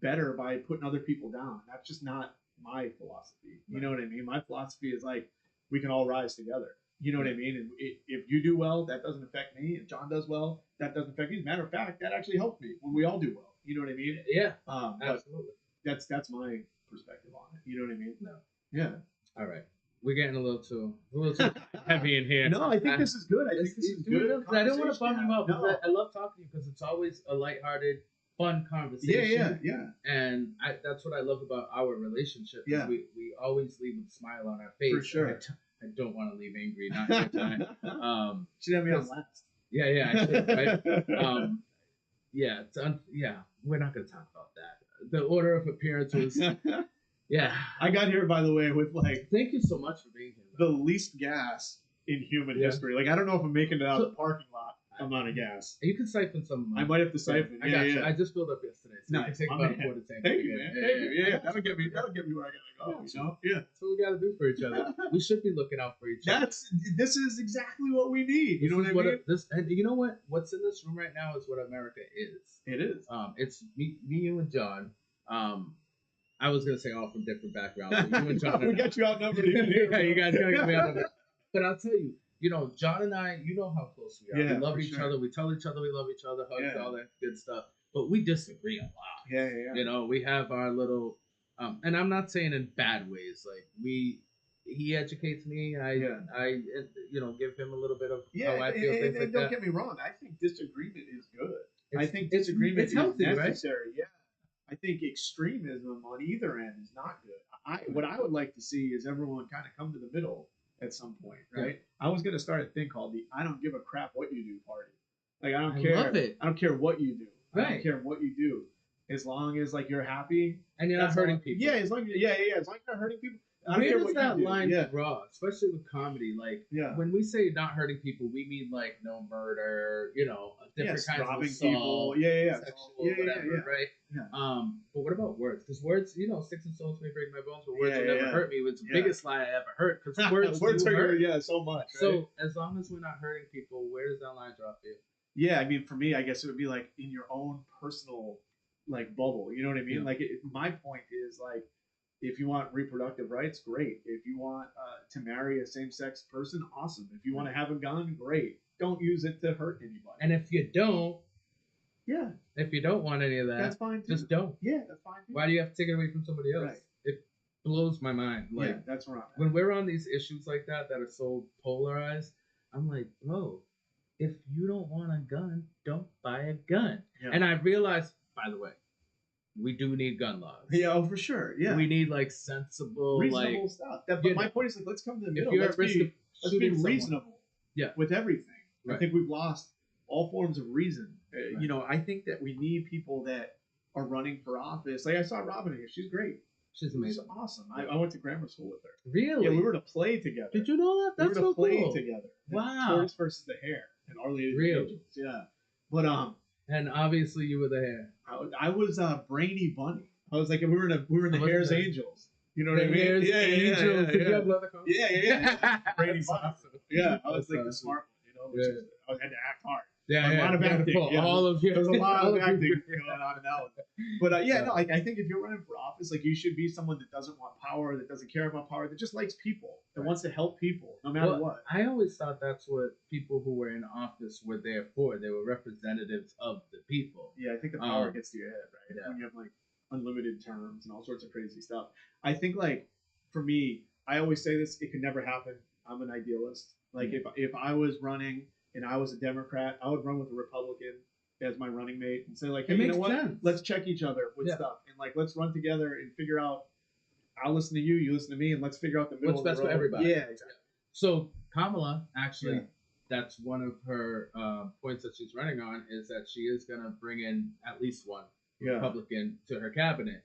better by putting other people down. That's just not my philosophy. You know what I mean? My philosophy is like, we can all rise together. You know what I mean? And if you do well, that doesn't affect me. If John does well, that doesn't affect me. As a matter of fact, that actually helps me when we all do well. You know what I mean? Yeah, absolutely. That's my perspective on it. You know what I mean? No. Yeah. All right. we're getting a little too heavy in here. No, I think this is good. I think this is good. I don't want to bum you up. No. I love talking to you because it's always a lighthearted, fun conversation. Yeah. And that's what I love about our relationship. Is Yeah. we always leave a smile on our face. For sure. I don't want to leave angry. Not every time. Should have me on last. Yeah, I should, right? Yeah, we're not going to talk about that. The order of appearance was, yeah. I got here, by the way, with like. Thank you so much for being here. The least gas in human history. Like, I don't know if I'm making it out of the parking lot amount of gas. You can siphon some of mine. I might have to siphon. I got you. I just filled up yesterday. So Nice. you can take about a quarter tank. Thank you, man. Yeah. That'll get me where I gotta go. You know? Yeah. That's what we gotta do for each other. We should be looking out for each other. This is exactly what we need. You know what I mean? And you know what? What's in this room right now is what America is. It is. It's me, you, and John. I was gonna say all from different backgrounds. But you and John. We got you outnumbered. Yeah, you guys gotta be outnumbered. But I'll tell you. You know, John and I, you know how close we are. Yeah, we love each sure. other. We tell each other we love each other, hugs, Yeah. all that good stuff. But we disagree a lot. Yeah. You know, we have our little, and I'm not saying in bad ways. Like he educates me. I you know, give him a little bit of how I feel. Things like don't that. get me wrong. I think disagreement is good. I It's- think it's- disagreement it's healthy, is right? necessary. Yeah. I think extremism on either end is not good. What I would like to see is everyone kind of come to the middle at some point, right? I was gonna start a thing called the "I don't give a crap what you do" party. Like I don't care. love it. I don't care what you do. I Right. don't care what you do, as long as like you're happy And you're not that's all- hurting people. Yeah, as long as as long as you're not hurting people. I don't Where care does what that you do. line Yeah. draw, especially with comedy? Like, when we say not hurting people, we mean like no murder, you know, different Yes, kinds of robbing assault, people. Yeah. sexual, Yeah, whatever, right? Yeah. But what about words? Because words, you know, sticks and stones may break my bones, but words Yeah, will never yeah. hurt me. It's the Yeah. biggest lie I ever heard. Because words, Words do hurt, hurt. yeah, so much. Right? So as long as we're not hurting people, where does that line draw for you? Yeah, I mean, for me, I guess it would be like in your own personal like bubble. You know what I mean? Yeah. Like, my point is like, if you want reproductive rights, great. If you want to marry a same-sex person, awesome. If you want to have a gun, great. Don't use it to hurt anybody. And if you don't, yeah, if you don't want any of that, that's fine too. just don't. Yeah, that's fine too. Why do you have to take it away from somebody else? Right. It blows my mind. Like, Yeah, that's right. when we're on these issues like that are so polarized, I'm like, bro, if you don't want a gun, don't buy a gun. Yeah. And I realized, by the way, we do need gun laws. Yeah, oh, for sure. Yeah. We need like sensible, reasonable like stuff. But you my know, point is like, let's come to the if middle. you're Let's at risk be, of let's be shooting someone. reasonable. Yeah. With everything. I Right. think we've lost all forms of reason. You know, I think that we need people that are running for office. Like I saw Robin here. She's great. She's amazing. She's awesome. I went to grammar school with her. Really? Yeah, we were to play together. Did you know that? That's we were to so play cool. together. Wow. Tortoise versus the Hare and Our Lady of the Really? Angels. Yeah. But and obviously you were the hare. I was Brainy Bunny. I was like we were in the wasn't Hare's there. Angels. You know what The I mean? Hare's Angels. Did you have leather coats? Yeah. Brainy That's Bunny. awesome. Yeah, I was That's like the awesome. smart one. You know, which is, I had to act hard. Yeah, A lot of you had to acting. pull Yeah. all of you. There's a lot all of of you. acting going on in that one. But no, I think if you're running for office, like you should be someone that doesn't want power, that doesn't care about power, that just likes people, that wants to help people, no matter Well, what. I always thought that's what people who were in office were there for. They were representatives of the people. Yeah, I think the power Um, gets to your head, right? yeah. When you have like unlimited terms and all sorts of crazy stuff. I think like for me, I always say this: it could never happen. I'm an idealist. Like if I was running and I was a Democrat, I would run with a Republican as my running mate and say like, hey, It you makes know what? sense. Let's check each other with Yeah. stuff and like let's run together and figure out. I'll listen to you, you listen to me, and let's figure out the middle. What's of the best for road. everybody. Yeah, exactly. So Kamala, actually, Yeah. that's one of her points that she's running on is that she is going to bring in at least one Yeah. Republican to her cabinet.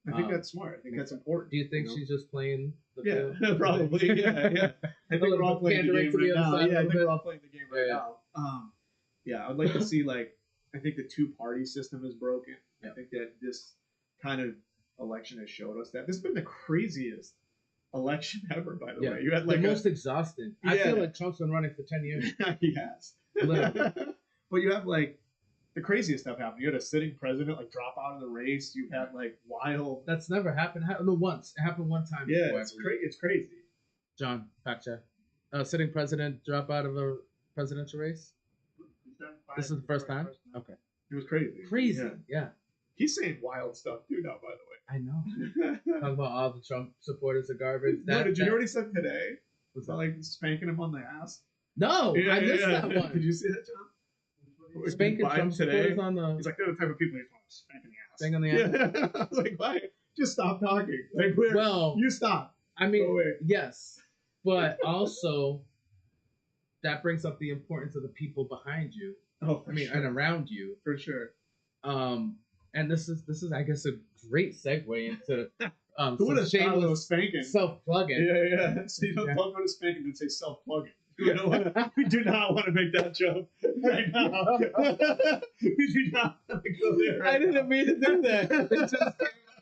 I think that's smart. I think that's important. Do you think you know? she's just playing the Yeah, field? probably. Yeah. I think we're all playing the Pandering game to the right other now. side a Yeah, I little think bit. we're all playing the game right now. Yeah, I'd like to see like I think the two-party system is broken. I think that this kind of election has showed us that. This has been the craziest election ever, by the way. You had like the most exhausting. I feel Yeah. like Trump's been running for 10 years. he has. Literally. But you have like the craziest stuff happen. You had a sitting president like drop out of the race. You had like wild. That's never happened. No, once. It happened one time. Yeah, before, I it's believe. It's crazy. John, fact check. Sitting president drop out of a presidential race? This is the first time? Okay. It was crazy. Crazy, yeah. He's saying wild stuff too now, by the way. I know. Talk about all the Trump supporters are garbage. No, did you hear what he said today? Was that like spanking him on the ass? No, I missed that one. Did you see that, John? Spanking Trump supporters on the. He's like, they're the type of people who want to spank in the ass. Spank on the ass. Yeah. I was like, why? Just stop talking. Like, you stop. I mean, yes, but also that brings up the importance of the people behind you. Oh, I mean, and around you for sure. And this is I guess a great segue into who would have thought of spanking? Self-plugging. Yeah. So you don't go to spanking and say self-plugging. We do not want to make that joke right now. We do not want to go there. Right I didn't mean to do that.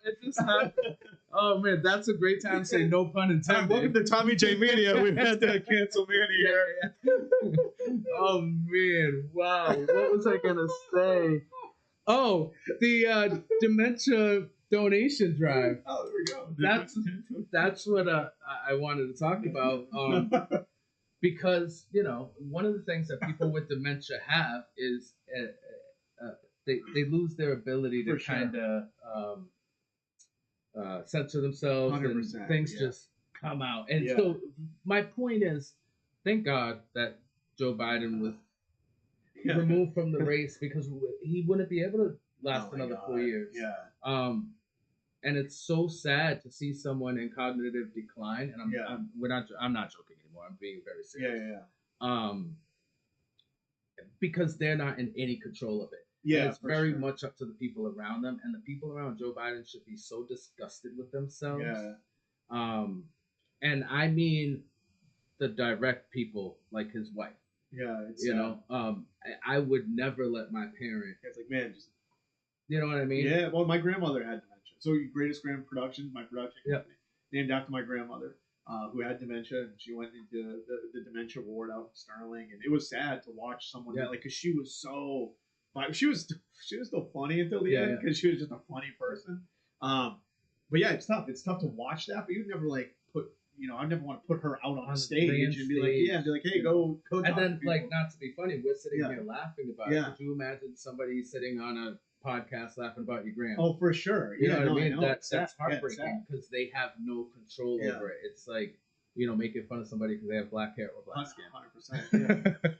It just happened. Oh man, that's a great time to say no pun intended. Welcome to Tommy J Media. We've had to cancel Manny here. Oh man, wow. What was I gonna say? Oh, the dementia donation drive. Oh, there we go. That's what I wanted to talk about. Because one of the things that people with dementia have is they lose their ability to kind of censor themselves 100%, and things just come out. And so my point is, thank God that Joe Biden was removed from the race, because he wouldn't be able to last another 4 years. Yeah. And it's so sad to see someone in cognitive decline. And I'm not joking anymore. I'm being very serious. Because they're not in any control of it. Yeah, and it's very much up to the people around them, and the people around Joe Biden should be so disgusted with themselves. And I mean the direct people, like his wife. Yeah, it's I would never let my parent. It's like, man, just you know what I mean? Yeah. Well, my grandmother had dementia. So Greatest Grand Productions, my production company, named after my grandmother, who had dementia, and she went into the dementia ward out in Sterling, and it was sad to watch someone because she was so. She was still funny until the end because she was just a funny person. But yeah, it's tough. It's tough to watch that. But you'd never I never want to put her out on a stage and be like, hey, go. And then not to be funny, we're sitting here laughing about it. Could you imagine somebody sitting on a podcast laughing about your grandma? Oh, for sure. You know what I mean? That's heartbreaking because they have no control over it. It's like making fun of somebody because they have black hair or black skin. 100%. Yeah.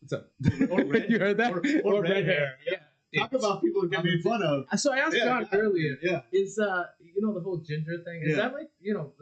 What's up? Or red, you heard that? Or red hair. Yeah. Talk about people who get made fun of. So I asked John earlier. Yeah. Is the whole ginger thing? Is that like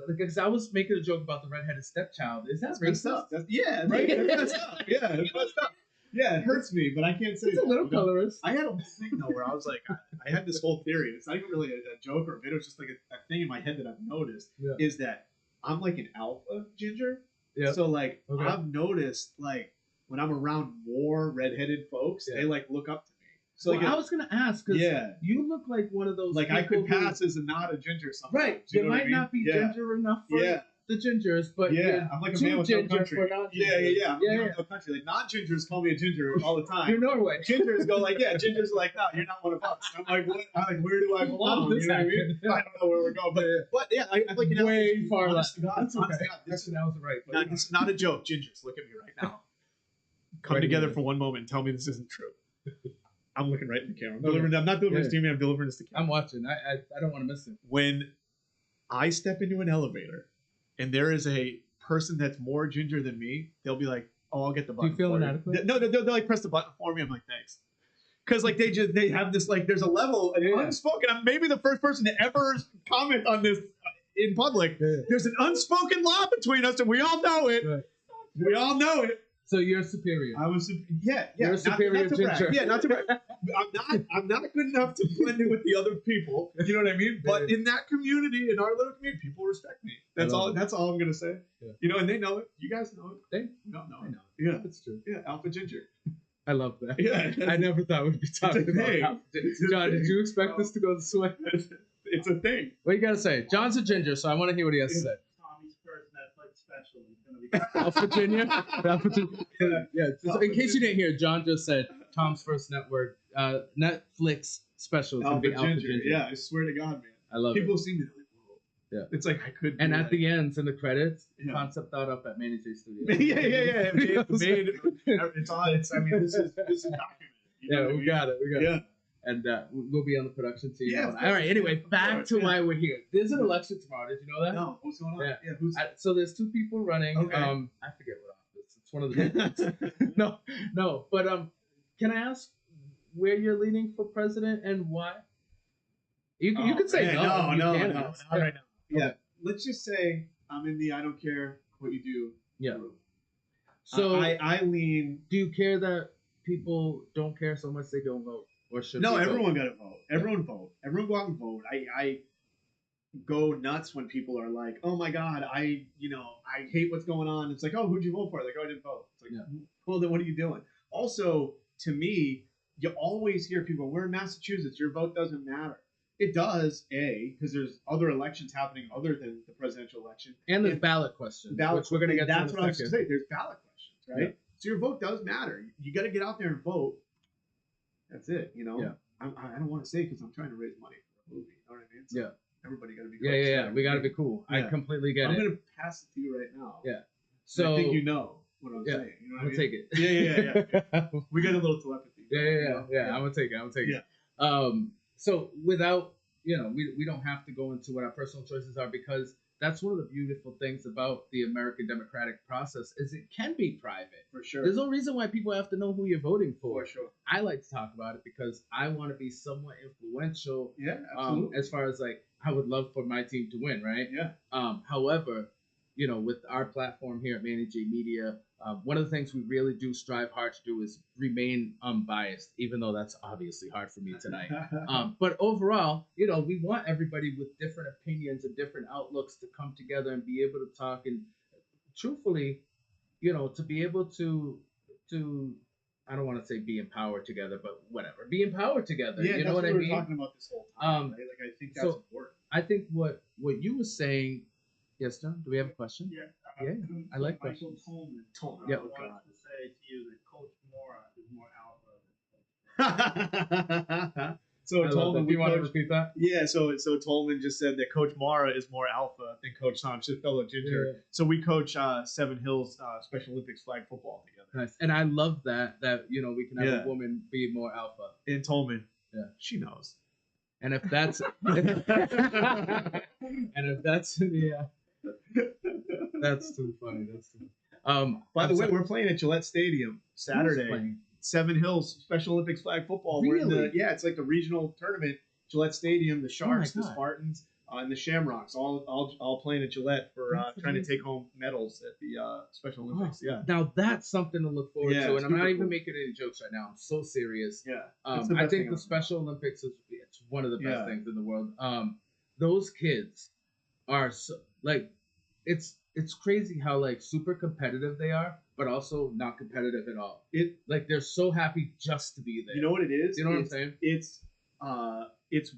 because I was making a joke about the redheaded stepchild. Is that racist? Yeah, right. That's tough. Yeah, it's tough. Yeah, it hurts me, but I can't say it's a little colorist. I had a whole thing though where I was like, I had this whole theory. It's not even really a joke or a bit. It was just like a thing in my head that I've noticed is that I'm like an alpha ginger. Yeah. So I've noticed when I'm around more redheaded folks, they look up to me. So I was gonna ask because you look like one of those. I could pass as not a ginger sometimes. Right. You might not be ginger enough for the gingers, but I'm like a man with no country. I'm no country. Like non-gingers call me a ginger all the time. You're Norway. Gingers go gingers are like, no, you're not one of us. I'm like, what? Where do I belong? You know what I mean? I don't know where we're going, but I like way far left. That's okay. That was right. It's not a joke. Gingers, look at me right now. Come together for one moment and tell me this isn't true. I'm looking right in the camera. I'm not delivering this to you, I'm delivering this to camera. I'm watching. I don't want to miss it. When I step into an elevator and there is a person that's more ginger than me, they'll be like, "Oh, I'll get the button." Do you feel inadequate? No, they'll press the button for me. I'm like, "Thanks," because they have this there's a level, an unspoken. I'm maybe the first person to ever comment on this in public. There's an unspoken law between us, and we all know it. Right. We all know it. So you're superior. I was You're a superior ginger. Yeah, not to brag. I'm not good enough to blend in with the other people. You know what I mean? But in that community, in our little community, people respect me. That's all I'm gonna say. Yeah. And they know it. You guys know it. We don't know it. Yeah, that's true. Yeah, alpha ginger. I love that. Yeah. I never thought we'd be talking about alpha ginger. John, did you expect this to go this way? It's a thing. What you gotta say? John's a ginger, so I want to hear what he has to say. Tommy's first Netflix special is gonna be Alpha Virginia. Yeah. Just in case you didn't hear, John just said Tom's first Netflix special is gonna be Alpha Ginger. Yeah, I swear to God, man. I love People it. see me. Whoa. Yeah. It's like I could. And at the ends in the credits, concept thought up at Manny J Studio. yeah. It's on. I mean, this is documented. We got it. Yeah. and we'll be on the production team. Yeah, All right. Anyway, back to why we're here. There's an election tomorrow. Did you know that? No. What's going on? Yeah. Who's? So there's 2 people running. Okay. I forget what office. It's one of the big ones. No. But can I ask where you're leaning for president and why? You can say no. No, can not ask. right now. Yeah. Okay. Let's just say I'm in the I don't care what you do. Yeah. group. So I lean. Do you care that people don't care so much they don't vote, or should? No, they everyone vote? got to vote. Everyone vote. Everyone go out and vote. I go nuts when people are like, "Oh my God, I hate what's going on." It's like, "Oh, who'd you vote for?" Like, "Oh, I didn't vote." It's like, well, then what are you doing? Also, to me, you always hear people, "We're in Massachusetts. Your vote doesn't matter." It does, because there's other elections happening other than the presidential election, And there's ballot questions, which we're going to get to in a That's what I was second. going to say. There's ballot questions, right? Yeah. So your vote does matter. You got to get out there and vote. That's it. Yeah. I don't want to say because I'm trying to raise money for a movie. You know what I mean? So Yeah. Everybody got to be. Yeah. We got to be cool. I Yeah. completely get I'm it. going to pass it to you right now. Yeah. So So I think you know what I'm yeah, saying. You know what I'm I gonna mean? take it. Yeah. We got a little telepathy. Yeah. I'm gonna take it. So without, we don't have to go into what our personal choices are, because that's one of the beautiful things about the American democratic process is it can be private. For sure. There's no reason why people have to know who you're voting for. For sure. I like to talk about it because I want to be somewhat influential. Yeah, absolutely. As far as like, I would love for my team to win, right? Yeah. However, with our platform here at Manny J Media, one of the things we really do strive hard to do is remain unbiased, even though that's obviously hard for me tonight. But overall, we want everybody with different opinions and different outlooks to come together and be able to talk and truthfully, to be able to I don't want to say be empowered together, but whatever, be empowered together. Yeah, you know that's what I we mean? were talking about this whole time, right? Like, I think that's important. I think what you were saying. Yes, John. Do we have a question? Yeah. Yeah. I like Michael questions. Tolman. Yeah. I wanted to say to you that Coach Mora is more alpha. So Tolman, do you want to repeat that? Yeah, so Tolman just said that Coach Mara is more alpha than Coach Tom, just fellow Ginger. Yeah. So we coach Seven Hills Special Olympics flag football together. Nice. And I love that we can have a woman be more alpha. And Tolman, yeah, she knows. And if that's that's too funny. By the way, we're playing at Gillette Stadium Saturday. Seven Hills Special Olympics flag football. Really? We're in it's like the regional tournament. Gillette Stadium, the Sharks, the God. Spartans, and the Shamrocks, all playing at Gillette for trying to take home medals at the Special Olympics. Yeah. Now that's something to look forward to, it's and I'm not super even cool. making any jokes right now. I'm so serious. Yeah. I think the Special Olympics is one of the best things in the world. Those kids are so, like, it's crazy how like super competitive they are, but also not competitive at all. They're so happy just to be there. You know what it is? You know what I'm saying? It's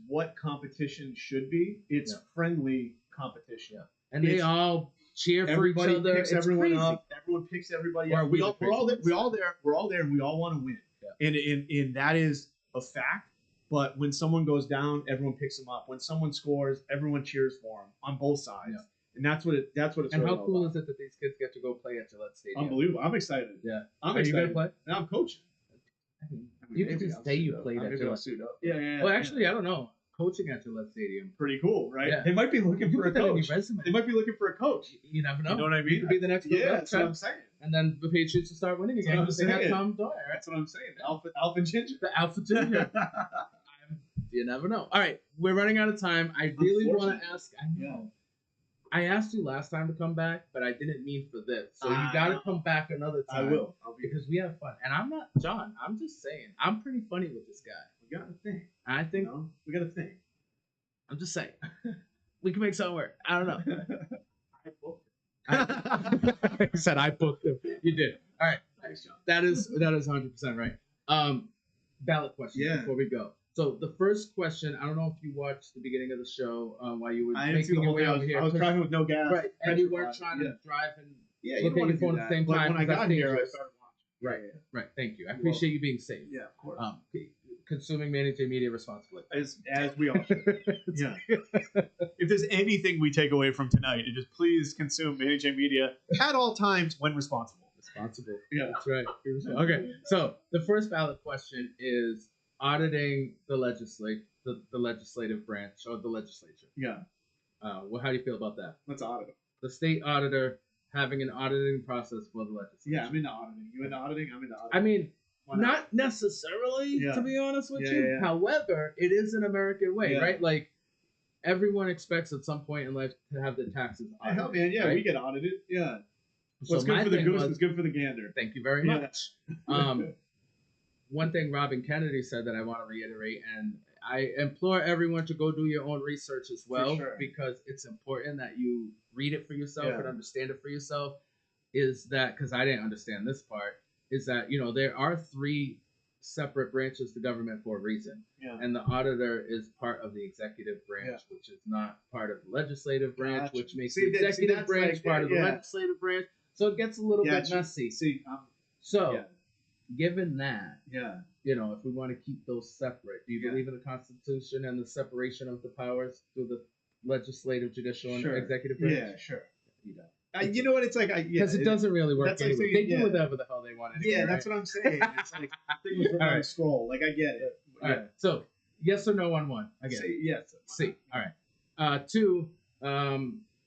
what competition should be. It's friendly competition. Yeah. And they all cheer for each everybody other. picks It's everyone crazy. up. Everyone picks everybody Or up. we We're all there. We're all there, and we all want to win. Yeah. And that is a fact. But when someone goes down, everyone picks them up. When someone scores, everyone cheers for them on both sides. Yeah. And that's what it's. And really how all cool about. is it that these kids get to go play at Gillette Stadium? Unbelievable! I'm excited. Yeah. I'm Are excited. you gonna play? And I'm coaching. You can just say you played at Maybe I'll Gillette. suit up. Yeah. Well, actually, I don't know. Coaching at Gillette Stadium. Pretty cool, right? Yeah. They might be looking for a put that on your coach. resume. They might be looking for a coach. You never know. You know what I mean? You could be the next. Yeah, Bill that's what Belichick. I'm saying. And then the Patriots will start winning again. That's what They I'm have saying. Tom Doyle. Right? That's what I'm saying. Alpha Ginger. The Alpha Ginger. You never know. All right, we're running out of time. I really want to ask. I know. I asked you last time to come back, but I didn't mean for this. So you got to come back another time. I will. Because we have fun. And I'm not John. I'm just saying. I'm pretty funny with this guy. We got to think. I think. We got to think. I'm just saying. We can make something work. I don't know. I said I booked him. You did. All right. Thanks, John. That is 100% right. Ballot question before we go. So the first question, I don't know if you watched the beginning of the show while you were I didn't see the making your whole way thing. over here. I was driving with no gas. Right. And you weren't trying to drive and you look don't at your wanna phone do at the that. same But time. when I because got that's here, I dangerous. started watching. Right. Thank you. I appreciate you being safe. Yeah, of course. Consuming Manny J Media responsibly. As we all should. Yeah. If there's anything we take away from tonight, it is please consume Manny J Media at all times when responsible. Responsible. Yeah. That's right. Okay. So the first ballot question is auditing the legislative branch or the legislature. Yeah. Well, how do you feel about that? Let's audit them. The state auditor having an auditing process for the legislature. Yeah, I'm into auditing. You into auditing? I'm into auditing. I mean, not necessarily, to be honest with you. Yeah. However, it is an American way, Yeah. right? Like, everyone expects at some point in life to have their taxes audited. Hell, man, yeah, right? we get audited. Yeah. So What's good my for the thing goose was- is good for the gander. Thank you very Yeah. much. One thing Robin Kennedy said that I want to reiterate, and I implore everyone to go do your own research as well, sure. because it's important that you read it for yourself Yeah. and understand it for yourself. Is that, because I didn't understand this part, is that, there are 3 separate branches to government for a reason. Yeah. And the auditor is part of the executive branch, which is not part of the legislative branch, Gotcha. which makes See, the executive that's branch like- part of the yeah. legislative branch. So it gets a little bit Gotcha. messy. See, So, given that, yeah. if we want to keep those separate, do you believe in the Constitution and the separation of the powers through the legislative, judicial, and Sure. executive branch? Yeah, sure. You don't. You know what? It's like Because it doesn't really work. That's like Anyway. saying- They do yeah. whatever the hell they want. Anyway, Yeah, that's right? what I'm saying. It's like the thing was written on a scroll. Like I get it. All right. So yes or no on 1? I get Say it. yes. C. All right. 2.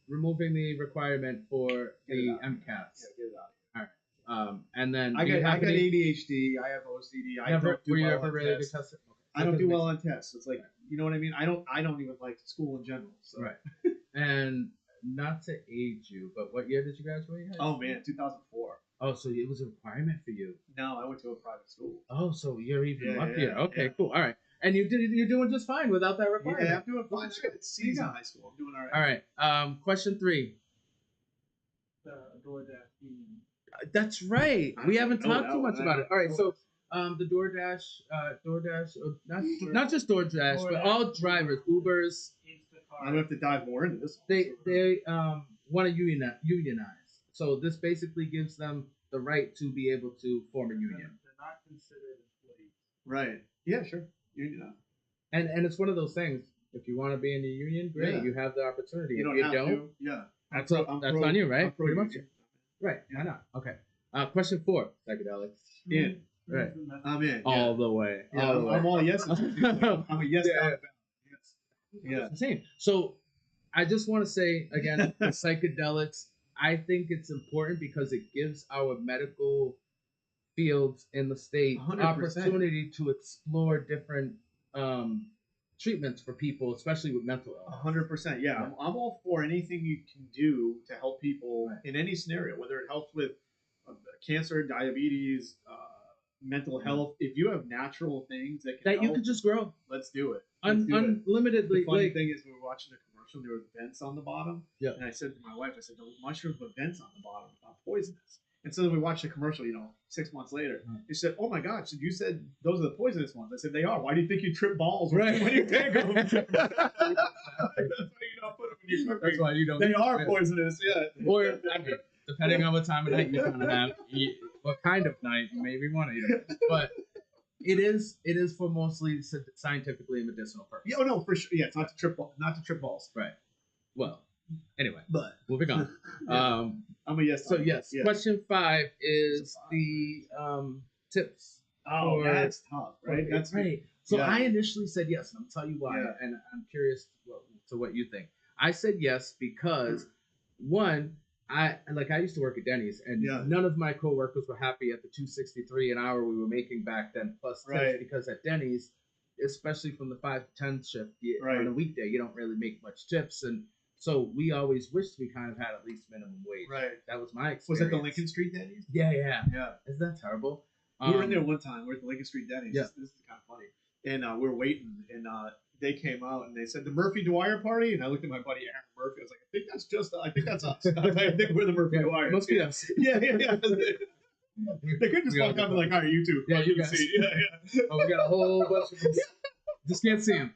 Removing the requirement for the MCAS. Yeah, get it out. All right. And then I do you got have any- ADHD. I have OCD. I Never, don't do were you well ever on really tests. good tester? Okay. I don't That do doesn't well make on tests. It's like you know what I mean. I don't even like school in general. So. Right. And not to age you, but what year did you graduate? Oh man, 2004. Oh, so it was a requirement for you. No, I went to a private school. Oh, so you're even Yeah, luckier. yeah, Okay, yeah. cool. All right. And you're doing just fine without that requirement. Yeah, I'm doing fine. I got C's in high school. I'm doing all right. All right. Question 3. DoorDash union. That's right. We haven't know talked that too one. much about it. All right. So the DoorDash, not just DoorDash, but all drivers, Ubers, I'm gonna have to dive more into this. they want to unionize. So this basically gives them the right to be able to form a union. They're not considered employees. Right. Yeah, sure. You know. And it's one of those things. If you want to be in the union, great. Yeah. You have the opportunity. You if don't you have don't, to. Yeah. that's I'm on you, right? I'm pro Pretty much. union. Right. Why not? Okay. Question 4. Psychedelics. In. Right. I'm in. All the way. Yeah, All the way. I'm all yes. I'm a yes. Yeah. Yeah. It's the same. So I just want to say again, the psychedelics, I think it's important because it gives our medical fields in the state 100%. opportunity to explore different treatments for people, especially with mental illness. 100%. Yeah, I'm all for anything you can do to help people in any scenario, whether it helps with cancer, diabetes, mental health. If you have natural things that can That you help, could just grow let's do it. Let's do it. unlimitedly. The funny Like, thing is, we were watching the commercial. There was vents on the bottom. Yeah. And I said to my wife, I said, "The mushrooms with vents on the bottom are poisonous." And so then we watched the commercial. 6 months later, she said, "Oh my gosh, you said those are the poisonous ones." I said, "They are. Why do you think you trip balls when you take them?" That's why you don't put them in your cooking. that's why you don't. They are poisonous. Yeah. Or I mean, depending on what time of night you kind of have, what kind of night you maybe want to eat them. But it is for mostly scientifically and medicinal purposes. Yeah, oh no, for sure. Yeah, it's not to trip balls. Right. Well, anyway, But moving on. I'm a yes. So yes, Yeah. question 5 is the tips. Oh, for- that's tough, right? Okay, That's right. So yeah. I initially said yes, and I'll tell you why. Yeah. And I'm curious to what you think. I said yes because one, I used to work at Denny's, and Yeah. none of my coworkers were happy at the $2.63 an hour we were making back then, plus tips, Right. because at Denny's, especially from the 5 to 10 shift Right. on a weekday, you don't really make much tips, and so we always wished we kind of had at least minimum wage. Right. That was my experience. Was it the Lincoln Street Denny's? Yeah, yeah. Yeah. Isn't that terrible? We were in there one time. We were at the Lincoln Street Denny's. Yeah. This is kind of funny. And we were waiting, and they came out and they said the Murphy Dwyer party, and I looked at my buddy Aaron Murphy. I was like, I think that's us. I think we're the Murphy Dwyer. Must be us. Yeah. They could just We all walk get up and like, all right, you two. Yeah, you can guys. see. Yeah. Oh, we got a whole bunch of them. Just can't see them.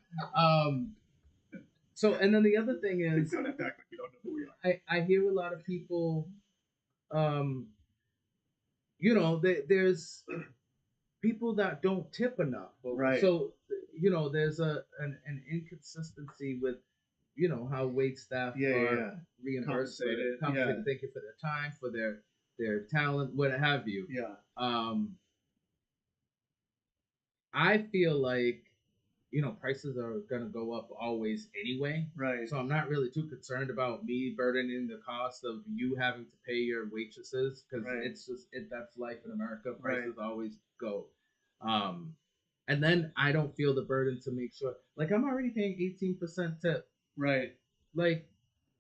So, and then the other thing is, Don't have to act like you don't know who we are. I hear a lot of people, there's people that don't tip enough. Right. So, there's an inconsistency with, how wait staff are reimbursed. Compensated, Compensated. yeah. Thank you for their time, for their talent, what have you. Yeah. I feel like, prices are gonna go up always anyway. Right. So I'm not really too concerned about me burdening the cost of you having to pay your waitresses because that's life in America. Prices always go. And then I don't feel the burden to make sure. Like I'm already paying 18% tip. Right. Like,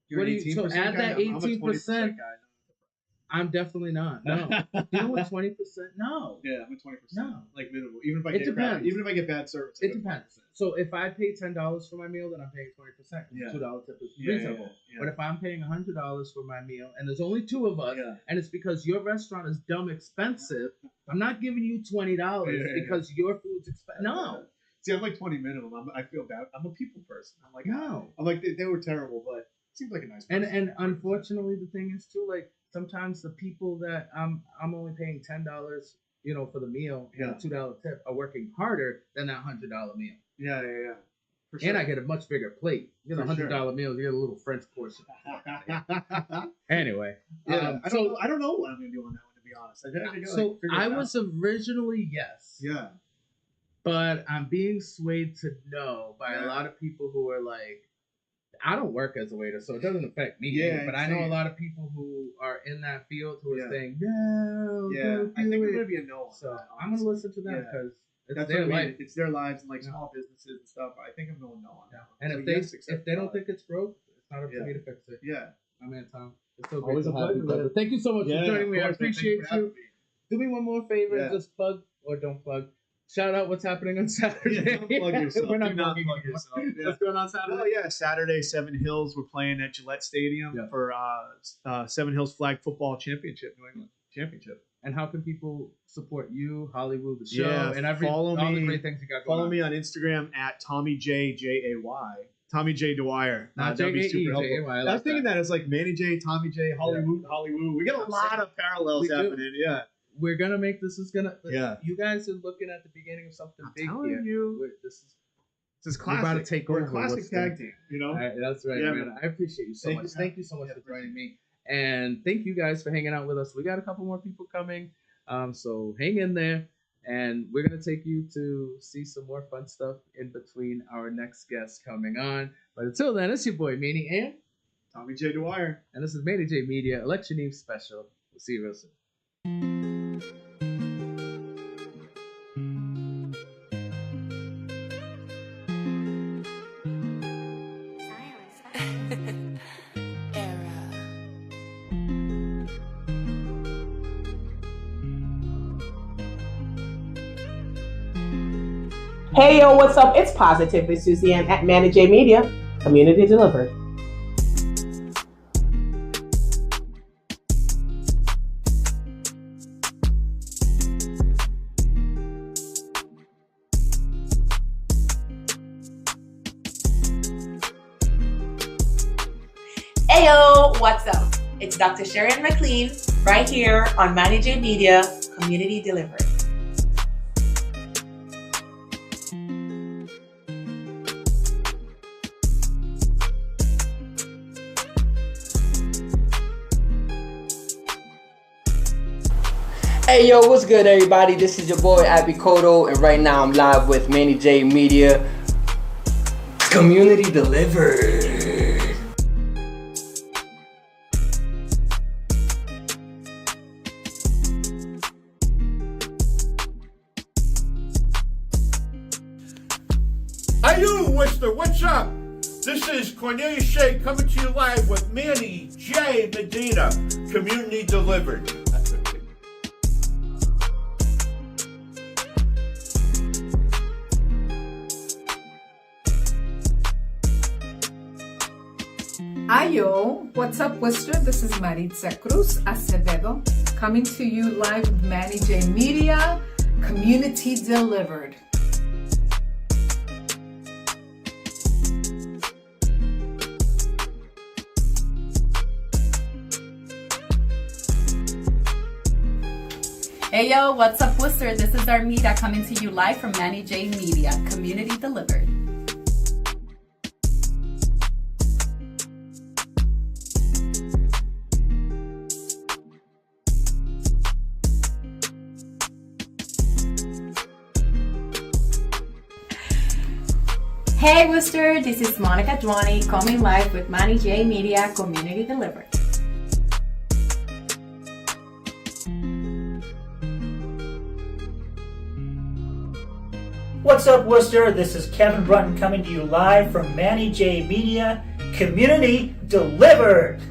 You're what do an you? So 18% add that guy? I'm a 20% 18%. guy. I'm definitely not. No. You know what? 20%? No. Yeah, I'm at 20%. No. Like minimal. Even if I It get depends. even if I get bad service. It depends. So if I pay $10 for my meal, then I'm paying 20%. Yeah. $2 tip is Yeah, reasonable. yeah. But if I'm paying $100 for my meal, and there's only two of us, and it's because your restaurant is dumb expensive, I'm not giving you $20 because your food's expensive. No. See, I'm like 20 minimum. I feel bad. I'm a people person. I'm like, no. I'm like, they were terrible, but it seems like a nice person. And unfortunately, the thing is too, like sometimes the people that I'm only paying $10, for the meal and a $2 tip are working harder than that $100 meal. Yeah. For And I get a much bigger plate. You get a $100 meal, you get a little French portion. Anyway, I don't know what I'm gonna do on that one, to be honest. I was originally yes. Yeah. But I'm being swayed to no by a lot of people who are like, I don't work as a waiter, so it doesn't affect me. Yeah, but I know a lot of people who are in that field who are saying, no, I think it's gonna be a no. So I'm gonna listen to them because it's that's their what I mean. life. It's their lives and like small businesses and stuff. I think I'm going no on that one. And So if they don't think it's broke, it's not up to me to fix it. Yeah. My man Tom. It's so great Always to a have you, pleasure, brother. man. Thank you so much for joining me. I appreciate you. Do me one more favor, Yeah. just plug or don't plug. Shout out what's happening on Saturday. Yeah, don't plug yourself. We're not Do not plugging plug anymore. yourself. Yeah. What's going on Saturday? Oh yeah, Saturday, Seven Hills. We're playing at Gillette Stadium for Seven Hills Flag Football Championship, New England Championship. And how can people support you, Hollywood, the show, Yeah, and follow all me. the great things you got going Follow on? me on Instagram at Tommy J Jay. Tommy J Dwyer. Not that'd be super J-A-E, helpful. J-A-Y, I I like was thinking that it's like Manny J, Tommy J, Hollywood, Hollywood. We got a lot of parallels We do. happening. Yeah. We're gonna make this is gonna. Yeah. You guys are looking at the beginning of something big telling here. you. This is We're classic. about to take We're over. a classic What's tag the- team, you know? That's right, Yeah, man. I appreciate you so Thank much. you. Thank you so much for joining me. And thank you guys for hanging out with us. We got a couple more people coming. So hang in there. And we're going to take you to see some more fun stuff in between our next guests coming on. But until then, it's your boy, Manny and Tommy J. Dwyer. And this is Manny J Media Election Eve Special. We'll see you real soon. Hey yo, what's up? It's Positively Suzanne at Manny J Media, Community Delivered. Heyo, what's up? It's Dr. Sharon McLean right here on Manny J Media, Community Delivered. Hey yo, what's good everybody? This is your boy Abby Kodo, and right now I'm live with Manny J Media, Community Delivered. Hey you, Worcester, what's up? This is Cornelius Shea coming to you live with Manny J Medina, Community Delivered. Ayo, what's up, Worcester? This is Maritza Cruz Acevedo coming to you live with Manny J Media, Community Delivered. Hey yo, what's up, Worcester? This is Armida coming to you live from Manny J Media, Community Delivered. Hey Worcester, this is Monica Dwani coming live with Manny J Media Community Delivered. What's up, Worcester? This is Kevin Brunton coming to you live from Manny J Media Community Delivered.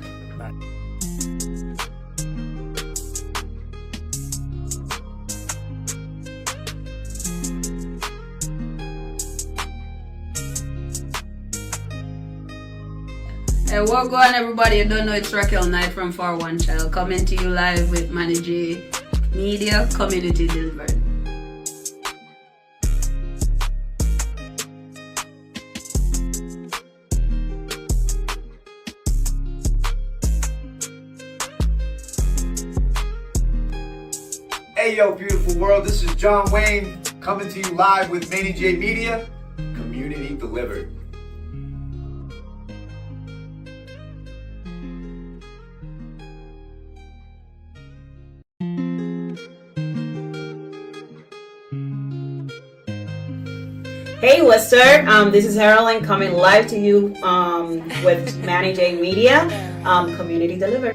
Hey, what going everybody? You don't know it's Raquel Knight from For One Child coming to you live with Manny J Media Community Delivered. Hey yo, beautiful world, this is John Wayne coming to you live with Manny J Media, Community Delivered. Hey Worcester, this is Carolyn coming live to you with Manny J Media, Community Delivered.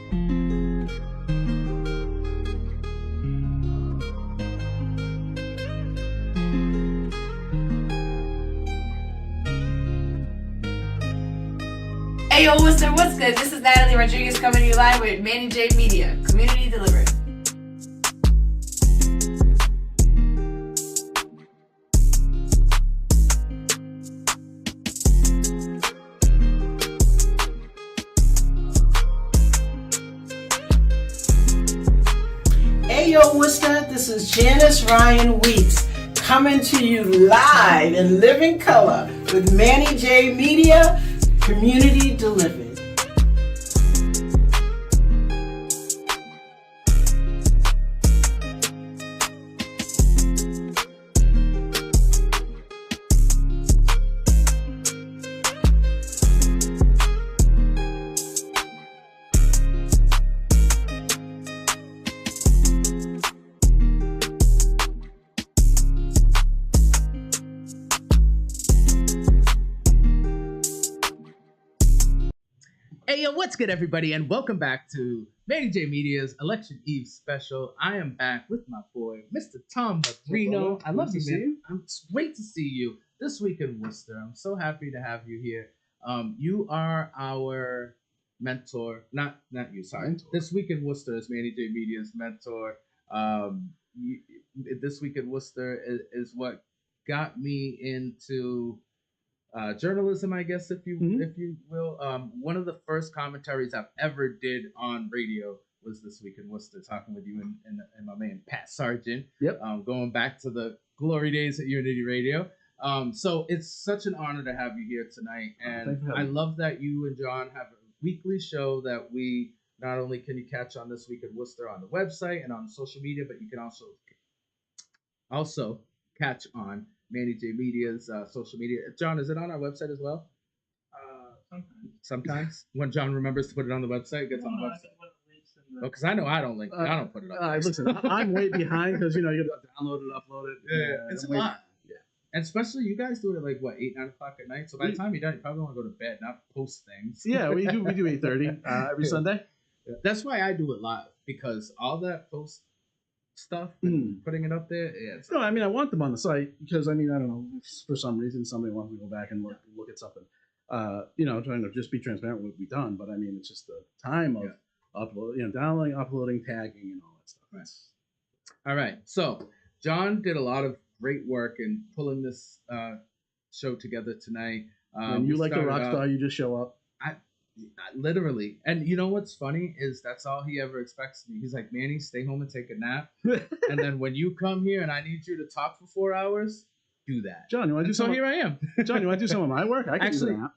Hey yo, Worcester, what's good? This is Natalie Rodriguez coming to you live with Manny J Media, Community Delivered. Hey yo, Worcester, this is Janice Ryan Weeks coming to you live in living color with Manny J Media, Community Delivered. Hey, yo, what's good, everybody, and welcome back to Manny J Media's Election Eve special. I am back with my boy, Mr. Tom Marino. I love you, man. It's great to see you this week in Worcester. I'm so happy to have you here. You are our mentor, not you, sorry. Mentor. This week in Worcester is Manny J Media's mentor. This week in Worcester is what got me into journalism, I guess, if you will. One of the first commentaries I've ever did on radio was This Week in Worcester, talking with you and my man Pat Sargent. Yep. Going back to the glory days at Unity Radio. So it's such an honor to have you here tonight, and I love that you and John have a weekly show that we not only can you catch on This Week in Worcester on the website and on social media, but you can also catch on Manny J Media's social media. John, is it on our website as well? Sometimes. When John remembers to put it on the website, it gets on the website. Oh, because I know I don't I don't put it on. Listen, I'm way behind because you got to download it, upload it. Yeah, it's a lot. Yeah, and especially you guys do it at like what 8, 9 o'clock at night. So by the time you're done, you probably want to go to bed, not post things. Yeah, we do 8:30 every Sunday. Yeah. That's why I do it live, because all that post stuff and putting it up there. Yeah. No, I mean I want them on the site because I don't know, for some reason somebody wants to go back and look at something. Trying to just be transparent with what we've done, but I mean it's just the time of upload, downloading, uploading, tagging, and all that stuff. Right. All right. So John did a lot of great work in pulling this show together tonight. When you like a rock star, you just show up. I literally, and you know what's funny is that's all he ever expects of me. He's like, Manny, stay home and take a nap, and then when you come here and I need you to talk for 4 hours, do that. John, you want to do some? So here I am. John, you want to do some of my work? I can Actually, do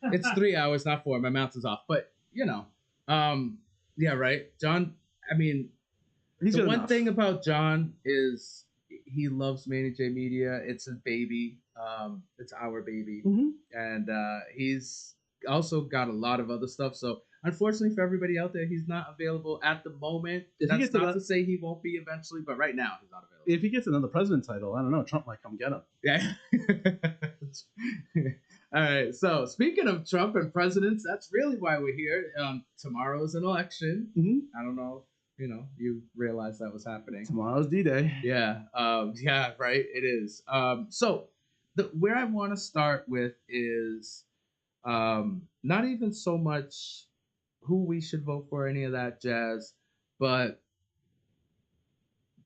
that. It's 3 hours, not 4. My mouth is off, but yeah, right. John, I mean, He's the good one enough. thing about John is he loves Manny J Media. It's his baby. It's our baby, and he's also got a lot of other stuff. So unfortunately for everybody out there, he's not available at the moment. That's not to say he won't be eventually, but right now he's not available. If he gets another president title, I don't know. Trump might come get him. Yeah, All right. So speaking of Trump and presidents, that's really why we're here. Tomorrow's an election. Mm-hmm. I don't know. You realize that was happening. Tomorrow's D-Day. Yeah. Yeah. Right. It is. So where I want to start with is not even so much who we should vote for, any of that jazz, but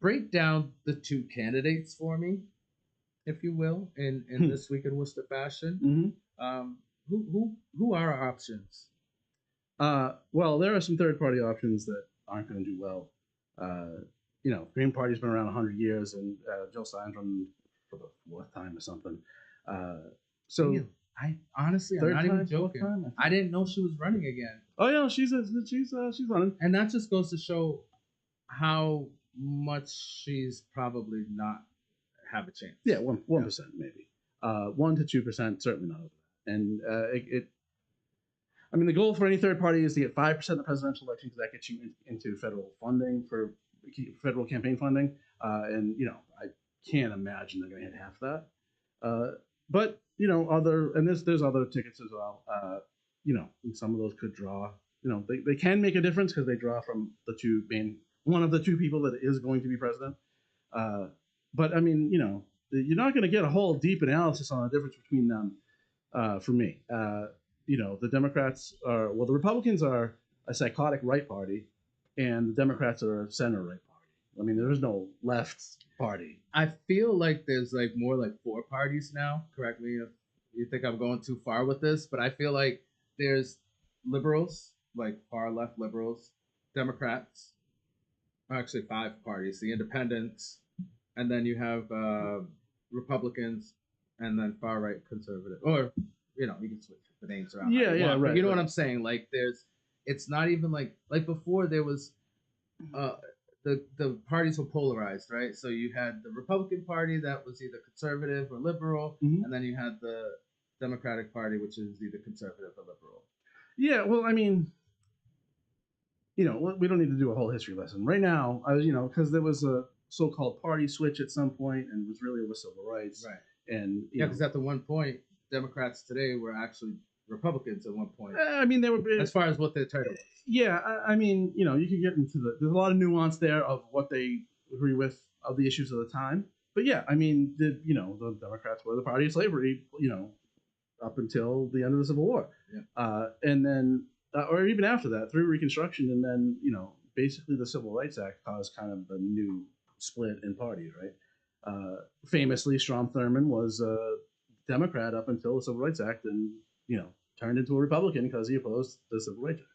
break down the two candidates for me, if you will, in this week in Worcester fashion. Who are our options? Well, there are some third-party options that aren't going to do well. Green Party's been around 100 years, and Jill Stein's running for the fourth time or something. So I honestly, I'm not even joking. I didn't know she was running again. Oh yeah, she's running, and that just goes to show how much she's probably not have a chance. Yeah, 1% maybe, 1 to 2%, certainly not over that. And I mean, the goal for any third party is to get 5% of the presidential election, because that gets you into federal funding for federal campaign funding. And I can't imagine they're going to hit half that. But there's other tickets as well. And some of those could draw. They can make a difference because they draw from one of the two people that is going to be president. But I mean, you're not going to get a whole deep analysis on the difference between them. For me, the Democrats the Republicans are a psychotic right party, and the Democrats are a center right party. I mean, there is no left party. I feel like there's more like 4 parties now. Correct me if you think I'm going too far with this, but I feel like there's liberals, like far left liberals, Democrats, actually 5 parties, the independents, and then you have Republicans, and then far right conservative, or you can switch the names around. Right. You know what I'm saying? Like it's not even like before there was the parties were polarized, right? So you had the Republican Party that was either conservative or liberal, and then you had the Democratic Party, which is either conservative or liberal. Yeah, well, I mean, we don't need to do a whole history lesson right now. Because there was a so-called party switch at some point, and it was really with civil rights, right? And because at the one point, Democrats today were actually Republicans at one point. I mean, they were as far as what their title was. Yeah, I mean, you can get into there's a lot of nuance there of what they agree with of the issues of the time. But yeah, I mean, the Democrats were the party of slavery, up until the end of the Civil War. Yeah. And then, or even after that, through Reconstruction, and then, basically the Civil Rights Act caused kind of the new split in parties, right? Famously, Strom Thurmond was a Democrat up until the Civil Rights Act, and, turned into a Republican because he opposed the Civil Rights Act.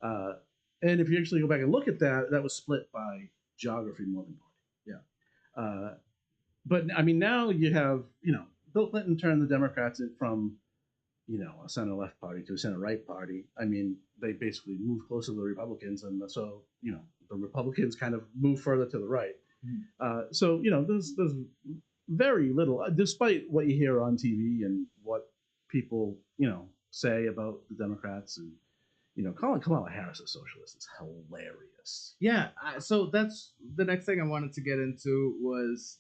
Right. And if you actually go back and look at that, that was split by geography more than party. Yeah. But I mean, now you have, Bill Clinton turned the Democrats from, a center-left party to a center-right party. I mean, they basically moved closer to the Republicans, and so, the Republicans kind of moved further to the right. So, there's very little, despite what you hear on TV and what people, say about the Democrats, and, calling Kamala Harris a socialist is hilarious. Yeah. So that's the next thing I wanted to get into was,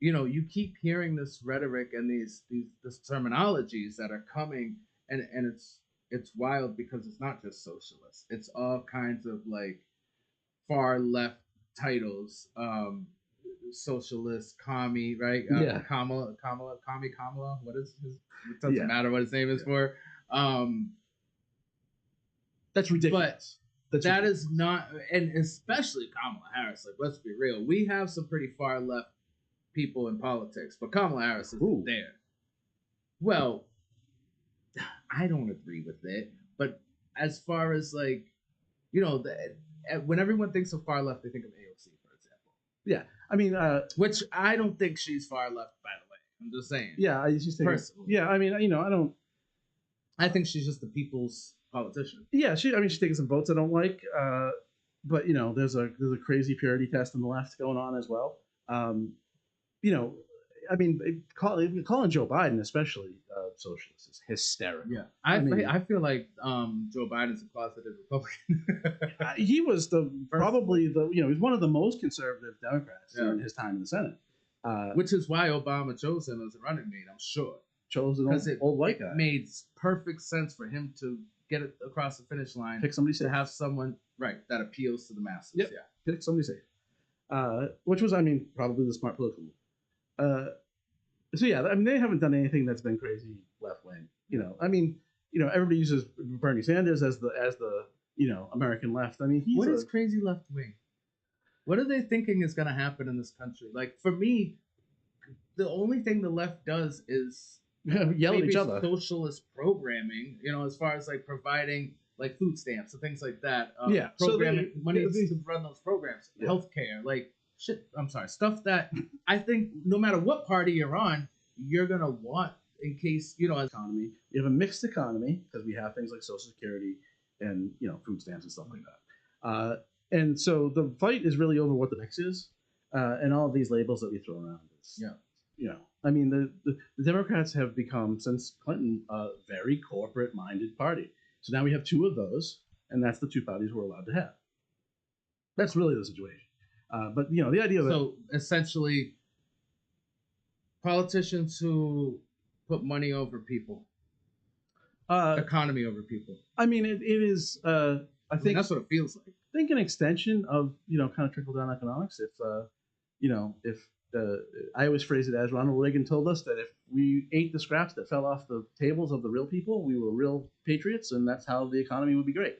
you keep hearing this rhetoric and these terminologies that are coming, and it's wild because it's not just socialist. It's all kinds of like far left titles, socialist, commie, right? Kamala. What is his? It doesn't matter what his name is for. That's ridiculous. But that is not, and especially Kamala Harris. Like, let's be real. We have some pretty far left people in politics, but Kamala Harris is there. Well, I don't agree with it. But as far as like, when everyone thinks of far left, they think of AOC, for example. Yeah, I mean, which I don't think she's far left, by the way. I'm just saying. Yeah, I just think. Yeah, I mean, I don't. I think she's just the people's politician. Yeah, she's taking some votes I don't like, but there's a crazy purity test on the left going on as well. I mean, calling Joe Biden, especially socialist, is hysterical. Yeah, I feel like Joe Biden's a closeted Republican. He was probably he was one of the most conservative Democrats during his time in the Senate, which is why Obama chose him as a running mate. I'm sure. chose an old white guy. It made perfect sense for him to get it across the finish line. Pick somebody safe. To have someone that appeals to the masses. Yep. Yeah. Pick somebody safe. Which was, probably the smart political move. So yeah, they haven't done anything that's been crazy left wing. Everybody uses Bernie Sanders as the American left. What is crazy left wing? What are they thinking is going to happen in this country? Like, for me, the only thing the left does is yell at each other. Socialist programming, as far as like providing like food stamps and things like that. Programming money to run those programs, healthcare, like shit. I'm sorry, stuff that I think no matter what party you're on, you're gonna want in case economy. You have a mixed economy because we have things like Social Security and food stamps and stuff like that. And so the fight is really over what the mix is, and all of these labels that we throw around. The Democrats have become, since Clinton, a very corporate-minded party. So now we have two of those, and that's the two parties we're allowed to have. That's really the situation. But the idea that so essentially, politicians who put money over people, economy over people. It is. I think that's what it feels like. I think an extension of kind of trickle down economics. If I always phrase it as Ronald Reagan told us that if we ate the scraps that fell off the tables of the real people, we were real patriots, and that's how the economy would be great.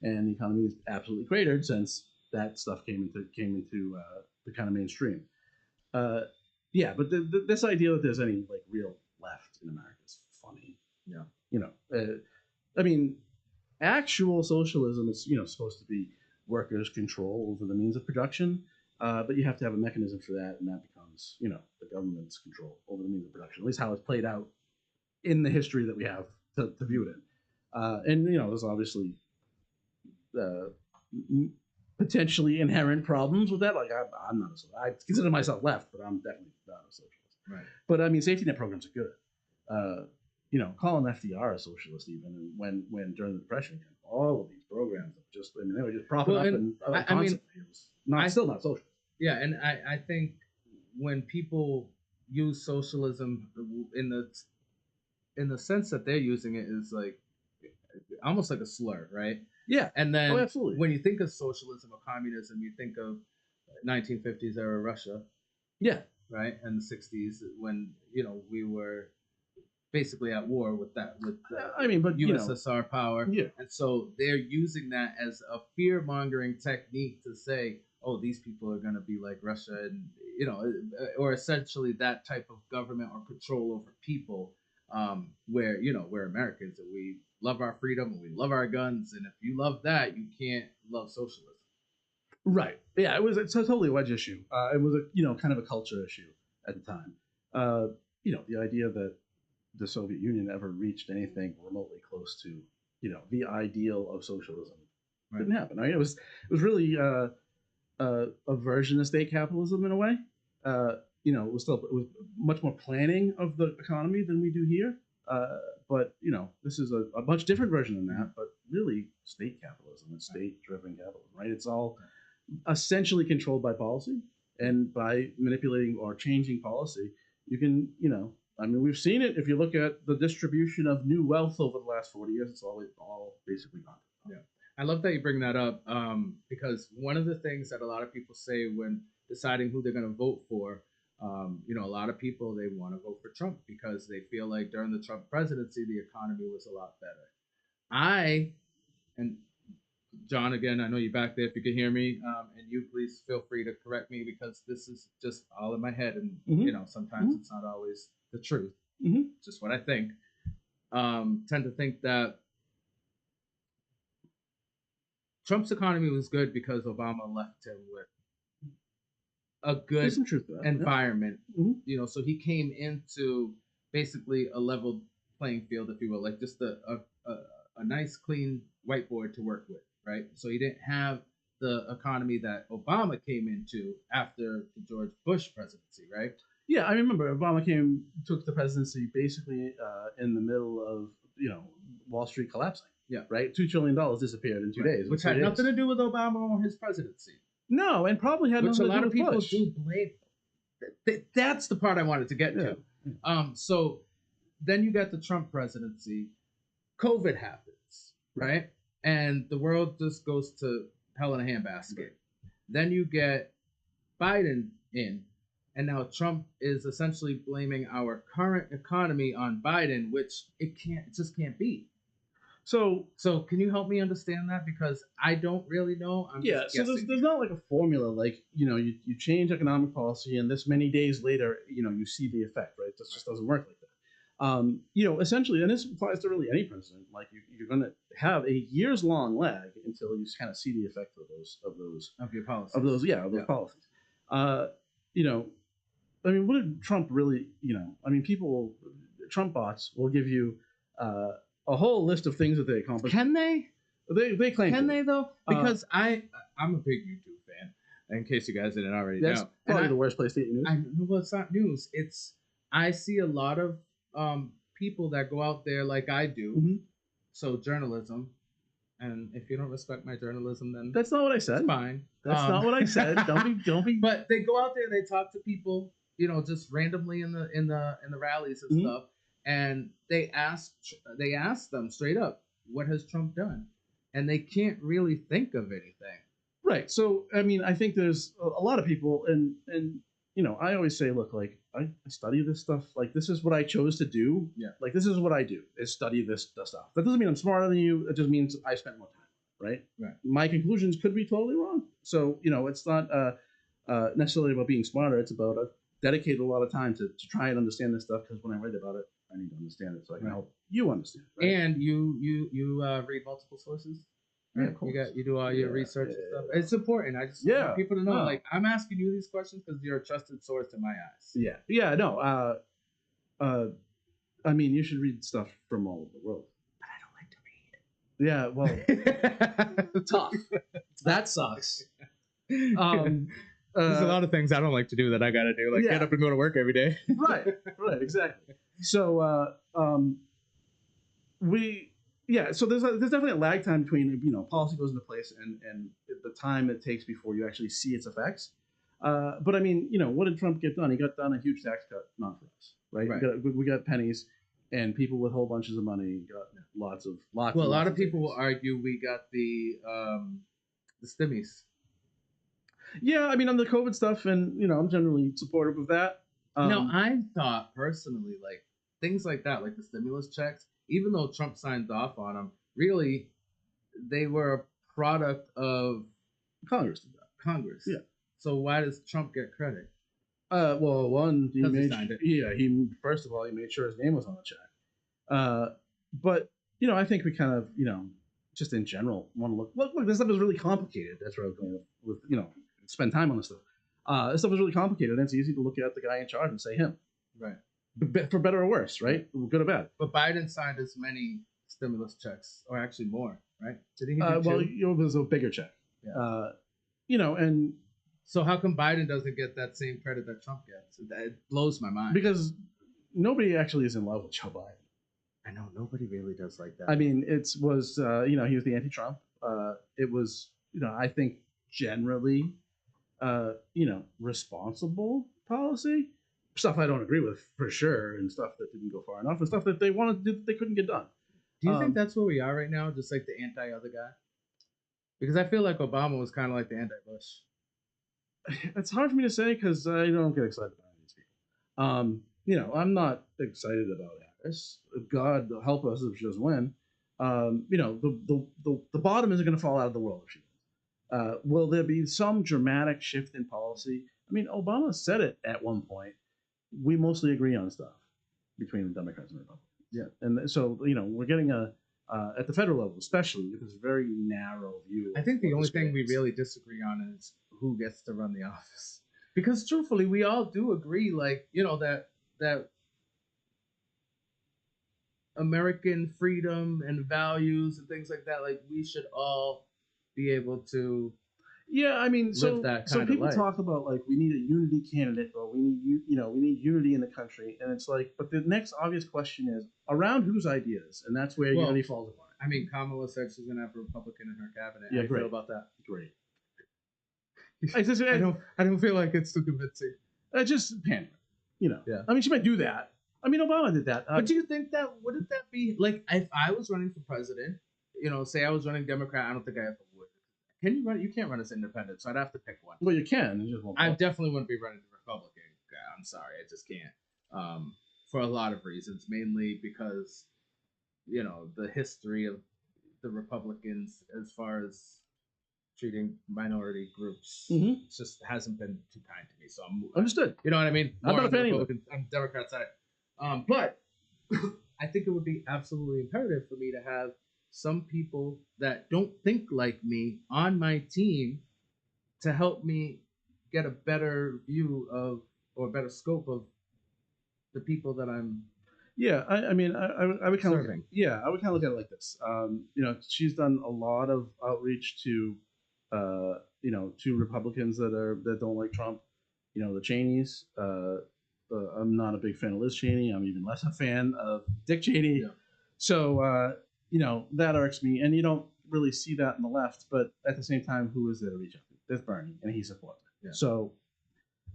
And the economy is absolutely cratered since that stuff came into the kind of mainstream. But this idea that there's any like real left in America is funny. Yeah. Actual socialism is supposed to be workers' control over the means of production. But you have to have a mechanism for that, and that becomes, the government's control over the means of production. At least how it's played out in the history that we have to view it in. There's obviously potentially inherent problems with that. Like I'm not I consider myself left, but I'm definitely not a socialist. Right. But safety net programs are good. Calling FDR a socialist even, and when during the Depression, all of these programs they were just propping up and constantly. It was still not social. Yeah, and I think when people use socialism in the sense that they're using it is like almost like a slur, right? Yeah. And then absolutely. When you think of socialism or communism, you think of 1950s era Russia. Yeah. Right? And the 60s when, we were basically at war with USSR power. Yeah. And so they're using that as a fear-mongering technique to say, oh, these people are going to be like Russia and, or essentially that type of government or control over people where, we're Americans and we love our freedom and we love our guns. And if you love that, you can't love socialism. Right. Yeah, it's a totally wedge issue. It was kind of a culture issue at the time. The idea that the Soviet Union ever reached anything remotely close to, the ideal of socialism didn't happen. It was really a version of state capitalism in a way. It was much more planning of the economy than we do here. But this is a much different version than that. But really, state capitalism and state-driven capitalism, right? It's all essentially controlled by policy, and by manipulating or changing policy, you can, we've seen it. If you look at the distribution of new wealth over the last 40 years, it's all basically gone. Yeah. I love that you bring that up because one of the things that a lot of people say when deciding who they're going to vote for, a lot of people, they want to vote for Trump because they feel like during the Trump presidency, the economy was a lot better. And John, again, I know you're back there if you can hear me, and you please feel free to correct me because this is just all in my head and, sometimes it's not always the truth, just what I think. Tend to think that Trump's economy was good because Obama left him with a good environment, so he came into basically a level playing field, if you will, like just a nice clean whiteboard to work with, right? So he didn't have the economy that Obama came into after the George Bush presidency, right? Yeah, I remember Obama took the presidency basically in the middle of Wall Street collapsing. Yeah, right. $2 trillion disappeared in 2 days, which had nothing to do with Obama or his presidency. No, and probably had nothing to do with Which a lot of people Bush. do blame. That's the part I wanted to get to. Yeah. So then you got the Trump presidency. COVID happens, right? And the world just goes to hell in a handbasket. Right. Then you get Biden in, and now Trump is essentially blaming our current economy on Biden, which it just can't be. So can you help me understand that? Because I don't really know. I'm just so guessing. there's not like a formula, like, you change economic policy and this many days later, you see the effect, right? This just doesn't work like that. Essentially, and this applies to really any president, like you're going to have a years-long lag until you kind of see the effect of those your policies. Of those policies. What did Trump really? Trump bots will give you a whole list of things that they accomplished. Can they? They claim. Can they though? Because I'm a big YouTube fan. In case you guys didn't already know, that's probably the worst place to get news. Well, it's not news. I see a lot of people that go out there like I do. Mm-hmm. So journalism, and if you don't respect my journalism, then that's not what I said. It's fine. That's not what I said. Don't be. But they go out there and they talk to people, just randomly in the rallies and stuff, and they ask them straight up, what has Trump done? And they can't really think of anything. Right. So I think there's a lot of people, and I always say, look, like I study this stuff. Like this is what I chose to do. Yeah. Like this is what I do is study this stuff. That doesn't mean I'm smarter than you. It just means I spent more time. Right. Right. My conclusions could be totally wrong. So it's not necessarily about being smarter. It's about dedicated a lot of time to try and understand this stuff, because when I write about it, I need to understand it so I can help you understand it. Right? And you read multiple sources. Right? Yeah, of course. You do all your research and stuff. It's important. I just want people to know. Like, I'm asking you these questions because you're a trusted source in my eyes. Yeah. No. You should read stuff from all over the world. But I don't like to read. Yeah. Well, tough. That sucks. There's a lot of things I don't like to do that I got to do, like get up and go to work every day. Right, exactly. So so there's definitely a lag time between policy goes into place and the time it takes before you actually see its effects. But what did Trump get done? He got done a huge tax cut, not for us, right? We got pennies, and people with whole bunches of money got lots. Well, a lot of people will argue we got the stimmies. Yeah, on the COVID stuff, and I'm generally supportive of that. I thought personally, like things like that, like the stimulus checks, even though Trump signed off on them, really, they were a product of Congress. Yeah. So why does Trump get credit? Well, one, he signed it. Yeah, first of all, he made sure his name was on the check. But I think we kind of, just in general, want to look. This stuff is really complicated. That's where I was going with spend time on this stuff. This stuff is really complicated, and it's easy to look at the guy in charge and say him. Right. For better or worse, right? Good or bad. But Biden signed as many stimulus checks, or actually more, right? Did he? It was a bigger check. Yeah. And so how come Biden doesn't get that same credit that Trump gets? It blows my mind. Because nobody actually is in love with Joe Biden. I know nobody really does like that. It was he was the anti-Trump. It was I think generally responsible policy. Stuff I don't agree with for sure, and stuff that didn't go far enough, and stuff that they wanted to do that they couldn't get done. Do you think that's where we are right now, just like the anti-other guy? Because I feel like Obama was kind of like the anti-Bush. It's hard for me to say because I don't get excited about these people. I'm not excited about Harris. God help us if she doesn't win. The bottom isn't going to fall out of the world if she wins. Will there be some dramatic shift in policy? Obama said it at one point. We mostly agree on stuff between the Democrats and Republicans. Yeah. And so, we're getting at the federal level, especially, with this very narrow view. I think the only thing we really disagree on is who gets to run the office. Because truthfully, we all do agree, that American freedom and values and things like that, like we should all be able to so people talk about like we need a unity candidate, or we need we need unity in the country, and it's like, but the next obvious question is around whose ideas, and that's where unity falls apart. Kamala said she's gonna have a Republican in her cabinet. Yeah, How do you feel about that? Great. I don't feel like it's too convincing. Just pandering, Yeah. She might do that, I mean, Obama did that. But do you think that wouldn't that be like if I was running for president? Say I was running Democrat. I don't think I ever would. Can you run? You can't run as independent, so I'd have to pick one. Well, you can. You just won't. I definitely wouldn't be running the Republican. I'm sorry, I just can't. For a lot of reasons, mainly because the history of the Republicans as far as treating minority groups just hasn't been too kind to me. So I'm understood. You know what I mean? I'm not a fan either. On the Democrat side, but I think it would be absolutely imperative for me to have some people that don't think like me on my team to help me get a better view of or better scope of the people that I'm. Yeah, I mean, I would kind of serving. I would kind of look at it like this. She's done a lot of outreach to, to Republicans that don't like Trump. The Cheneys. I'm not a big fan of Liz Cheney. I'm even less a fan of Dick Cheney. Yeah. So that irks me, and you don't really see that in the left. But at the same time, who is there to reach out to? There's Bernie, and he supports it. Yeah. So,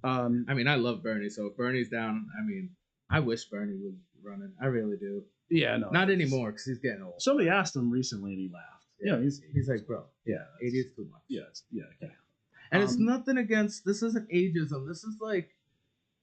I mean, I love Bernie. So if Bernie's down, I mean, I wish Bernie was running. I really do. Yeah, no, not anymore because he's getting old. Somebody asked him recently, and he laughed. Yeah, he's like, bro, 80 is too much. Yeah. And it's nothing against. This isn't ageism. This is like.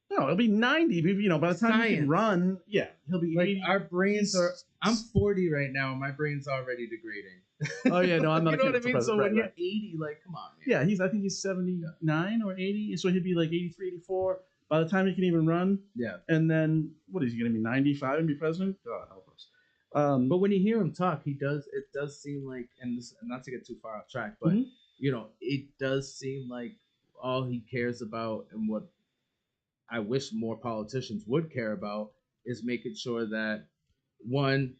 No, it'll be 90. By the time he can run, he'll be like 80. our brains are. I'm 40 right now, and my brain's already degrading. Oh yeah, no, I'm not. You know a what I mean? So when right. you're 80, like, come on, man. Yeah, I think he's 79 or 80, so he'd be like 83, 84 by the time he can even run. Yeah. And then what is he going to be 95 and be president? God help us. But when you hear him talk, it does seem like, and this, not to get too far off track, but it does seem like all he cares about and what I wish more politicians would care about is making sure that one,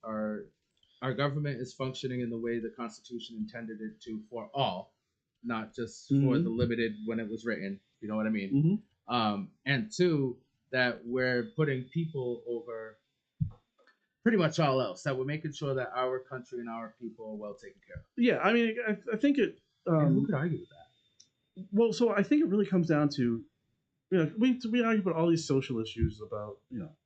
our government is functioning in the way the Constitution intended it to for all, not just for the limited when it was written. You know what I mean? And two, that we're putting people over pretty much all else. That we're making sure that our country and our people are well taken care of. Yeah, I mean, I think it. And who could argue with that? Well, so I think it really comes down to, we argue about all these social issues about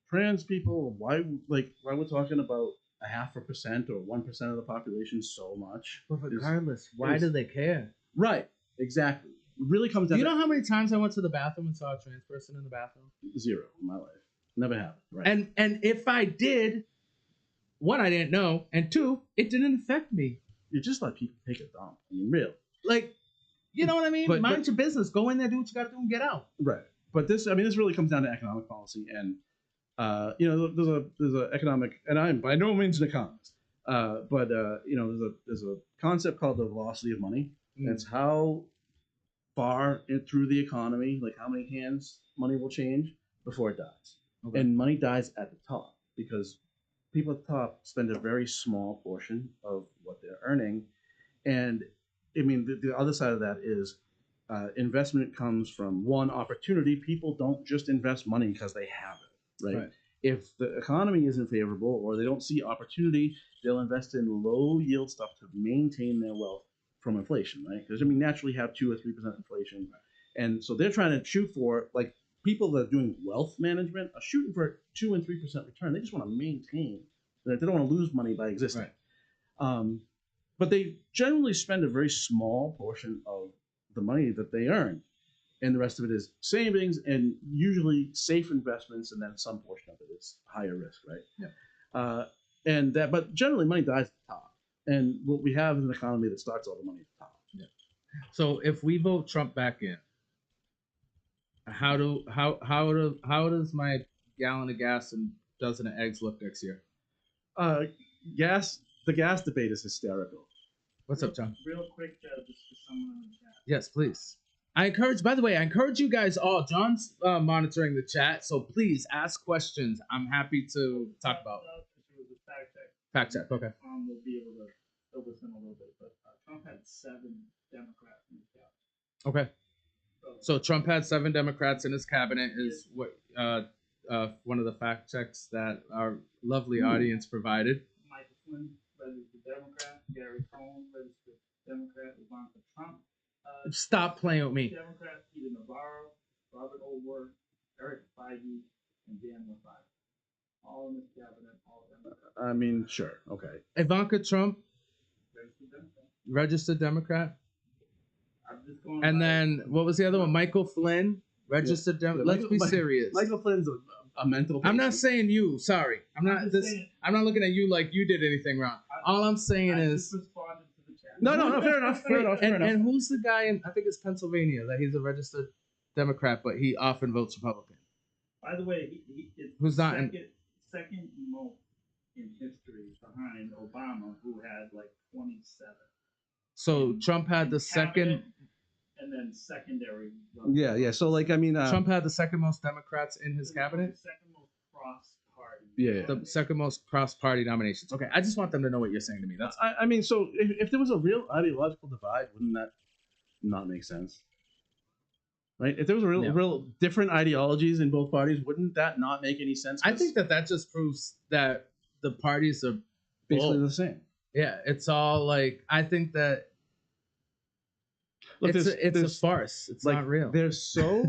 trans people. Why we're talking about 0.5% or 1% of the population so much. But regardless, why do they care? Right, exactly. It really comes down. Do you know how many times I went to the bathroom and saw a trans person in the bathroom? 0 in my life. Never happened. Right. And if I did, one, I didn't know, and two, it didn't affect me. You just let people take a dump. I mean, really. Like, you know what I mean? Mind your business. Go in there, do what you got to do, and get out. Right. But this really comes down to economic policy, and there's a economic, and I'm by no means an economist, but there's a concept called the velocity of money. And it's how far through the economy, like how many hands money will change before it dies. Okay. And money dies at the top because people at the top spend a very small portion of what they're earning. And I mean, the other side of that is investment comes from one opportunity. People don't just invest money because they have it, right? If the economy isn't favorable or they don't see opportunity, they'll invest in low yield stuff to maintain their wealth from inflation, right? Because naturally have 2 or 3% inflation, and so they're trying to shoot for, like, people that are doing wealth management are shooting for 2 and 3% return. They just want to maintain. They don't want to lose money by existing. But they generally spend a very small portion of the money that they earn, and the rest of it is savings and usually safe investments, and then some portion of it is higher risk, right? Yeah. But generally, money dies at the top, and what we have is an economy that starts all the money at the top. Yeah. So if we vote Trump back in, how does my gallon of gas and dozen of eggs look next year? The gas debate is hysterical. What's up, John? Real quick, just for someone in the chat. Yes, please. By the way, I encourage you guys all. John's monitoring the chat, so please ask questions. I'm happy to talk about. It was a fact check. Fact check, okay. We'll be able to fill this in a little bit, but Trump had 7 Democrats in his cabinet. Okay. So Trump had 7 Democrats in his cabinet is what one of the fact checks that our lovely audience provided. Michael Flynn, registered Democrat. Gary Cohn, registered Democrat. Ivanka Trump. Stop playing with me. Democrat Peter Navarro, Robert O'Rourke, Eric Feige, I mean, sure, okay. Ivanka Trump, registered Democrat. And then what was the other one? Michael Flynn, registered Democrat. Let's be serious. Michael Flynn's a mental patient. I'm not saying you. Sorry, I'm not looking at you like you did anything wrong. All I'm saying is. No, fair enough. And who's the guy in, I think it's Pennsylvania, that he's a registered Democrat, but he often votes Republican. By the way, it's Who's not second most in history behind Obama, who had like 27. So Trump had the second. And then secondary. Yeah. So like, I mean, Trump had the second most Democrats in his cabinet. Second most cross-party. Yeah. The second most cross-party nominations. Okay, I just want them to know what you're saying to me. That's. I mean, so if there was a real ideological divide, wouldn't that not make sense? Right? If there was a real different ideologies in both parties, wouldn't that not make any sense? I think that just proves that the parties are basically the same. Yeah, it's all like, I think that Look, it's a farce. It's like, not real. There's so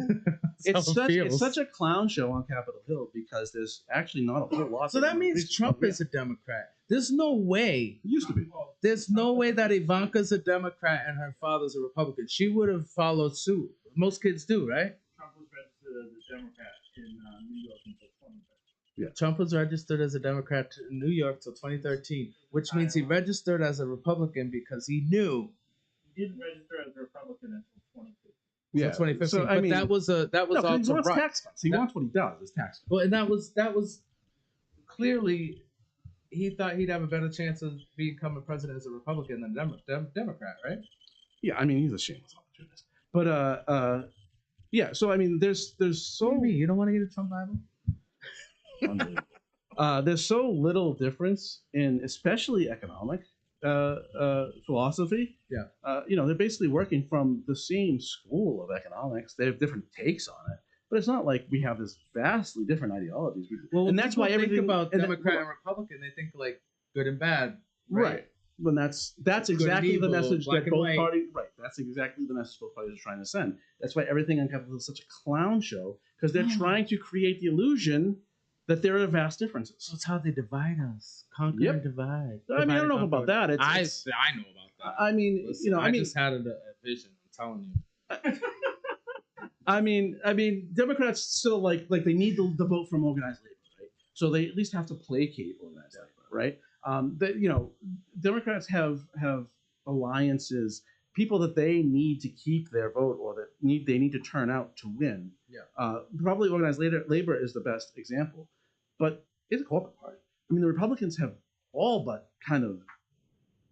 it's such a clown show on Capitol Hill because there's actually not a whole lot. So that means Trump is a Democrat. There's no way. It used to be. There's no way that Ivanka's a Democrat and her father's a Republican. She would have followed suit. Most kids do, right? Trump was registered as a Democrat in New York until 2013. Yeah. Trump was registered as a Democrat in New York till 2013, which means he registered as a Republican because he knew. He didn't register as a Republican until 2015. Yeah, 2015. so, but that was no, also he wants right. tax cuts. He wants what he does is tax cuts. Well, and that was clearly he thought he'd have a better chance of becoming president as a Republican than Democrat, right? Yeah, I mean he's a shameless opportunist. But yeah. So I mean, there's so you don't want to get a Trump Bible. There's so little difference in especially economic philosophy. Yeah. They're basically working from the same school of economics. They have different takes on it, but it's not like we have this vastly different ideologies. Well, and that's why everything think about Democrat and Republican. They think like good and bad. Right. When that's exactly the message that both white. parties. Right. That's exactly the message both parties are trying to send. That's why everything on Capitol Hill is such a clown show because they're trying to create the illusion that there are vast differences. So it's how they divide us, conquer and divide. I mean, I don't know about that. I know about that. I mean, Listen, I just had a vision. I'm telling you. I mean, Democrats still like they need the vote from organized labor, right? So they at least have to placate organized labor, right? Democrats have alliances, people that they need to keep their vote or that they need to turn out to win. Yeah. Probably organized labor is the best example, but it's a corporate party. I mean, the Republicans have all but kind of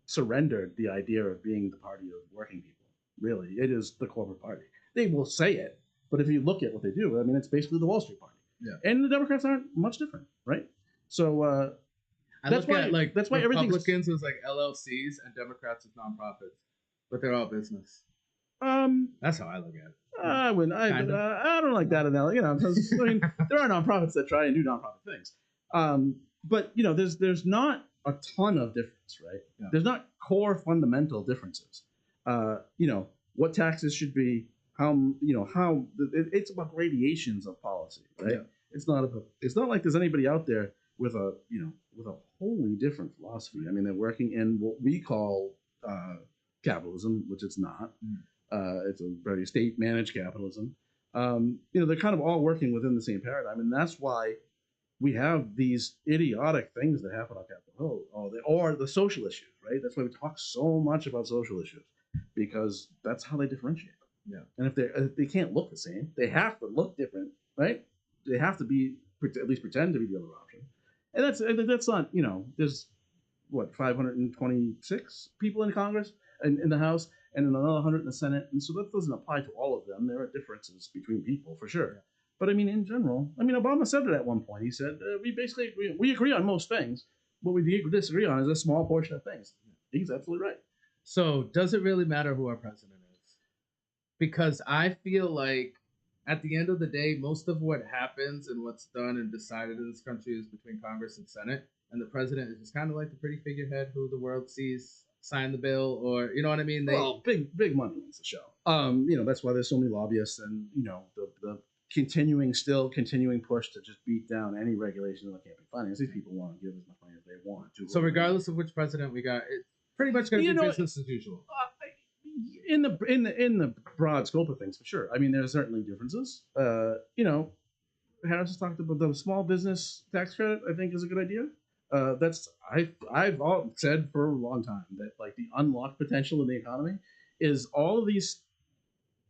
surrendered the idea of being the party of working people. Really, it is the corporate party. They will say it, but if you look at what they do, I mean, it's basically the Wall Street Party. Yeah. And the Democrats aren't much different, right? So that's why everything's Republicans is like LLCs and Democrats is nonprofits, but they're all business. That's how I look at it. I don't like that analogy. Because I mean, there are nonprofits that try and do nonprofit things. But there's not a ton of difference, right? Yeah. There's not core fundamental differences. What taxes should be, how it's about gradations of policy, right? Yeah. It's not like there's anybody out there with a wholly different philosophy. I mean, they're working in what we call capitalism, which it's not. It's a very state-managed capitalism. They're kind of all working within the same paradigm, and that's why we have these idiotic things that happen on Capitol Hill, or the social issues, right? That's why we talk so much about social issues, because that's how they differentiate. Yeah. And if they can't look the same, they have to look different, right? They have to at least pretend to be the other option. And that's not, there's 526 people in Congress and in the House, and another 100 in the Senate, and so that doesn't apply to all of them. There are differences between people for sure. But I mean, in general, Obama said it at one point. He said, we agree on most things. What we disagree on is a small portion of things. He's absolutely right. So does it really matter who our president is? Because I feel like at the end of the day, most of what happens and what's done and decided in this country is between Congress and Senate. And the president is just kind of like the pretty figurehead who the world sees sign the bill, or you know what I mean? Big money wins the show. That's why there's so many lobbyists, and the continuing push to just beat down any regulation of campaign finance. These people want to give as much money as they want. to. So regardless of which president we got, it's pretty much going to be business as usual. In the broad scope of things, for sure. I mean, there are certainly differences. Harris has talked about the small business tax credit. I think is a good idea. I've said for a long time that like the unlocked potential in the economy is all of these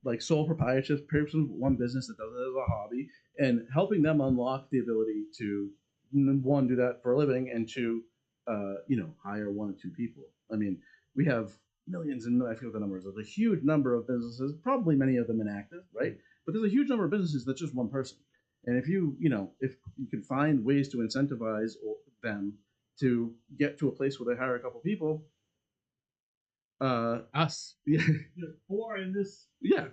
like sole proprietors, person one business that does it as a hobby, and helping them unlock the ability to one do that for a living and two, hire 1 or 2 people. I mean, we have millions and I forget the numbers. There's a huge number of businesses, probably many of them inactive, right? But there's a huge number of businesses that's just one person. And if you can find ways to incentivize them to get to a place where they hire a couple people, us, There's 4 in this. Yeah.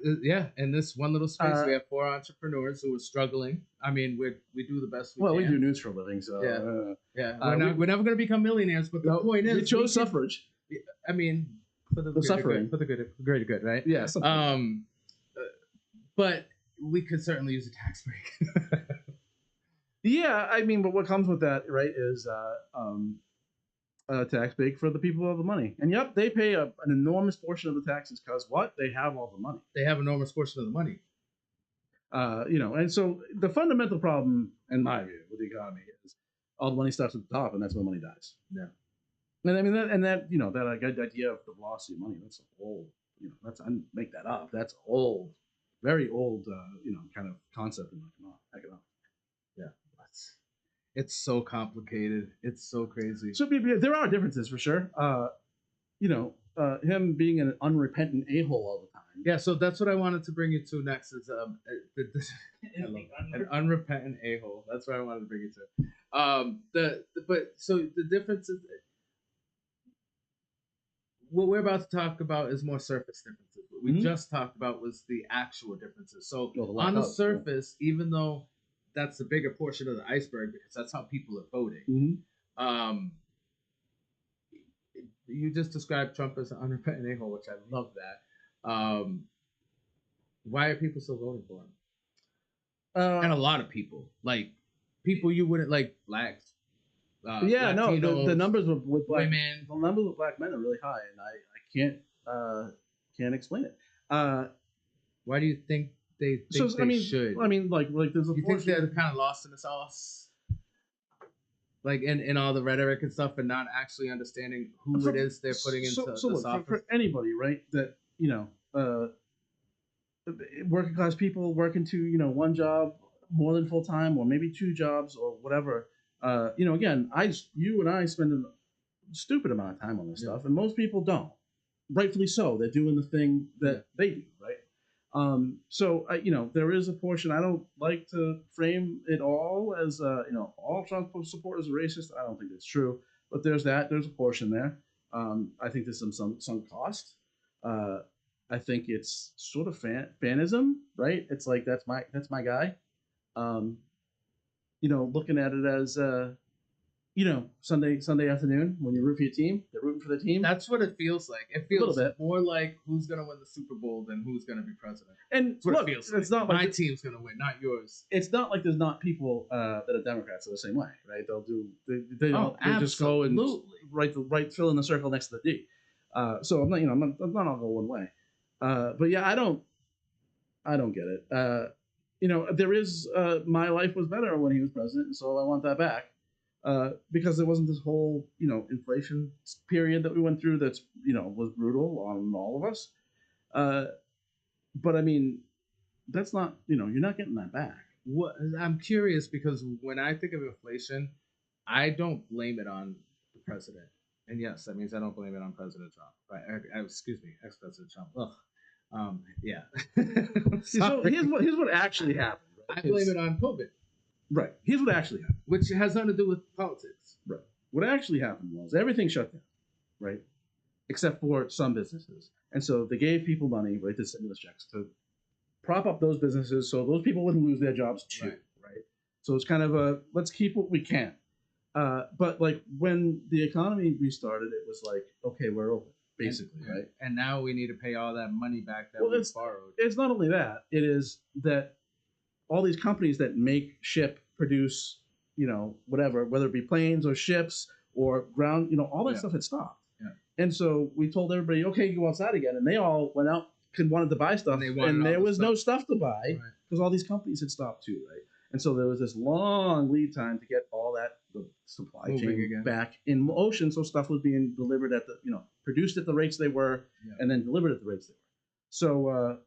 In this one little space, we have 4 entrepreneurs who are struggling. I mean, we do the best we can. We do news for a living, so we're never going to become millionaires. But the point is, we chose suffrage. I mean, for the suffering, for the greater good, right? Yeah. But we could certainly use a tax break. Yeah, I mean, but what comes with that, right, is a tax break for the people who have the money. And yep, they pay an enormous portion of the taxes because what? They have all the money. They have an enormous portion of the money. And so the fundamental problem, in my view, with the economy is all the money starts at the top, and that's when money dies. Yeah. And I mean, that idea of the velocity of money, that's old. I didn't make that up. That's old, very old, kind of concept in economics. Yeah. It's so complicated. It's so crazy. So there are differences for sure. Him being an unrepentant a-hole all the time. Yeah, so that's what I wanted to bring you to next is an unrepentant a-hole. That's what I wanted to bring you to. The difference is what we're about to talk about is more surface differences. What we just talked about was the actual differences. So on the surface, even though that's the bigger portion of the iceberg because that's how people are voting. You just described Trump as an unrepentant a-hole, which I love that. Why are people still voting for him? And a lot of people, like people you wouldn't like, blacks. Latinos, the numbers with black women, the numbers with black men are really high, and I can't explain it. Why do you think they think they should? I mean, like there's a. You think they're kind of lost in the sauce, like in all the rhetoric and stuff, and not actually understanding who it is they're putting into this office. For anybody, right? That working class people working to one job more than full time, or maybe 2 jobs, or whatever. Again, you and I spend a stupid amount of time on this stuff, and most people don't. Rightfully so. They're doing the thing that they do, right? There is a portion. I don't like to frame it all as all Trump supporters are racist. I don't think that's true, but there's a portion there. I think there's some cost. I think it's sort of fanism, right? It's like that's my guy. Looking at it as Sunday afternoon when you root for your team, they're rooting for the team. That's what it feels like. It feels more like who's gonna win the Super Bowl than who's gonna be president. And that's what look, it feels it's like. not My like team's gonna win, not yours. It's not like there's not people that are Democrats are the same way, right? They just go and fill in the circle next to the D. So I'm not all go one way. But yeah, I don't get it. There is my life was better when he was president, and so I want that back. Because there wasn't this whole, inflation period that we went through that's, was brutal on all of us. But I mean, that's not, you're not getting that back. I'm curious because when I think of inflation, I don't blame it on the president. And yes, that means I don't blame it on President Trump. Right? Excuse me, ex-President Trump. Ugh. Yeah. So here's what actually happened. Right? I blame it on COVID. Right. Here's what actually happened. Which has nothing to do with politics. Right. What actually happened was everything shut down, right? Except for some businesses. And so they gave people money, right, the stimulus checks to prop up those businesses so those people wouldn't lose their jobs too, right? So it's kind of let's keep what we can. But like when the economy restarted, it was like, okay, we're open, basically, right? And now we need to pay all that money back that we borrowed. It's not only that, it is that all these companies that make, ship, produce, whatever, whether it be planes or ships or ground, all that stuff had stopped. Yeah. And so we told everybody, okay, you go outside again, and they all went out and wanted to buy stuff, and there was no stuff to buy because all these companies had stopped too, right? And so there was this long lead time to get all that the supply chain back in motion. So stuff was being delivered at produced at the rates they were, and then delivered at the rates they were. So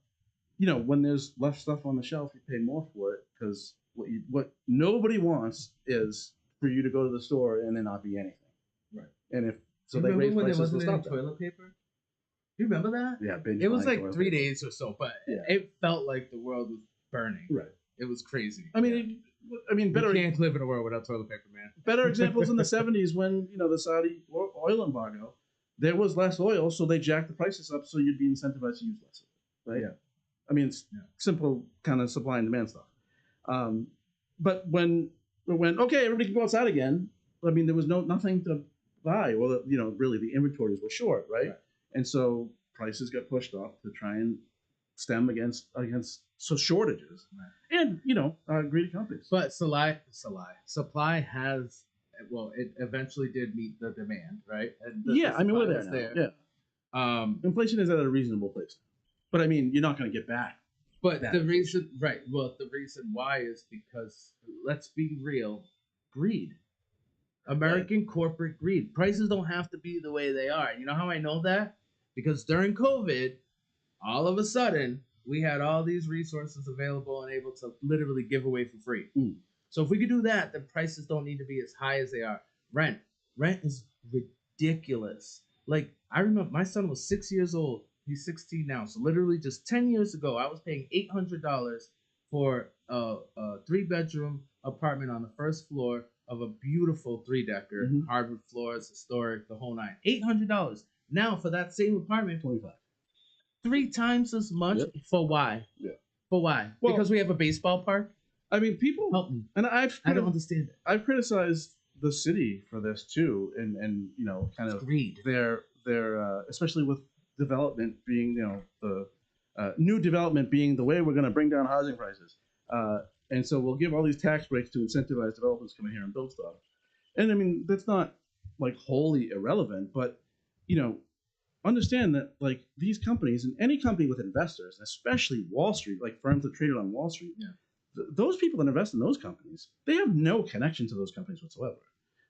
when there's left stuff on the shelf, you pay more for it because what nobody wants is for you to go to the store and there not be anything. Right. And so they raise prices. Wasn't any toilet paper? Do you remember that? Yeah, it was like 3 days or so, but it felt like the world was burning. Right. It was crazy. I mean, better. You can't live in a world without toilet paper, man. Better examples in the 70s when the Saudi oil embargo, there was less oil, so they jacked the prices up, so you'd be incentivized to use less of it, right? Yeah. I mean, it's simple kind of supply and demand stuff. But when okay, everybody can go outside again. I mean, there was nothing to buy. Well, really the inventories were short, right? And so prices got pushed up to try and stem against shortages, and greedy companies. But supply has, well, it eventually did meet the demand, right? And we're there now. Yeah. Inflation is at a reasonable place, but I mean, you're not going to get back. But the reason why is because, let's be real, greed. American corporate greed. Prices don't have to be the way they are. You know how I know that? Because during COVID, all of a sudden, we had all these resources available and able to literally give away for free. So if we could do that, then prices don't need to be as high as they are. Rent is ridiculous. Like, I remember my son was 6 years old. He's 16 now. So literally just 10 years ago, I was paying $800 for a 3-bedroom apartment on the first floor of a beautiful 3-decker, hardwood floors, historic, the whole nine. $800. Now for that same apartment, 25. 3 times as much. For why? Yeah. For why? Well, because we have a baseball park? I mean, people help me. And I don't understand it. I've criticized the city for this too, and kind of greed. Their especially with development being the new development being the way we're going to bring down housing prices, and so we'll give all these tax breaks to incentivize developers to come in here and build stuff. And I mean, that's not like wholly irrelevant, but understand that like these companies and any company with investors, especially Wall Street, like firms that traded on Wall Street, those people that invest in those companies, they have no connection to those companies whatsoever.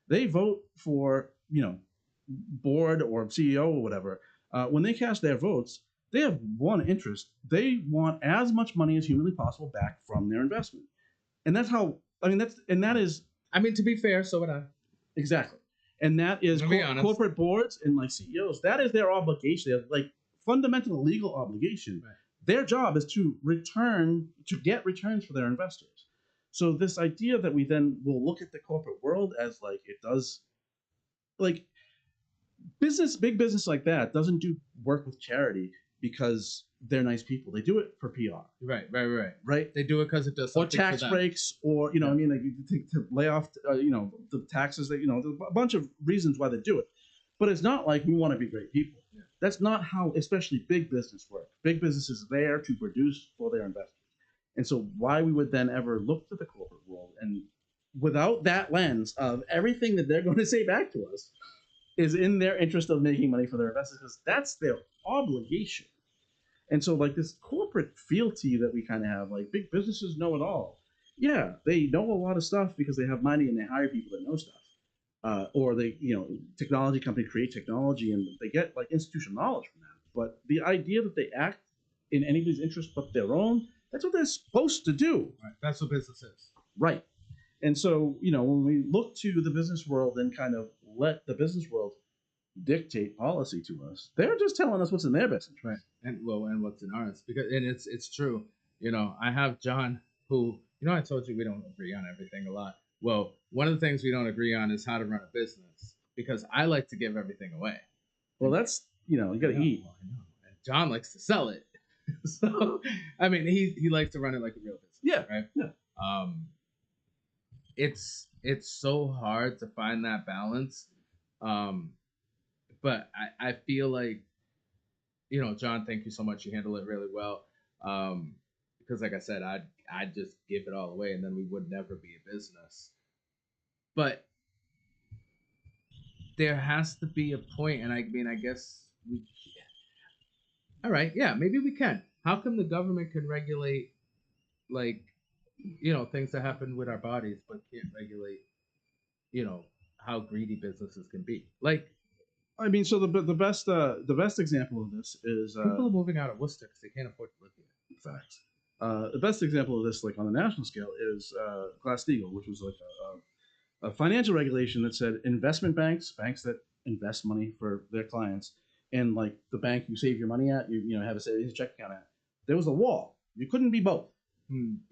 They vote for board or CEO or whatever. When they cast their votes, they have one interest. They want as much money as humanly possible back from their investment. And that's how, that is... I mean, to be fair, so would I. Exactly. And that is corporate boards and like CEOs. That is their obligation. They have, like fundamental legal obligation. Right. Their job is to get returns for their investors. So this idea that we then will look at the corporate world as like it does, like big business like that doesn't do work with charity because they're nice people. They do it for PR. Right. They do it because it does something or tax for them. breaks, or like to lay off, the taxes. That a bunch of reasons why they do it. But it's not like we want to be great people. Yeah. That's not how, especially big business work. Big business is there to produce for their investors. And so why we would then ever look to the corporate world and without that lens of everything that they're going to say back to us is in their interest of making money for their investors, because that's their obligation. And so like this corporate fealty that we kind of have, like big businesses know it all. Yeah, they know a lot of stuff because they have money and they hire people that know stuff. Or they, technology companies create technology and they get like institutional knowledge from that. But the idea that they act in anybody's interest but their own, that's what they're supposed to do. Right. That's what business is. Right. And so, when we look to the business world and kind of let the business world dictate policy to us, they're just telling us what's in their best interest. Right. And what's in ours. Because it's true. I have John who, I told you we don't agree on everything a lot. Well, one of the things we don't agree on is how to run a business, because I like to give everything away. Well, that's, you got to eat. I know. And John likes to sell it. So, I mean, he likes to run it like a real business. Yeah. Right. Yeah. It's so hard to find that balance. But I feel like, John, thank you so much. You handle it really well. Because like I said, I'd just give it all away and then we would never be a business. But there has to be a point, and I mean, I guess we. All right, yeah, maybe we can. How come the government can regulate, like, things that happen with our bodies, but can't regulate, how greedy businesses can be? Like, I mean, so the best example of this is people are moving out of Worcester because they can't afford to live here. facts. The best example of this, like on a national scale, is Glass-Steagall, which was like a financial regulation that said investment banks that invest money for their clients, and like the bank you save your money at, you have a savings check account at, there was a wall. You couldn't be both.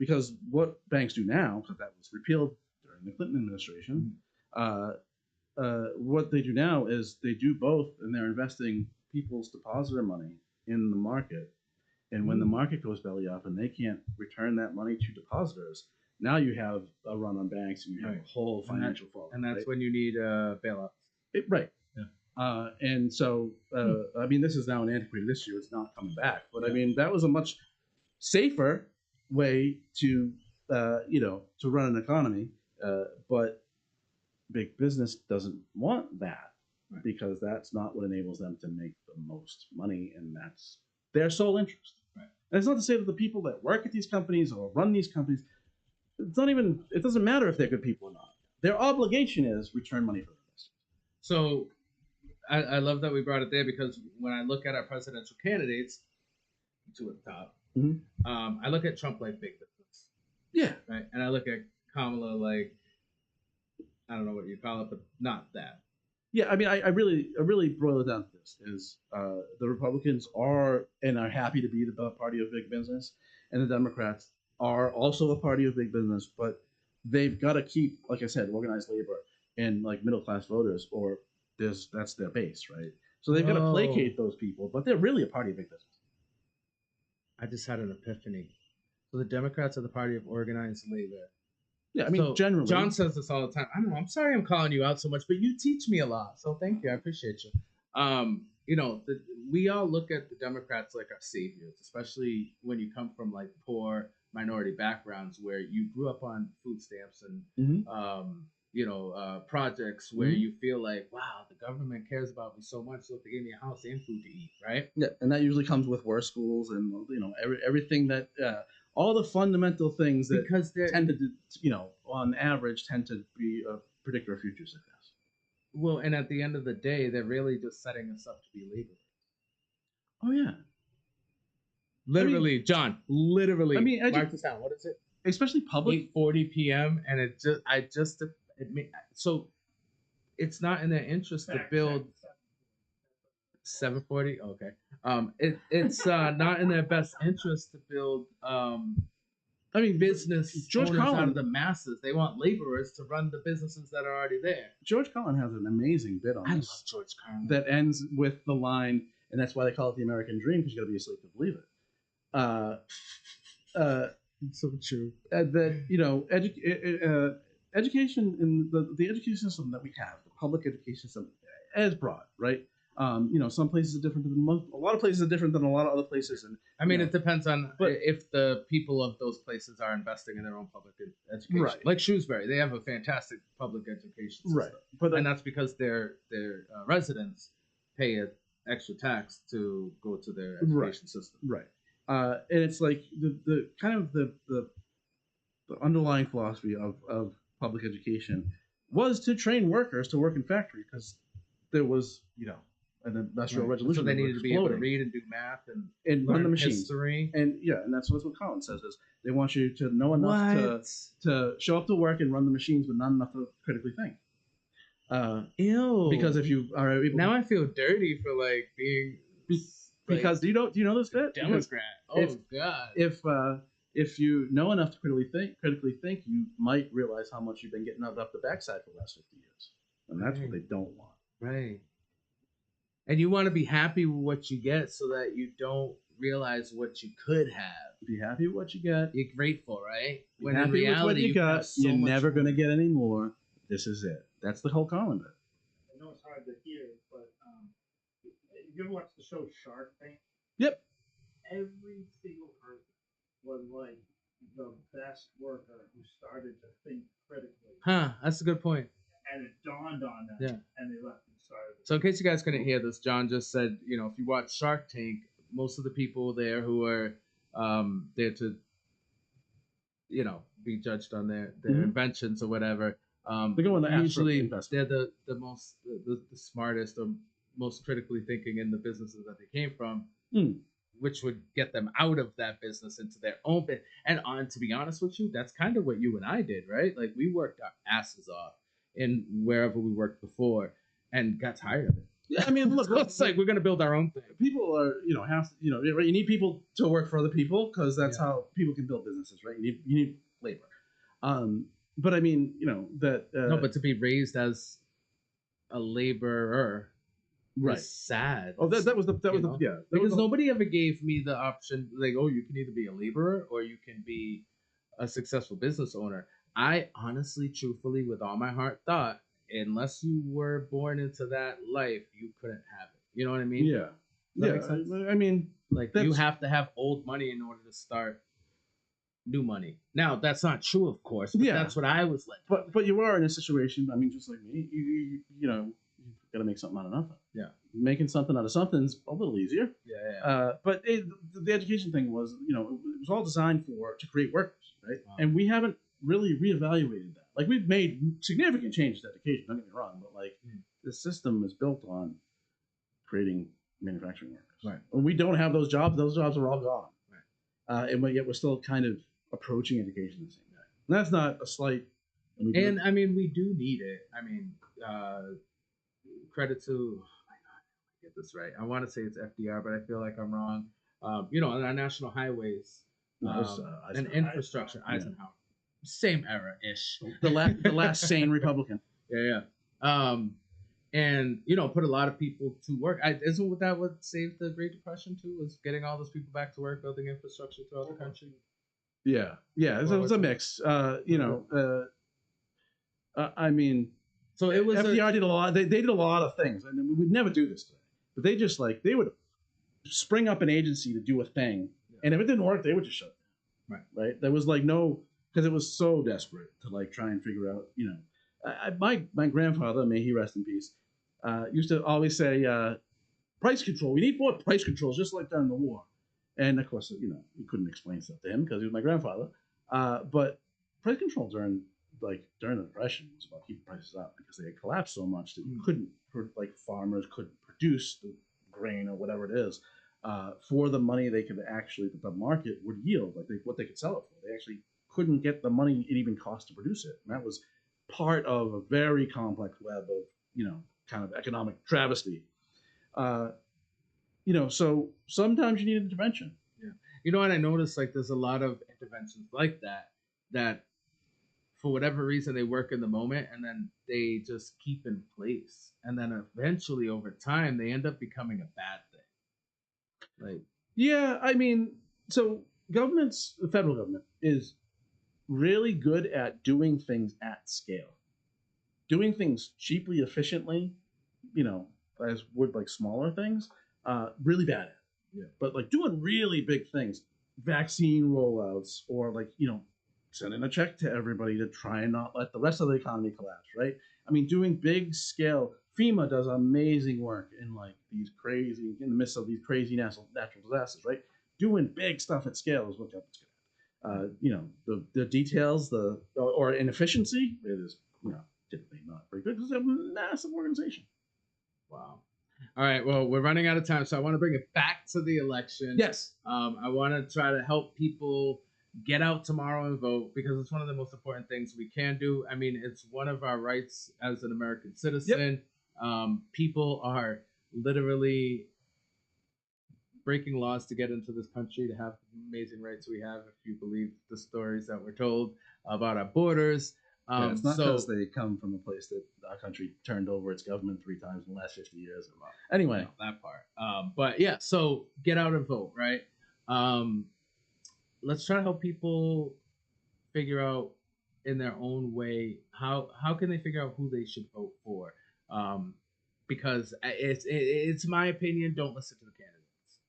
Because what banks do now, because that was repealed during the Clinton administration, what they do now is they do both, and they're investing people's depositor money in the market. And when the market goes belly up and they can't return that money to depositors, now you have a run on banks and you have a whole financial fallout. And that's when you need bailouts. Right. Yeah. And so, I mean, this is now an antiquated issue. It's not coming back. But I mean, that was a much safer way to run an economy. But big business doesn't want that, because that's not what enables them to make the most money, and that's their sole interest. Right. And it's not to say that the people that work at these companies or run these companies, it doesn't matter if they're good people or not. Their obligation is return money for the investors. So I love that we brought it there, because when I look at our presidential candidates, two at the top, I look at Trump like big business. Yeah. Right. And I look at Kamala like, I don't know what you call it, but not that. Yeah, I mean, I really boil it down to this: is the Republicans are happy to be the party of big business, and the Democrats are also a party of big business, but they've got to keep, like I said, organized labor and like middle class voters, or that's their base, right? So they've got to placate those people, but they're really a party of big business. I just had an epiphany. So the Democrats are the party of organized labor. Yeah, I mean, generally. John says this all the time. I don't know. I'm sorry I'm calling you out so much, but you teach me a lot. So thank you. I appreciate you. We all look at the Democrats like our saviors, especially when you come from like poor minority backgrounds where you grew up on food stamps and, projects where you feel like, wow, the government cares about me so much. So they gave me a house and food to eat, right? Yeah, and that usually comes with worse schools and, everything that... all the fundamental things that tend to, on average, tend to be a predictor of future success. Well, and at the end of the day, they're really just setting us up to be laborers. Oh, yeah. Literally, John, literally. I mean, mark this down. What is it? Especially public. 8:40 p.m. And so it's not in their interest to build 7:40. Okay. It's not in their best interest to build. Business George owners Carlin out of the masses. They want laborers to run the businesses that are already there. George Carlin has an amazing bit on this. I love George Carlin. That ends with the line, and that's why they call it the American dream, because you got to be asleep to believe it. It's so true. Education in the education system that we have, the public education system, is broad, right? Some places are different than most. A lot of places are different than a lot of other places, and it depends on if the people of those places are investing in their own public education. Right. Like Shrewsbury, they have a fantastic public education system, right? And that's because their residents pay an extra tax to go to their education system. Right. And it's like the kind of the underlying philosophy of public education was to train workers to work in factory, because there was an industrial revolution. So they needed to be able to read and do math and run the machines. History. And that's what Colin says is they want you to know enough to show up to work and run the machines, but not enough to critically think. Ew. Because if you are able now, I feel dirty for like being because do you know this bit? Democrat. God. If you know enough to critically think, you might realize how much you've been getting up the backside for the last 50 years, and that's what they don't want. Right. And you want to be happy with what you get so that you don't realize what you could have. Be happy with what you get. You're grateful, right? Be when happy in reality, with what you got, so you're never going to get any more. This is it. That's the whole Colin bit. I know it's hard to hear, but you ever watch the show Shark Tank? Yep. Every single person was like the best worker who started to think critically. Huh, that's a good point. And it dawned on them, and they left. So in case you guys couldn't hear this, John just said, if you watch Shark Tank, most of the people there who are there to, be judged on their inventions or whatever, They go in the usually investment. they're the most the smartest or most critically thinking in the businesses that they came from, which would get them out of that business into their own bit. And to be honest with you, that's kind of what you and I did, right? Like we worked our asses off in wherever we worked before and got tired of it. Yeah, I mean, look, So it's like we're gonna build our own thing. People are, you need people to work for other people because that's how people can build businesses, right? You need labor. But I mean, that No, but to be raised as a laborer, right, is sad. Oh, that was because nobody ever gave me the option like, oh, you can either be a laborer or you can be a successful business owner. I honestly, truthfully, with all my heart, thought unless you were born into that life, you couldn't have it. You know what I mean? Yeah. Does that make sense? I mean, like you have to have old money in order to start new money. Now that's not true, of course. But that's what I was like. But you are in a situation. I mean, just like me, you got to make something out of nothing. Yeah. Making something out of something's a little easier. Yeah. But the education thing was, it was all designed to create workers, right? Wow. And we haven't really reevaluated that. Like we've made significant changes to education. Don't get me wrong, but like the system is built on creating manufacturing workers. Right. When we don't have those jobs are all gone. Right. And yet we're still kind of approaching education the same way. And that's not a slight. And I mean, we do need it. I mean, credit to, oh my God, get this right. I want to say it's FDR, but I feel like I'm wrong. On our national highways and infrastructure, Eisenhower, same era-ish. The last sane Republican. Yeah. And put a lot of people to work. Isn't that what saved the Great Depression too? Was getting all those people back to work, building infrastructure throughout the country. Yeah. It was a mix. I mean, so it was FDR did a lot. They did a lot of things, and we would never do this today. But they just they would spring up an agency to do a thing, and if it didn't work, they would just shut down. Right. There was because it was so desperate to try and figure out. My grandfather, may he rest in peace, used to always say, "Price control. We need more price controls, just like during the war." And of course, you couldn't explain stuff to him because he was my grandfather. But price control during the Depression was about keeping prices up because they had collapsed so much that you couldn't, farmers couldn't produce the grain or whatever it is for the money they could actually, that the market would yield, what they could sell it for. They actually couldn't get the money it even cost to produce it. And that was part of a very complex web of, kind of economic travesty. So sometimes you need intervention. Yeah. You know what I noticed? There's a lot of interventions like that for whatever reason they work in the moment and then they just keep in place. And then eventually over time they end up becoming a bad thing. Yeah, I mean, so the federal government is really good at doing things at scale. Doing things cheaply, efficiently, as would smaller things, really bad at it. Yeah. But doing really big things, vaccine rollouts, or sending a check to everybody to try and not let the rest of the economy collapse, right? I mean, doing big scale. FEMA does amazing work in in the midst of these crazy natural disasters, right? Doing big stuff at scale is what government's good at. The details, or inefficiency, it is typically not very good because it's a massive organization. Wow. All right. Well, we're running out of time, so I want to bring it back to the election. Yes. I want to try to help people get out tomorrow and vote because it's one of the most important things we can do. I mean, it's one of our rights as an American citizen. Yep. People are literally breaking laws to get into this country to have the amazing rights we have, if you believe the stories that we're told about our borders. It's not because they come from a place that our country turned over its government 3 times in the last 50 years. Anyway, that part. But yeah, so get out and vote, right? Let's try to help people figure out in their own way how can they figure out who they should vote for. Because it's my opinion, don't listen to the candidates.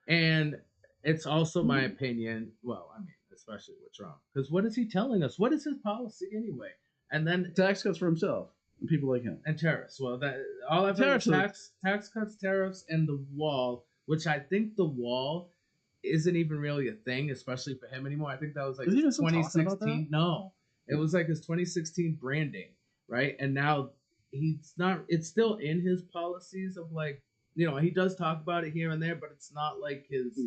And it's also my opinion, well, I mean, especially with Trump, because what is he telling us? What is his policy anyway? And then tax cuts for himself. And people like him. And tariffs. Well, that all I've heard is tax cuts, tariffs, and the wall, which I think the wall isn't even really a thing, especially for him anymore. I think that was like Is he even still talking about 2016. that? No, it was like his 2016 branding, right? And now he's not. It's still in his policies of like, you know, he does talk about it here and there, but it's not like his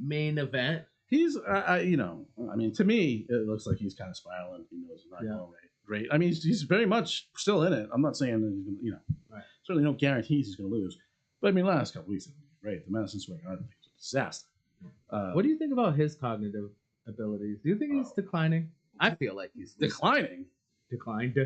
main event. He's, you know, I mean, to me, it looks like he's kind of spiraling. He knows it's not going great. I mean, he's very much still in it. I'm not saying that he's going to, you know, certainly no guarantees he's going to lose. But I mean, last couple weeks, great. The Madison Square Garden thing was a disaster. What do you think about his cognitive abilities? Do you think he's declining? I feel like he's declining. Declined.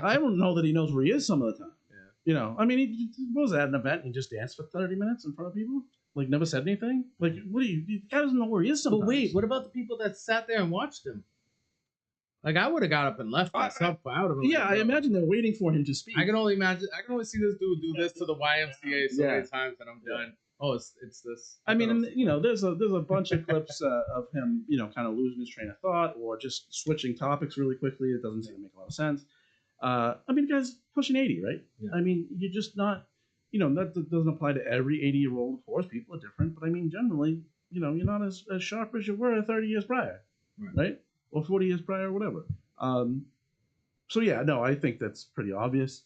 I don't know that he knows where he is some of the time. Yeah. You know, I mean, he was at an event and he just danced for 30 minutes in front of people. Like, never said anything? Like, what do you... The guy doesn't know where he is sometimes. But wait, what about the people that sat there and watched him? Like, I would have got up and left myself. I would have. Yeah, I imagine they're waiting for him to speak. I can only imagine. I can only see this dude do this to the YMCA so many times, and I'm done. Oh, it's this. I mean, and, you know, there's a bunch of clips of him, you know, kind of losing his train of thought or just switching topics really quickly. It doesn't seem to make a lot of sense. I mean, the guy's pushing 80, right? Yeah. I mean, you're just not... You know, that doesn't apply to every 80-year-old, of course. People are different. But I mean, generally, you know, you're not as sharp as you were 30 years prior, right? Or 40 years prior, or whatever. So, yeah, no, I think that's pretty obvious.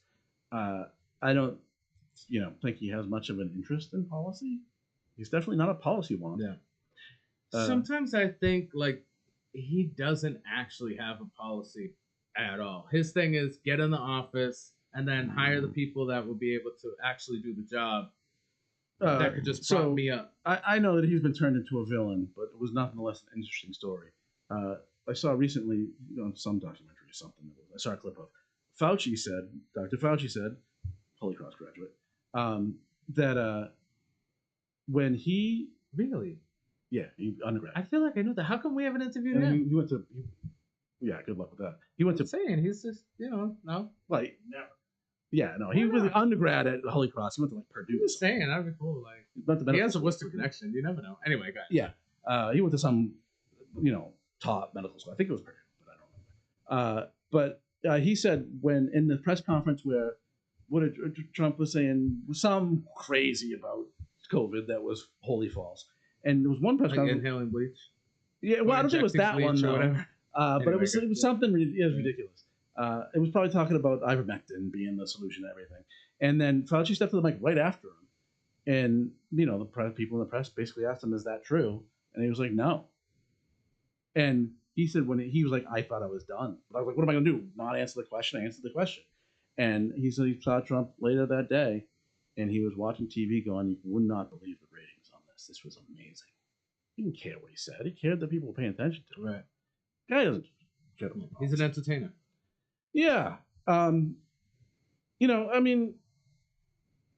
I don't, you know, think he has much of an interest in policy. He's definitely not a policy wonk. Yeah. Sometimes I think, like, he doesn't actually have a policy at all. His thing is get in the office and then hire the people that will be able to actually do the job. That could just prop me up. I know that he's been turned into a villain, but it was nonetheless an interesting story. I saw recently on some documentary or something, I saw a clip of Dr. Fauci said, Holy Cross graduate, that when he... Really? Yeah, he undergrad. I feel like I knew that. How come we haven't interviewed him? He went to... yeah, good luck with that. He went to... saying, he's just, you know, no. Like... Never. Yeah, no, he was an undergrad at Holy Cross. He went to like Purdue. Just saying, that'd be cool. Like, he has a Worcester connection. You never know. Anyway, go ahead. Yeah, he went to some, you know, top medical school. I think it was Purdue, but I don't remember. But he said when in the press conference where Trump was saying some crazy about COVID that was wholly false, and there was one press conference inhaling bleach. Yeah, well, I don't think it was that one though. But Anyway, it was something ridiculous. It was probably talking about ivermectin being the solution to everything. And then Fauci stepped to the mic right after him. And, you know, the people in the press basically asked him, is that true? And he was like, no. And he said he was like, I thought I was done. But I was like, what am I going to do? Not answer the question? I answered the question. And he said he saw Trump later that day, and he was watching TV going, you would not believe the ratings on this. This was amazing. He didn't care what he said. He cared that people were paying attention to him. Right. Guy doesn't care. He's an entertainer. Yeah. You know, I mean,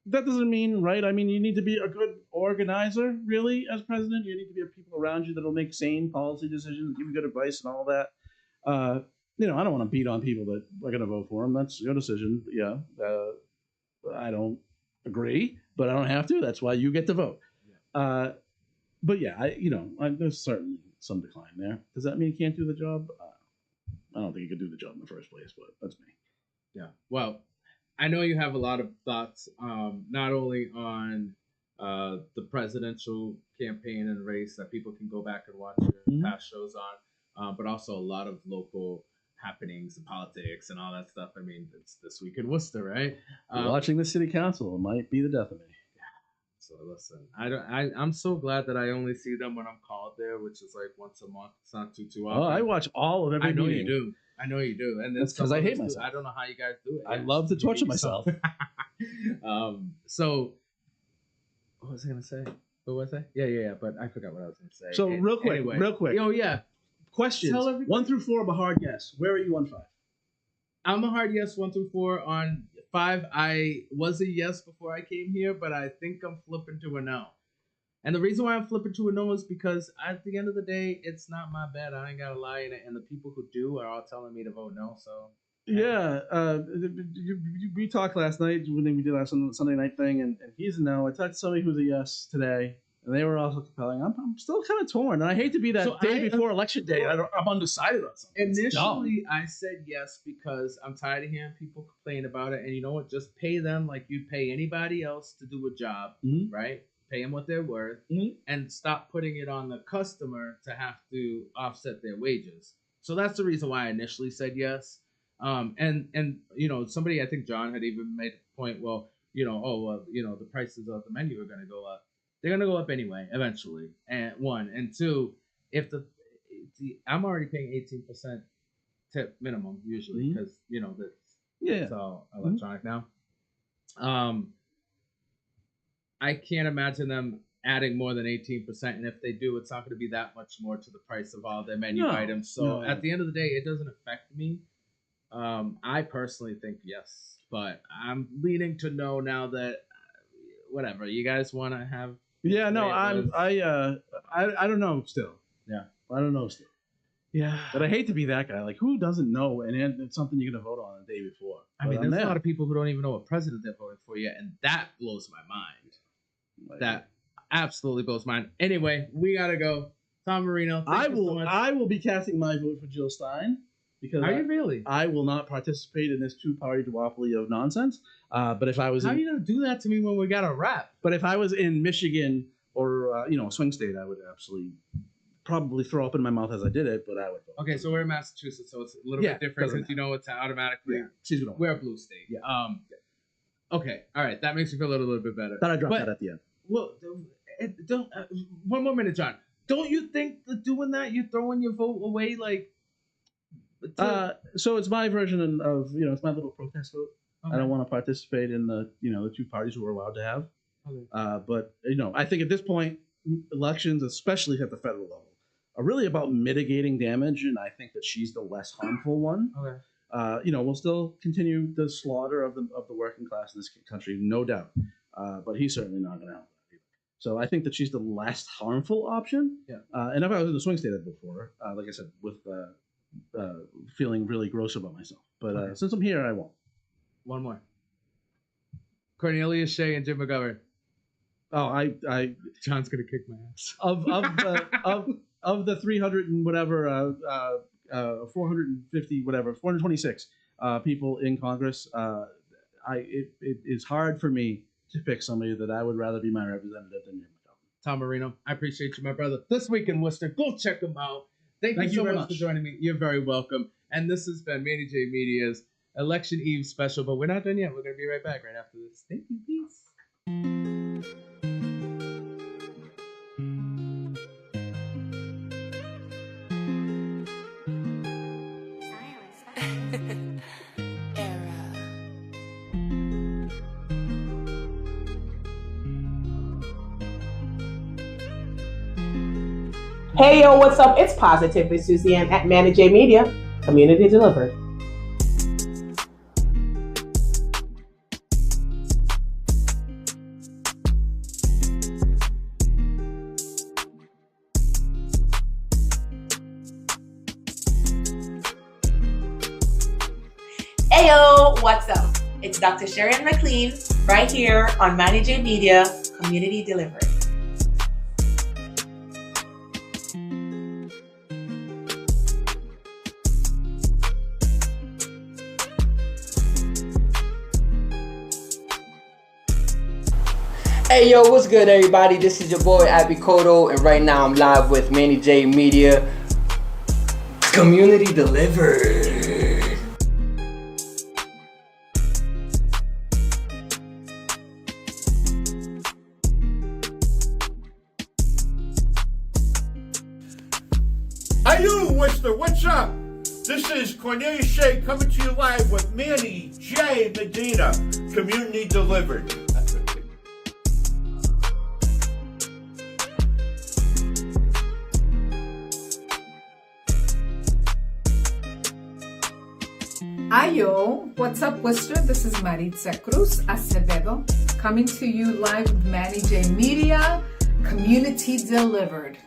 that doesn't mean, right? I mean, you need to be a good organizer, really, as president. You need to be people around you that'll make sane policy decisions, give you good advice and all that. You know, I don't want to beat on people that are going to vote for him. That's your decision. Yeah. I don't agree, but I don't have to. That's why you get to vote. Yeah. But yeah, there's certainly some decline there. Does that mean he can't do the job? I don't think he could do the job in the first place, but that's me. Yeah. Well, I know you have a lot of thoughts, not only on the presidential campaign and race that people can go back and watch your past shows on, but also a lot of local happenings and politics and all that stuff. I mean, it's this week in Worcester, right? Watching the city council might be the death of me. So listen, I'm so glad that I only see them when I'm called there, which is like once a month. It's not too often. Oh, I watch all of every meeting. I know you do. And that's because I hate myself. I don't know how you guys do it. I love to torture myself. So what was I gonna say? What was I? Yeah. But I forgot what I was gonna say. So real quick. Oh yeah. Questions 1 through 4. I'm a hard yes. Where are you on 5? I'm a hard yes 1 through 4. On 5, I was a yes before I came here, but I think I'm flipping to a no. And the reason why I'm flipping to a no is because at the end of the day, it's not my bet. I ain't gotta lie in it, and the people who do are all telling me to vote no. So yeah, we talked last night when we did our Sunday night thing, and he's a no. I talked to somebody who's a yes today, and they were also compelling. I'm still kind of torn, and I hate to be that day before election day. I'm undecided on something. Initially, I said yes because I'm tired of hearing people complain about it. And you know what? Just pay them like you pay anybody else to do a job, right? Pay them what they're worth, and stop putting it on the customer to have to offset their wages. So that's the reason why I initially said yes. And you know, somebody, I think John had even made a point. Well, you know, the prices of the menu are going to go up. They're going to go up anyway, eventually. And one, and two, if I'm already paying 18% tip minimum usually because you know it's all electronic now. I can't imagine them adding more than 18%, and if they do, it's not going to be that much more to the price of all their menu items. So at the end of the day, it doesn't affect me. I personally think yes, but I'm leaning to no now that whatever you guys want to have. Yeah, no, I don't know still. Yeah, I don't know still. Yeah, but I hate to be that guy. Like, who doesn't know? And it's something you're gonna vote on the day before. I mean, there's a lot of people who don't even know what president they're voting for yet, and that blows my mind. That absolutely blows my mind. Anyway, we gotta go. Tom Marino, thank you so much. I will be casting my vote for Jill Stein. Because you really? I will not participate in this two-party duopoly of nonsense. But if I was, how are you gonna do that to me when we got a wrap? But if I was in Michigan or a swing state, I would absolutely probably throw up in my mouth as I did it. But I would. Okay, so we're in Massachusetts, so it's a little bit different since you know it's automatically. Yeah, we're a blue state. Yeah. Okay. All right. That makes me feel a little bit better. Thought I dropped that at the end. Well, don't. One more minute, John. Don't you think that doing that, you're throwing your vote away, like? So it's my version of it's my little protest vote. Okay. I don't want to participate in the the two parties who are allowed to have. Okay. But I think at this point, elections, especially at the federal level, are really about mitigating damage, and I think that she's the less harmful one. Okay. We'll still continue the slaughter of the working class in this country, no doubt. But he's certainly not going to help that either. So I think that she's the less harmful option. Yeah. And if I was in the swing state, I'd vote for her. Like I said, with feeling really gross about myself. But since I'm here, I won't. One more. Cornelia Shea and Jim McGovern. Oh, John's gonna kick my ass. Of the 300 and whatever, 450 whatever, 426 people in Congress, it is hard for me to pick somebody that I would rather be my representative than Jim McGovern. Tom Marino, I appreciate you, my brother. This week in Worcester, go check them out. Thank you so much for joining me. You're very welcome. And this has been Manny J Media's Election Eve special, but we're not done yet. We're going to be right back right after this. Thank you. Peace. Hey, yo, what's up? It's Positively Suzanne at Manny J Media, Community Delivered. Hey, yo, what's up? It's Dr. Sharon McLean right here on Manny J Media, Community Delivered. Hey yo, what's good everybody? This is your boy Abby Kodo, and right now I'm live with Manny J Media, Community Delivered. Hey you, Worcester, what's up? This is Cornelia Shea coming to you live with Manny J Medina, Community Delivered. Ayo, what's up, Worcester? This is Maritza Cruz Acevedo coming to you live with Manny J Media, Community Delivered.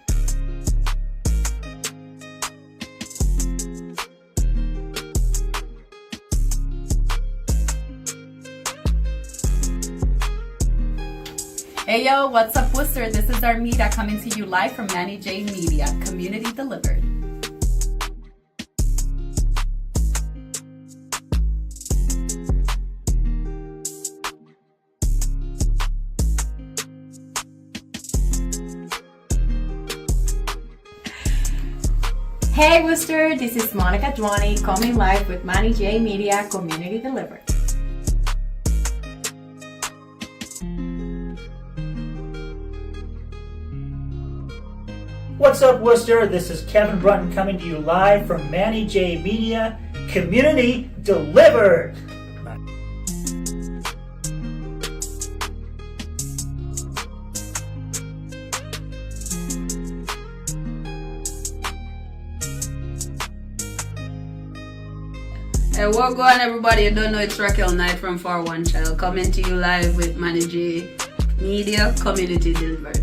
Hey yo, what's up, Worcester? This is Armida coming to you live from Manny J Media, community delivered. Hey Worcester, this is Monica Dwani coming live with Manny J Media, community delivered. What's up, Worcester? This is Kevin Brunton coming to you live from Manny J Media, community delivered. Hey, what going on, everybody? You don't know it's Raquel Knight from Far One Child coming to you live with Manny J Media, community delivered.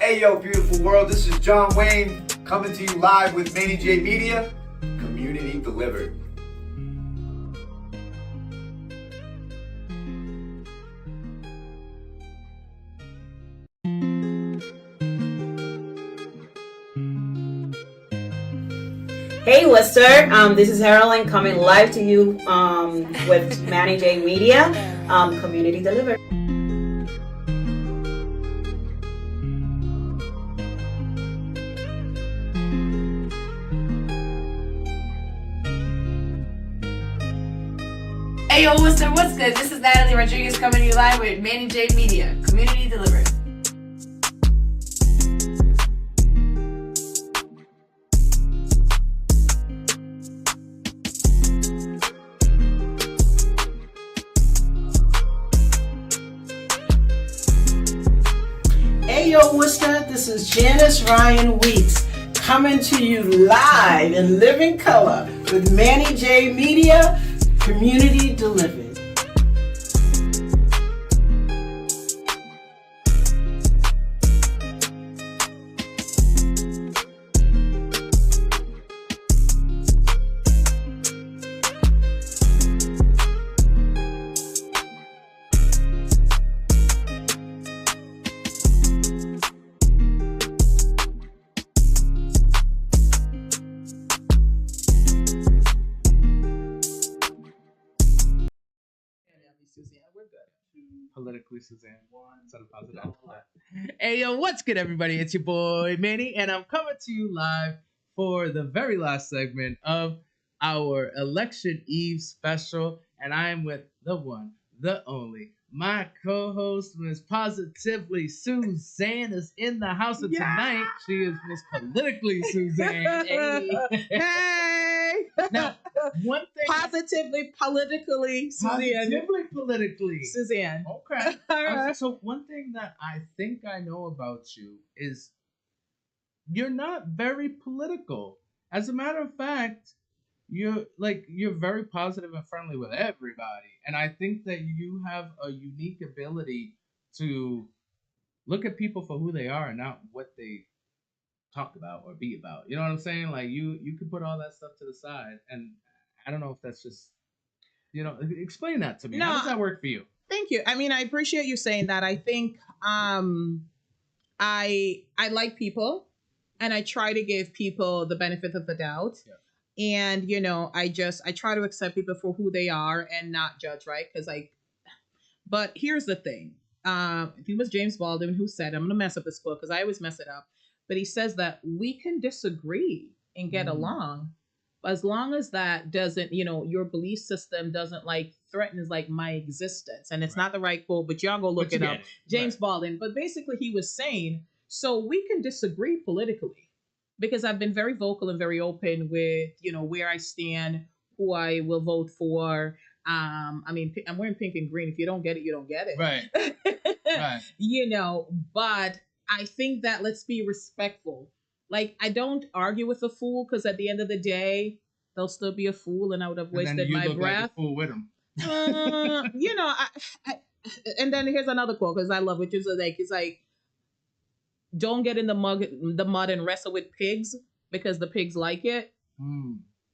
Hey yo, beautiful world, this is John Wayne coming to you live with Manny J Media, community delivered. Hey Worcester, this is Carolyn coming live to you with Manny J Media, community delivered. Hey yo, Worcester, what's good? This is Natalie Rodriguez coming to you live with Manny J Media, community delivered. Hey yo, Worcester, this is Janice Ryan Weeks coming to you live in living color with Manny J Media, community delivered. Politically Suzanne. Set a positive. Hey yo, what's good, everybody? It's your boy Manny, and I'm coming to you live for the very last segment of our election eve special, and I am with the one, the only, my co-host, Miss Positively Suzanne, is in the house tonight. She is Miss Politically Suzanne. Hey. Now, one thing. Positively, politically, Suzanne. Positively, politically. Suzanne. Okay. All right. So one thing that I think I know about you is you're not very political. As a matter of fact, you're very positive and friendly with everybody. And I think that you have a unique ability to look at people for who they are and not what they talk about or be about. You know what I'm saying? Like you can put all that stuff to the side, and I don't know if that's just, explain that to me. How does that work for you? Thank you. I mean, I appreciate you saying that. I think I like people, and I try to give people the benefit of the doubt. Yeah. And I try to accept people for who they are and not judge, right? But here's the thing. I think it was James Baldwin who said, I'm gonna mess up this quote because I always mess it up. But he says that we can disagree and get along, as long as that doesn't, your belief system doesn't threaten my existence. And it's not the right quote, but y'all go look it up. James Baldwin. But basically he was saying, so we can disagree politically, because I've been very vocal and very open with, where I stand, who I will vote for. I mean, I'm wearing pink and green. If you don't get it, you don't get it. Right. Right. But I think that let's be respectful. I don't argue with a fool, because at the end of the day, they'll still be a fool, and I would have wasted my breath. Like a fool with them. And then here's another quote, because I love it. It's like, don't get in the mud and wrestle with pigs because the pigs like it.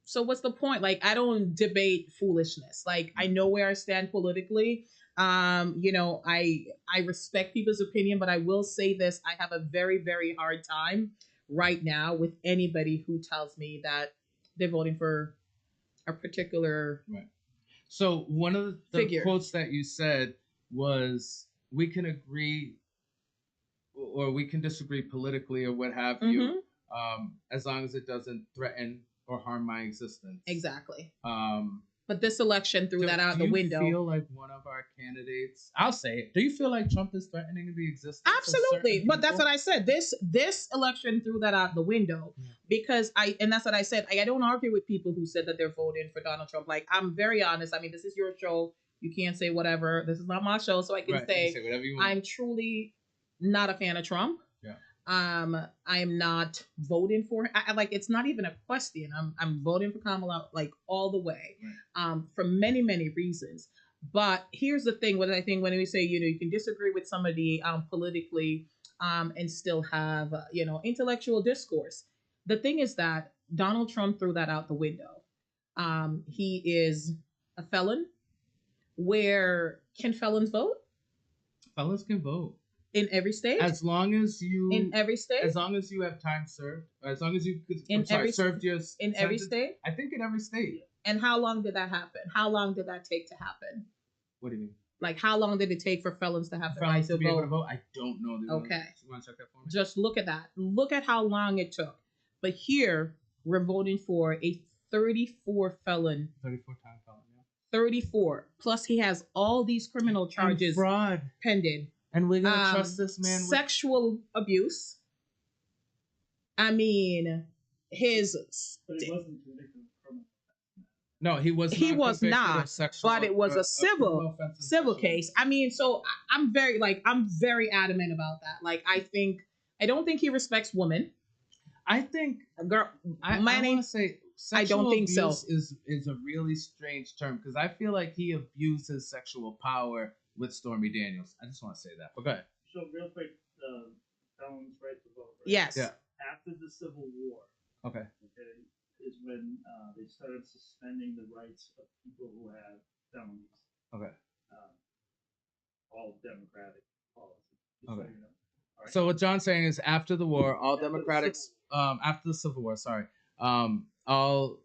So what's the point? Like, I don't debate foolishness. Like, I know where I stand politically. I respect people's opinion, but I will say this: I have a very, very hard time right now with anybody who tells me that they're voting for a particular Right. So one of the figure. quotes that you said was, "We can agree or we can disagree politically or what have you, as long as it doesn't threaten or harm my existence." Exactly. But this election threw that out the window. Do you feel like one of our candidates? I'll say it. Do you feel like Trump is threatening the existence? Of Absolutely, certain but that's people? what I said. This election threw that out the window because and that's what I said. I don't argue with people who said that they're voting for Donald Trump. Like, I'm very honest. I mean, this is your show. You can't say whatever. This is not my show, so I can Right, you say, can say whatever you want. I'm truly not a fan of Trump. Yeah. I am not voting for him. Like, it's not even a question. I'm voting for Kamala, like, all the way, for many, many reasons. But here's the thing: what I think when we say, you can disagree with somebody politically, and still have intellectual discourse. The thing is that Donald Trump threw that out the window. He is a felon. Where can felons vote? Felons can vote In every state? as long as you In every state? as long as you have time served, as long as you served your in every sentence. state? I think in every state. And how long did that happen? How long did that take to happen? What do you mean? Like, how long did it take for felons to have the right Felons to to be able to vote? vote? I don't know. Okay. You want to check that for me? Just look at that. Look at how long it took. But here, we're voting for a 34 felon. 34-time felon. Yeah. 34. Plus, he has all these criminal charges And fraud pending. And we're gonna trust this man with Sexual abuse. I mean, his. But he wasn't convicted of criminal. No, he was. He not was convicted not, of sexual, but it was a criminal offense. civil case. I mean, so I'm very adamant about that. Like, I don't think he respects women. I think, girl, I Manny, want to say I don't think so. abuse is a really strange term because I feel like he abused his sexual power with Stormy Daniels. I just want to say that. But go ahead. So real quick, felons' right to vote. Right? Yes. Yeah. After the Civil War. Okay. Is when they started suspending the rights of people who had felonies. Okay. All Democratic policies. Okay. So, you know. All right. So what John's saying is after the war, all Democrats, after the Civil War, all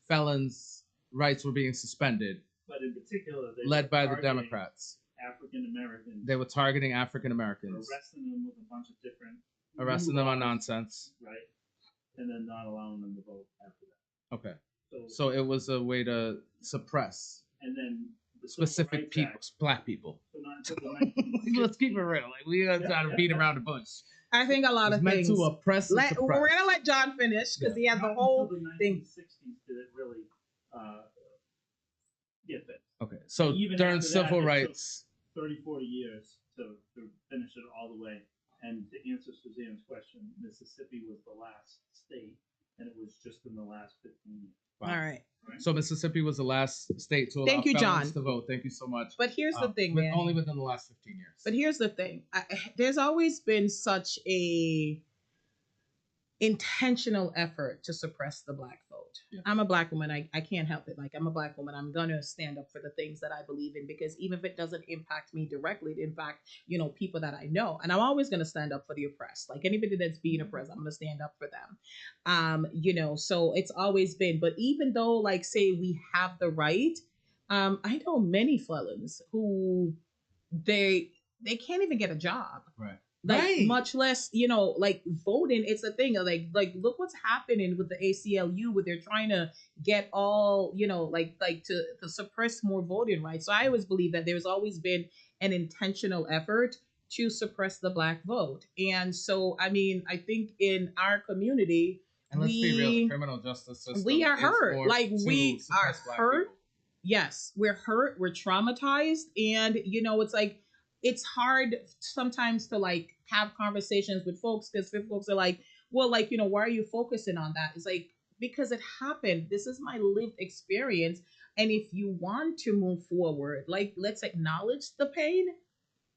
felons' rights were being suspended. But in particular, they led were by the targeting Democrats. African Americans. They were targeting African Americans, Arresting them with a bunch of different. arresting them on nonsense. Right. And then not allowing them to vote after that. Okay. So, So it was a way to suppress and then the Civil specific Rights people, Act, black people. so not until the Let's keep it real. Like, we gotta try to beat around the bush. I think a lot It's of meant things. to oppress and We're suppress. gonna let John finish because he has the whole until the thing. 1960s did it really get fixed. Okay, so Even during after that, civil it took rights, 30, 40 years to finish it all the way. And to answer Suzanne's question, Mississippi was the last state, and it was just in the last 15 years. wow. All right. So Mississippi was the last state to allow Thank you, felons John. to vote. Thank you so much. But here's the thing, man. Only within the last 15 years. But here's the thing. There's always been such a intentional effort to suppress the black vote. Yeah. I'm a black woman. I can't help it. Like, I'm a black woman. I'm gonna stand up for the things that I believe in because even if it doesn't impact me directly, it impacts, people that I know. And I'm always gonna stand up for the oppressed. Like, anybody that's being oppressed, I'm gonna stand up for them. So it's always been. But even though, like, say we have the right, I know many felons who they can't even get a job. Right. Like, Right. much less, like, voting. It's a thing. Like look what's happening with the ACLU, where they're trying to get all, to suppress more voting rights. So I always believe that there's always been an intentional effort to suppress the black vote. And so, I mean, I think in our community, And let's be real, the criminal justice system we are is hurt. formed Like, to we are suppress black hurt. people. Yes, we're hurt. We're traumatized. And, it's like, it's hard sometimes to, like, have conversations with folks because folks are like, well, like, why are you focusing on that? It's like, because it happened. This is my lived experience. And if you want to move forward, like, let's acknowledge the pain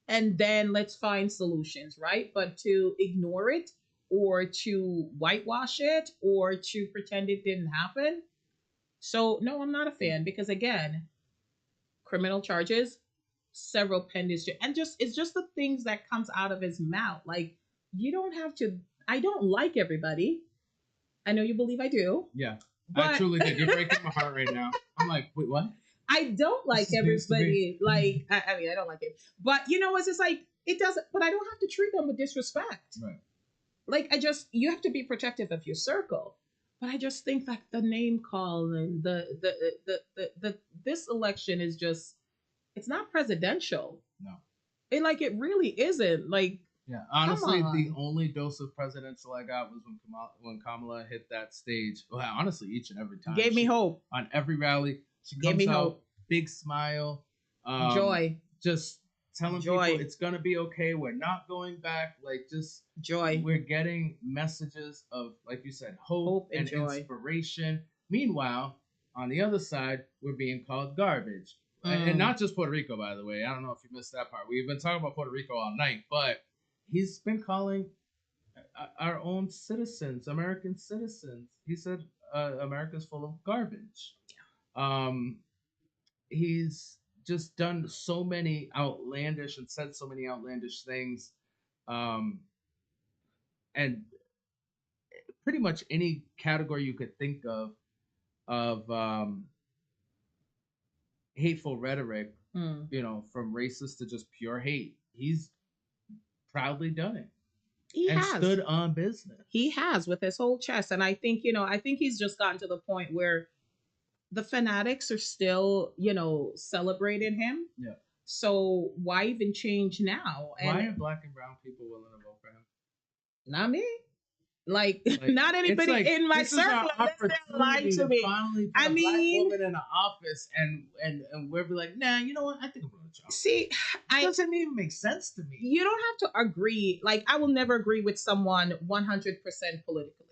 and then let's find solutions, right? But to ignore it or to whitewash it or to pretend it didn't happen. So no, I'm not a fan because again, criminal charges, several pending, and just it's just the things that comes out of his mouth. Like you don't have to. I don't like everybody. I know you believe I do. Yeah, but I truly did. You're breaking my heart right now. I'm like, wait, what? I don't like This is news to everybody. Like I mean, I don't like it. But you know, it's just like it doesn't. But I don't have to treat them with disrespect. Right. Like you have to be protective of your circle. But I just think that the name call and the this election is just it's not presidential. No. It really isn't. Like Yeah, honestly, come on. the only dose of presidential I got was when Kamala hit that stage. Well, honestly, each and every time. Gave me hope. On every rally, she Gave comes me out, hope. big smile, Joy. just telling Joy. people it's gonna be okay. We're not going back. Like just joy. We're getting messages of, like you said, hope and joy. inspiration. Meanwhile, on the other side, we're being called garbage. Mm. And not just Puerto Rico, by the way. I don't know if you missed that part. We've been talking about Puerto Rico all night, but he's been calling our own citizens, American citizens. He said America's full of garbage. He's just done so many outlandish and said so many outlandish things. And pretty much any category you could think of hateful rhetoric, you know, from racist to just pure hate. He's proudly done it. He and has stood on business. He has with his whole chest. And I think, I think he's just gotten to the point where the fanatics are still, celebrating him. Yeah. So why even change now? And why are black and brown people willing to vote for him? Not me. Like not anybody in my circle that's lying to me. Finally put a black woman in an office and we'll be like, nah, you know what? I think I'm gonna jump. See, it doesn't even make sense to me. You don't have to agree. Like I will never agree with someone 100% politically.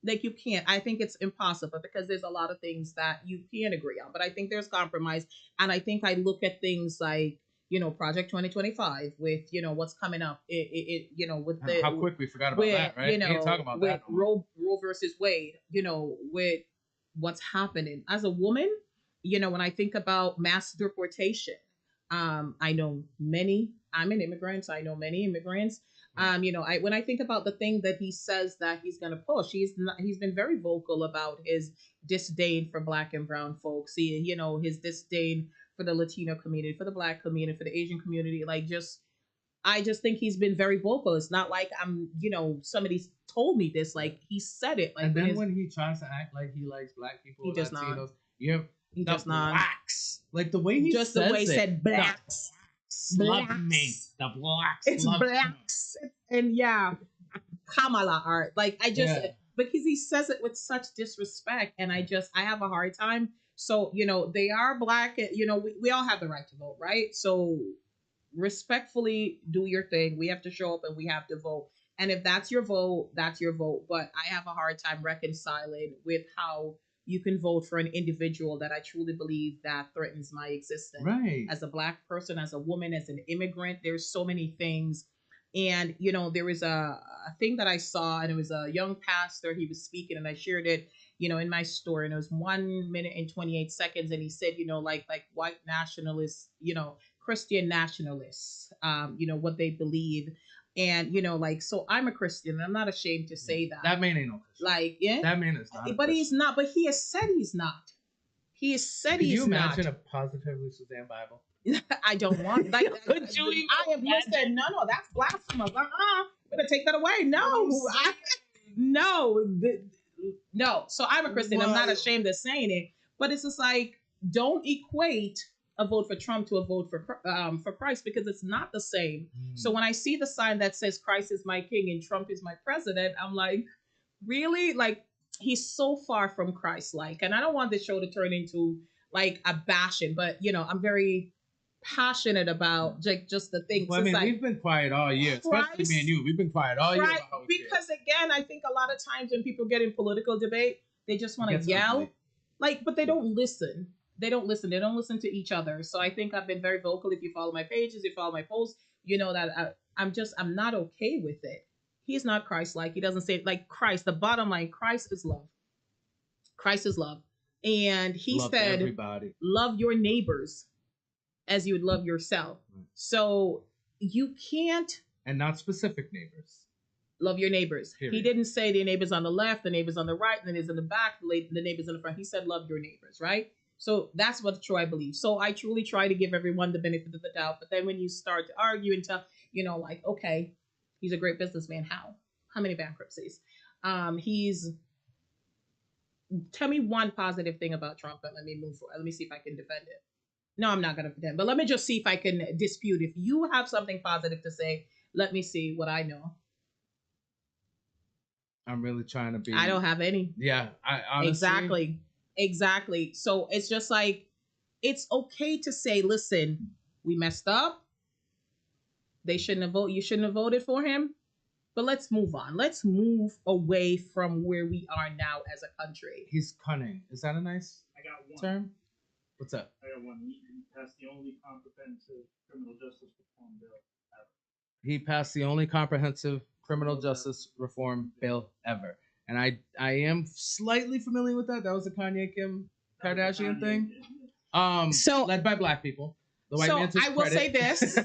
Like you can't. I think it's impossible because there's a lot of things that you can agree on. But I think there's compromise, and I think I look at things like Project 2025 with what's coming up. With the how quick we forgot about that, right? Ain't talking about with that. Roe versus Wade. With what's happening as a woman. When I think about mass deportation, I know many. I'm an immigrant, so I know many immigrants. When I think about the thing that he says that he's going to push, he's been very vocal about his disdain for black and brown folks. His disdain for the Latino community, for the black community, for the Asian community. I just think he's been very vocal. It's not like somebody's told me this. Like he said it. Like and then when he tries to act like he likes black people, he does Latinos, not. Yeah, he the does not. Blacks, like the way he just says the way he it, said blacks. Love me. The blacks. It's love blacks. And yeah, Kamala art. Like I just because he says it with such disrespect, and I have a hard time. So they are black. We all have the right to vote, right? So respectfully, do your thing. We have to show up and we have to vote. And if that's your vote, that's your vote. But I have a hard time reconciling with how you can vote for an individual that I truly believe that threatens my existence. Right. As a black person, as a woman, as an immigrant, there's so many things. And, there was a thing that I saw, and it was a young pastor. He was speaking, and I shared it, in my story. And it was 1 minute and 28 seconds. And he said, like white nationalists, Christian nationalists, what they believe. And, so I'm a Christian, and I'm not ashamed to say that. That man ain't no Christian. That man is not. But he's not. But he has said he's not. He has said he's not. Could you imagine a positively Suzanne Bible? I don't want. Could you? I have said no. That's blasphemous. I'm gonna take that away. No, no. So I'm a Christian. I'm not ashamed of saying it. But it's just like, don't equate a vote for Trump to a vote for Christ, because it's not the same. So when I see the sign that says Christ is my king and Trump is my president, I'm like, really? Like, he's so far from Christ-like. And I don't want this show to turn into like a bashing, but I'm very passionate about just the things. Well, I mean, we've been quiet all year, especially me and you. We've been quiet all year. Because again, I think a lot of times when people get in political debate, they just want to yell, but they don't listen. They don't listen. They don't listen to each other. So I think I've been very vocal. If you follow my pages, you follow my posts, you know, that I'm not okay with it. He's not Christ-like. He doesn't say it like Christ. The bottom line, Christ is love. Christ is love. And he Love said, everybody. love your neighbors as you would love yourself. So you can't And not specific neighbors. love your neighbors. Period. He didn't say the neighbors on the left, the neighbors on the right, the neighbors in the back, the neighbors in the front. He said love your neighbors, right? So that's what true I believe. So I truly try to give everyone the benefit of the doubt. But then when you start to argue and tell, you know, like, okay, he's a great businessman. How? How many bankruptcies? He's tell me one positive thing about Trump and let me move forward. Let me see if I can defend it. No, I'm not going to pretend, but let me just see if I can dispute. If you have something positive to say, let me see what I know. I'm really trying to be. I don't have any. Yeah, I honestly. Exactly. So it's just like, it's okay to say, listen, we messed up. They shouldn't have voted. You shouldn't have voted for him. But let's move on. Let's move away from where we are now as a country. He's cunning. Is that a nice I got one. term? What's up? I got one. He passed the only comprehensive criminal justice reform bill ever. He passed the only comprehensive criminal justice reform bill ever. And I am slightly familiar with that. That was a Kanye Kim Kardashian thing. So led by black people. The white man took I will say credit. this.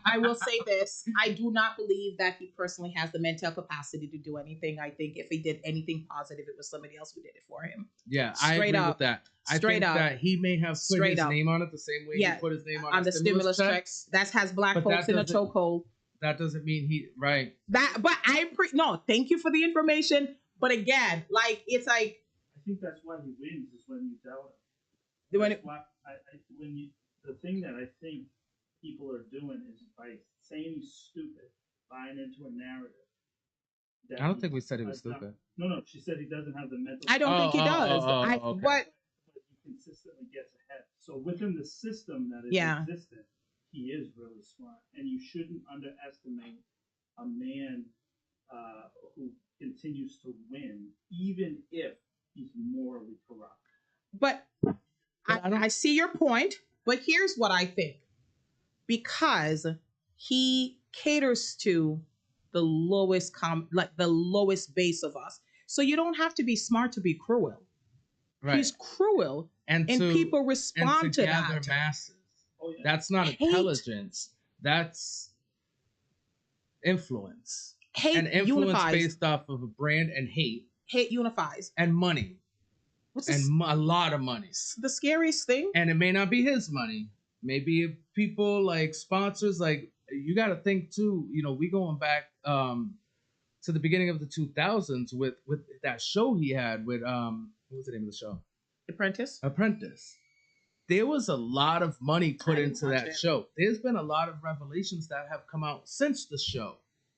I will say this. I do not believe that he personally has the mental capacity to do anything. I think if he did anything positive, it was somebody else who did it for him. Yeah, I agree with that. I think that he may have put his name on it the same way he put his name on the stimulus checks. That has black But folks that in a doesn't- chokehold. That doesn't mean he right. No, thank you for the information. But again, like it's like I think that's why he wins is when you doubt him. When That's why when you the thing that I think people are doing is by saying he's stupid, buying into a narrative. I don't think we said he was stupid. No, she said he doesn't have the mental. I don't think he does. Okay. But he consistently gets ahead. So within the system that is existent, he is really smart, and you shouldn't underestimate a man who continues to win, even if he's morally corrupt. But I see your point, but here's what I think. Because he caters to the lowest the lowest base of us. So you don't have to be smart to be cruel. Right. He's cruel and people respond to gather that. Masses. That's not intelligence. That's influence. Hate and influence unifies. Based off of a brand and hate. Hate unifies. And money. A lot of money. The scariest thing. And it may not be his money. Maybe people like sponsors, like you got to think too, you know, we going back to the beginning of the 2000s with that show he had with, what was the name of the show? Apprentice. There was a lot of money put into that show. There's been a lot of revelations that have come out since the show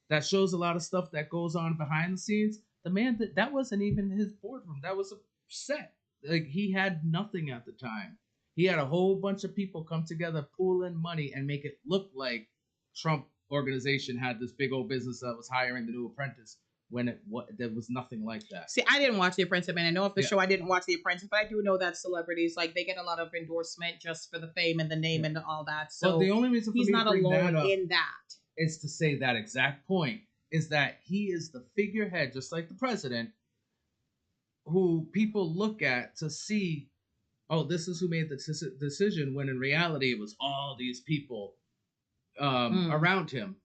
that shows a lot of stuff that goes on behind the scenes. The man that wasn't even his boardroom. That was a set. Like he had nothing at the time. He had a whole bunch of people come together, pool in money, and make it look like Trump organization had this big old business that was hiring the new apprentice when there was nothing like that. See, I didn't watch The Apprentice, man. I know of the show. I didn't watch The Apprentice, but I do know that celebrities like they get a lot of endorsement just for the fame and the name and all that. So but the only reason for he's me not to bring alone that up in that. Is to say that exact point is that he is the figurehead, just like the president, who people look at to see, oh, this is who made the decision, when in reality it was all these people around him,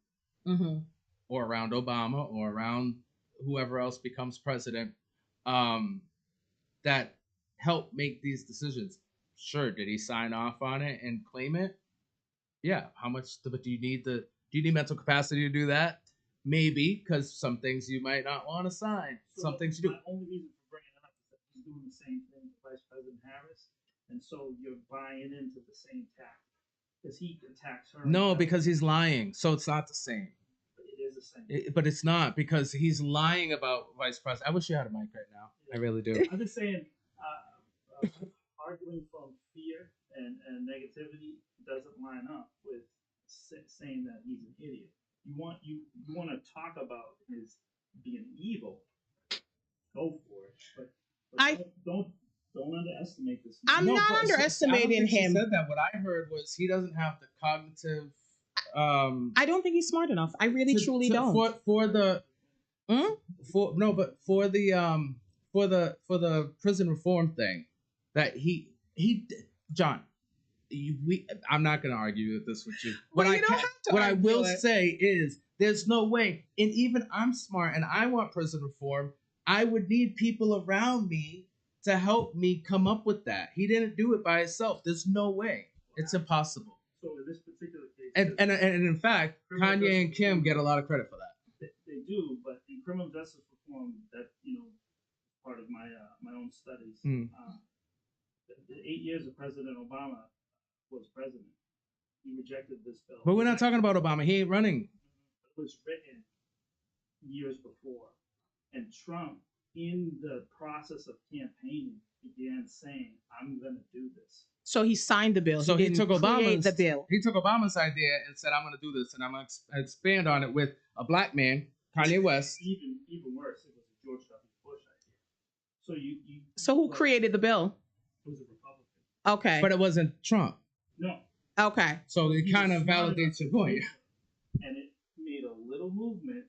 or around Obama, or around whoever else becomes president, that help make these decisions. Sure, did he sign off on it and claim it? Yeah. How much? But do you need mental capacity to do that? Maybe, because some things you might not want to sign. Some things you do. My only reason for bringing it up is that he's doing the same thing to Vice President Harris, and so you're buying into the same tack because he attacks her. No, because he's lying, so it's not the same. But it is the same. But it's not, because he's lying about Vice President. I wish you had a mic right now. I really do. I'm just saying, arguing from fear and negativity doesn't line up with saying that he's an idiot. You want to talk about his being evil, go for it. But don't underestimate this. I'm not underestimating him. She said that. What I heard was he doesn't have the cognitive I don't think he's smart enough. I really truly don't. For the prison reform thing that he John, I'm not going to argue this with you. What I will say is there's no way, and even I'm smart and I want prison reform, I would need people around me to help me come up with that. He didn't do it by himself. There's no way. It's impossible. So in this particular case, And in fact, Kanye and Kim get a lot of credit for that. they do, but in criminal justice reform, that part of my my own studies, the 8 years of President Obama was president, he rejected this bill. But we're not talking about Obama. He ain't running. It was written years before, and Trump, in the process of campaigning, began saying, "I'm going to do this." So he signed the bill. So he took Obama's the bill. He took Obama's idea and said, "I'm going to do this, and I'm going to expand on it with a black man, Kanye West." Even worse, it was a George W. Bush idea. So you. So who created the bill? It was a Republican. Okay. But it wasn't Trump. No. Okay. So it kind of validates your point. And it made a little movement.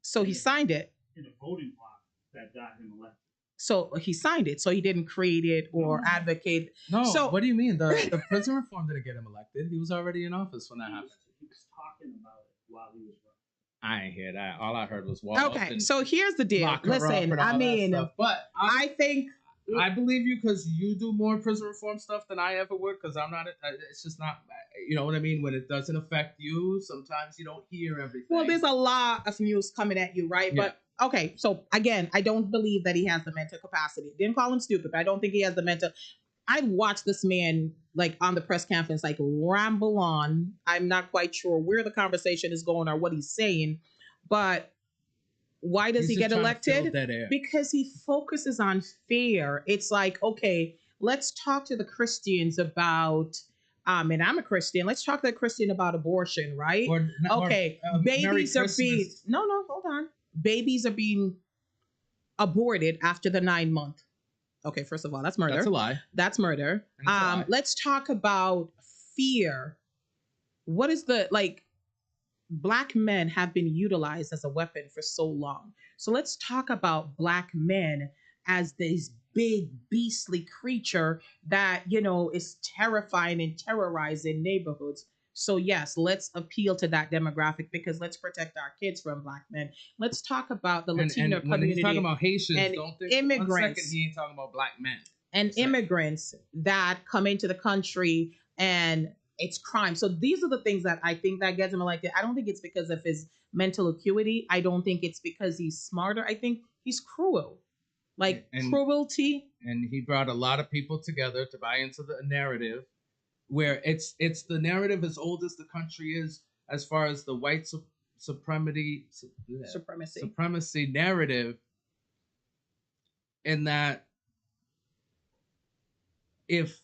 So he signed it. In a voting bloc that got him elected. So he signed it. So he didn't create it or advocate. No. So what do you mean? The prison reform didn't get him elected. He was already in office when that happened. He was talking about it while he was running. I ain't hear that. All I heard was walk up okay. and So here's the deal. lock her up Listen, and all I that mean, stuff. But I think I believe you because you do more prison reform stuff than I ever would because I'm not. It's just not. You know what I mean? When it doesn't affect you, sometimes you don't hear everything. well, there's a lot of news coming at you, right? Yeah. But okay, so again, I don't believe that he has the mental capacity. Didn't call him stupid, but I don't think he has the mental. I watched this man like on the press conference, like ramble on. I'm not quite sure where the conversation is going or what he's saying, but why does he He's get just trying to fill elected? dead air. Because he focuses on fear. It's like, okay, let's talk to the Christians about, and I'm a Christian. Let's talk to the Christian about abortion, right? Okay, Merry babies are being Christmas. no, hold on. Babies are being aborted after the 9 month. Okay, first of all, that's murder. That's a lie. That's murder. That's a lie. Let's talk about fear. What is the like? Black men have been utilized as a weapon for so long. So let's talk about black men as this big beastly creature that, is terrifying and terrorizing neighborhoods. So yes, let's appeal to that demographic because let's protect our kids from black men. Let's talk about the Latino and when community. he's talking about Haitians, and don't think immigrants. 1 second he ain't talking about black men. And immigrants that come into the country and it's crime. So these are the things that I think that gets him elected. I don't think it's because of his mental acuity. I don't think it's because he's smarter. I think he's cruel. Like cruelty. And he brought a lot of people together to buy into the narrative where it's the narrative as old as the country is as far as the white supremacy narrative, in that if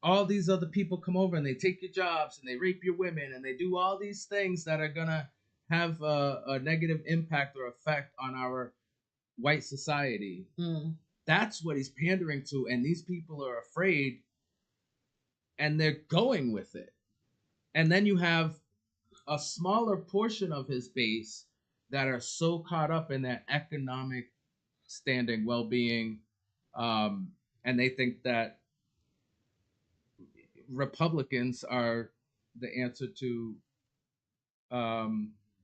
all these other people come over and they take your jobs and they rape your women and they do all these things that are gonna have a negative impact or effect on our white society. That's what he's pandering to, and these people are afraid and they're going with it. And then you have a smaller portion of his base that are so caught up in their economic standing, well-being, and they think that Republicans are the answer to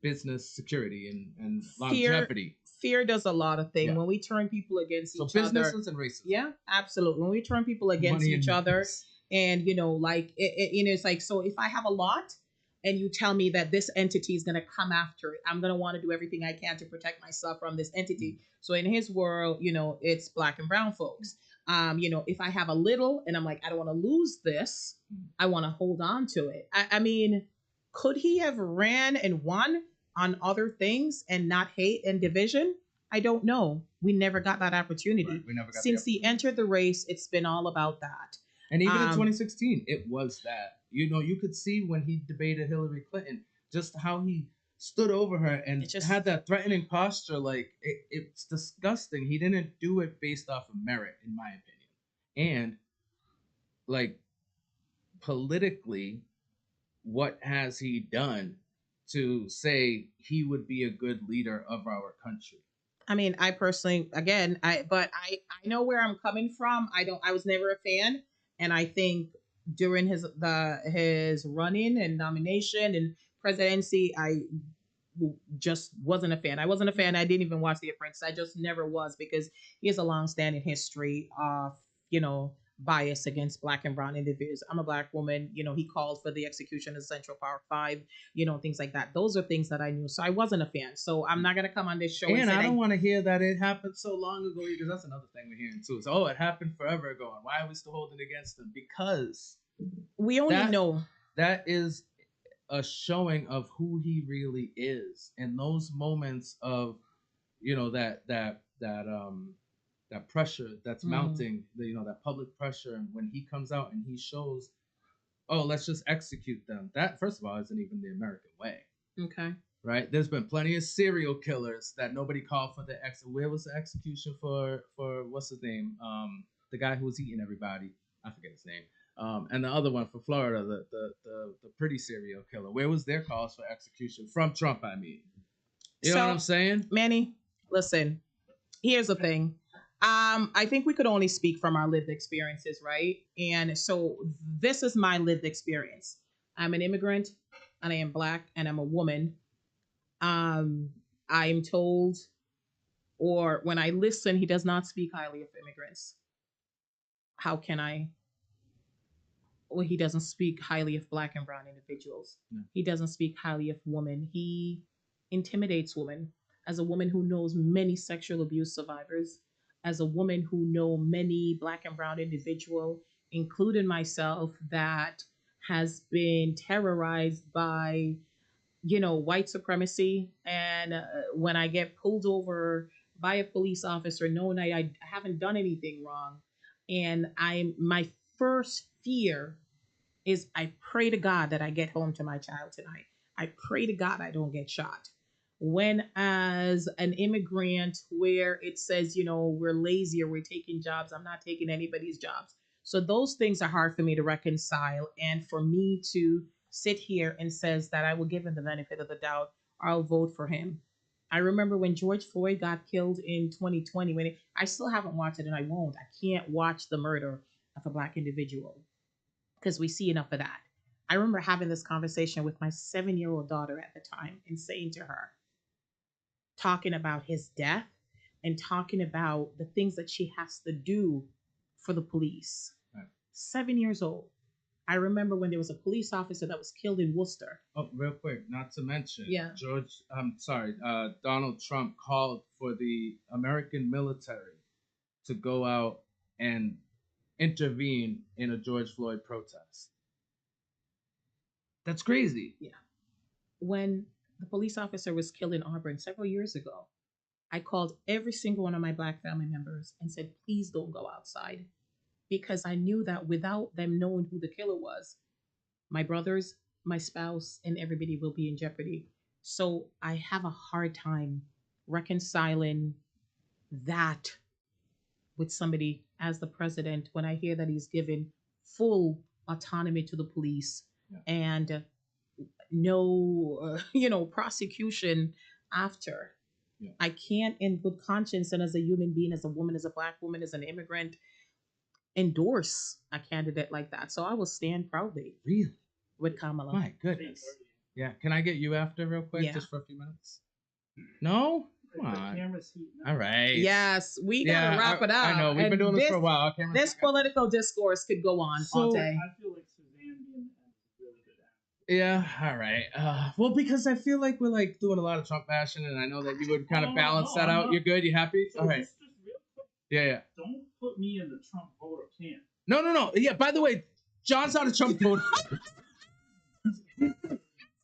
business security and longevity. Fear does a lot of things. Yeah. When we turn people against So each other. businesses and racism. Yeah, absolutely. When we turn people against Money each and other, business. and it's like, so if I have a lot and you tell me that this entity is going to come after it, I'm going to want to do everything I can to protect myself from this entity. So in his world, it's black and brown folks. If I have a little and I'm like, I don't want to lose this, I want to hold on to it. I mean, could he have ran and won on other things and not hate and division? I don't know. We never got that opportunity. Right, we never got Since he entered the race, it's been all about that. And even in 2016, it was that. You could see when he debated Hillary Clinton, just how he stood over her and had that threatening posture. Like, it's disgusting. He didn't do it based off of merit, in my opinion. And, like, politically, what has he done to say he would be a good leader of our country? I mean, I personally, again, I know where I'm coming from. I was never a fan, and I think during his running and nomination and presidency, I just wasn't a fan. I wasn't a fan. I didn't even watch The Apprentice. I just never was, because he has a long-standing history of, bias against black and brown individuals. I'm a black woman. He called for the execution of Central Park 5, things like that. Those are things that I knew. So I wasn't a fan. So I'm not going to come on this show And say I don't want to hear that it happened so long ago, because that's another thing we're hearing too. Is, oh, it happened forever ago. And why are we still holding it against them? Because we only know that is a showing of who he really is. And those moments of, that pressure that's mounting, that public pressure, and when he comes out and he shows, oh, let's just execute them. That, first of all, isn't even the American way. Okay. Right? There's been plenty of serial killers that nobody called for the where was the execution for what's his name? The guy who was eating everybody. I forget his name. And the other one for Florida, the pretty serial killer. Where was their calls for execution? From Trump, I mean. You know what I'm saying? Manny, listen, here's the thing. I think we could only speak from our lived experiences, right? And so this is my lived experience. I'm an immigrant, and I am black, and I'm a woman. I'm told, or when I listen, he does not speak highly of immigrants. How can I? Well, he doesn't speak highly of black and brown individuals. No. He doesn't speak highly of women. He intimidates women. As a woman who knows many sexual abuse survivors, as a woman who know many black and brown individual, including myself, that has been terrorized by, white supremacy. And when I get pulled over by a police officer, knowing I haven't done anything wrong, and my first fear is I pray to God that I get home to my child tonight. I pray to God I don't get shot. When as an immigrant, where it says, we're lazy or we're taking jobs, I'm not taking anybody's jobs. So those things are hard for me to reconcile. And for me to sit here and says that I will give him the benefit of the doubt, I'll vote for him. I remember when George Floyd got killed in 2020, I still haven't watched it, and I won't. I can't watch the murder of a black individual because we see enough of that. I remember having this conversation with my 7-year-old daughter at the time and saying to her, talking about his death and talking about the things that she has to do for the police. Right. 7 years old. I remember when there was a police officer that was killed in Worcester. Oh, real quick, not to mention, Yeah. Donald Trump called for the American military to go out and intervene in a George Floyd protest. That's crazy. Yeah. When the police officer was killed in Auburn several years ago, I called every single one of my black family members and said, please don't go outside. Because I knew that without them knowing who the killer was, my brothers, my spouse, and everybody will be in jeopardy. So I have a hard time reconciling that with somebody as the president when I hear that he's given full autonomy to the police and no, prosecution after. Yeah. I can't, in good conscience and as a human being, as a woman, as a black woman, as an immigrant, endorse a candidate like that. So I will stand proudly. Really? With Kamala. My goodness. Yeah. Can I get you after real quick, just for a few minutes? No? Come on. All right. Yes, we gotta wrap it up. I know we've been doing this for a while. This political discourse could go on all day. I feel like Suzanne being really good at Yeah, all right. Well, because I feel like we're like doing a lot of Trump bashing, and I know that you would kind of balance that out. You're good. You happy? So all right. just real quick, Yeah. don't put me in the Trump voter camp. No. Yeah. By the way, John's not a Trump voter.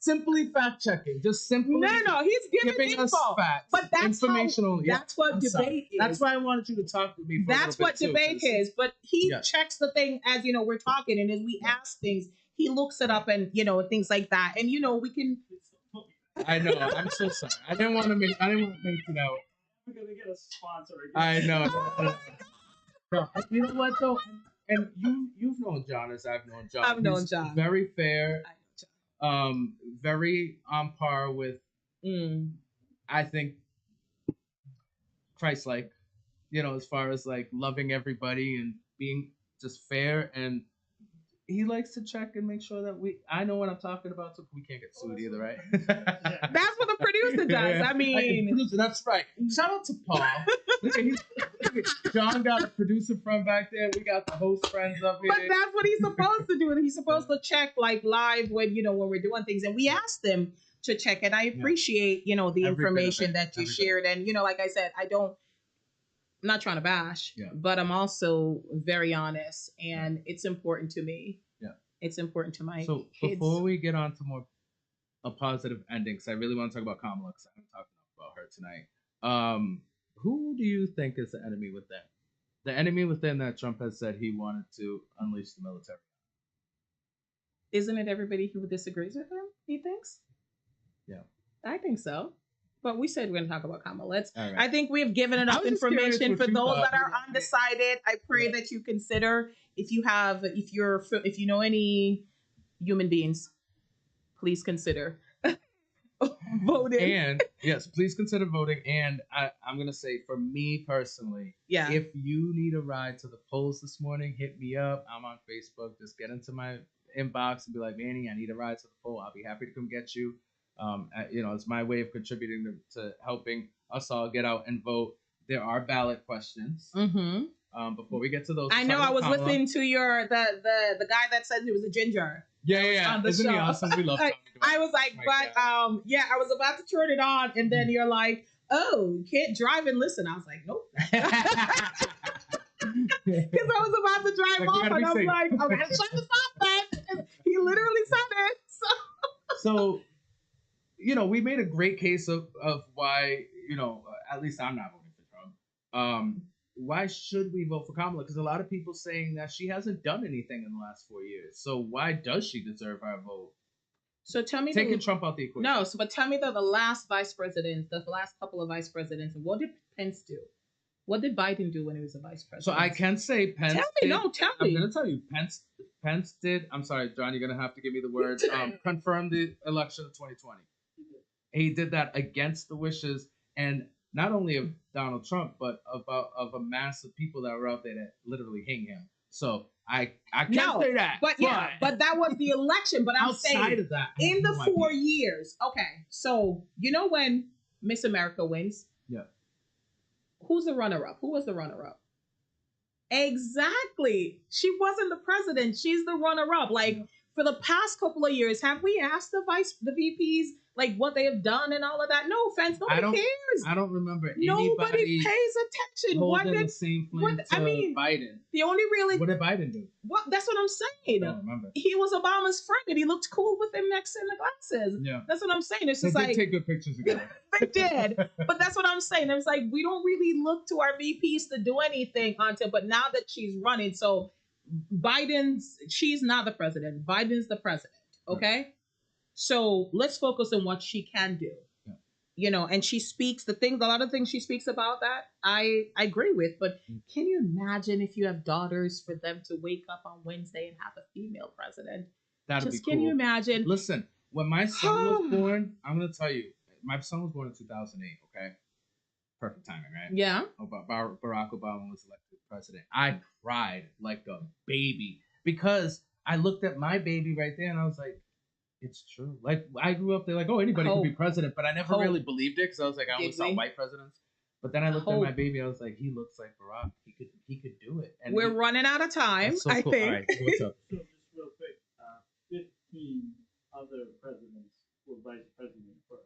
Simply fact checking. Just simply. No. He's giving us info. facts. But that's informational. That's what I'm debate sorry. is. That's why I wanted you to talk with me. For That's a little what bit debate is. But he checks the thing as we're talking, and as we ask things, he looks it up and things like that. And we can. I know. I'm so sorry. I didn't want to make it out. We're gonna get a sponsor again. I know. No, you know what though? And you've known John as I've known John. I've known He's John. Very fair. Very on par with, I think, Christ-like, as far as like loving everybody and being just fair. And he likes to check and make sure that I know what I'm talking about, so we can't get sued either, right? That's what the producer does. I mean, producer, that's right. Shout out to Paul. Look at John got a producer friend back there. We got the host friends up here. but that's what he's supposed to do. And he's supposed to check like live when we're doing things. And we asked him to check. And I appreciate, the information that you shared. And, like I said, I'm not trying to bash, but I'm also very honest, and it's important to me. Yeah, it's important to my So kids. before we get on to a positive ending, because I really want to talk about Kamala, because I haven't talked enough about her tonight. Who do you think is the enemy within? The enemy within that Trump has said he wanted to unleash the military. Isn't it everybody who disagrees with him? He thinks. Yeah, I think so. But we said we're going to talk about Kamala. All right. I think we have given enough information for those that are undecided. I pray that you consider, if you know any human beings, please consider voting. And yes, please consider voting. And I'm going to say, for me personally, if you need a ride to the polls this morning, hit me up. I'm on Facebook. Just get into my inbox and be like, Manny, I need a ride to the poll. I'll be happy to come get you. It's my way of contributing to helping us all get out and vote. There are ballot questions. Before we get to those, I know I was listening to the guy that said he was a ginger. Yeah. On the Isn't show. he awesome? We love talking about I was like, I was about to turn it on, and then you're like, oh, you can't drive and listen. I was like, nope. Because I was about to drive off, and I was like, I gotta shut this off, man. He literally said it. So, we made a great case of why, at least I'm not voting for Trump. Why should we vote for Kamala? Because a lot of people saying that she hasn't done anything in the last 4 years. So why does she deserve our vote? So tell me, taking Trump out the equation. No, but tell me that the last couple of vice presidents, what did Pence do? What did Biden do when he was a vice president? So I can say Pence. Tell me. I'm going to tell you. Pence did. I'm sorry, John. You're going to have to give me the word. Confirm the election of 2020. He did that against the wishes, and not only of Donald Trump, but of a mass of people that were out there that literally hang him. So I can't say that. But that was the election. But I'm outside saying of that, in the 4 years. Okay, so when Miss America wins, who's the runner-up? Who was the runner-up? Exactly. She wasn't the president. She's the runner-up. For the past couple of years, have we asked the VPs what they have done and all of that? No offense, nobody cares. I don't remember Nobody pays attention. Holding the same flame to Biden. The only what did Biden do? What? That's what I'm saying. I don't remember. He was Obama's friend, and he looked cool with him next in the glasses. Yeah, that's what I'm saying. It's they just did take good pictures together. They did, but that's what I'm saying. It's we don't really look to our VPs to do anything until. But now that she's running, so she's not the president. Biden's the president. Okay. Right. So let's focus on what she can do. And she speaks a lot of things she speaks about that I agree with. But can you imagine if you have daughters for them to wake up on Wednesday and have a female president? That'd be cool. Can you imagine? Listen, when my son was born, I'm going to tell you, my son was born in 2008, okay? Perfect timing, right? Yeah. Barack Obama was elected president. I cried like a baby because I looked at my baby right there and I was like, it's true. I grew up there anybody could be president, but I never really believed it because I was like, I always saw white presidents. But then I looked at my baby, I was like, he looks like Barack. He could do it. And we're running out of time, so I cool. think. All right, what's up? So just real quick, 15 other presidents were vice president first.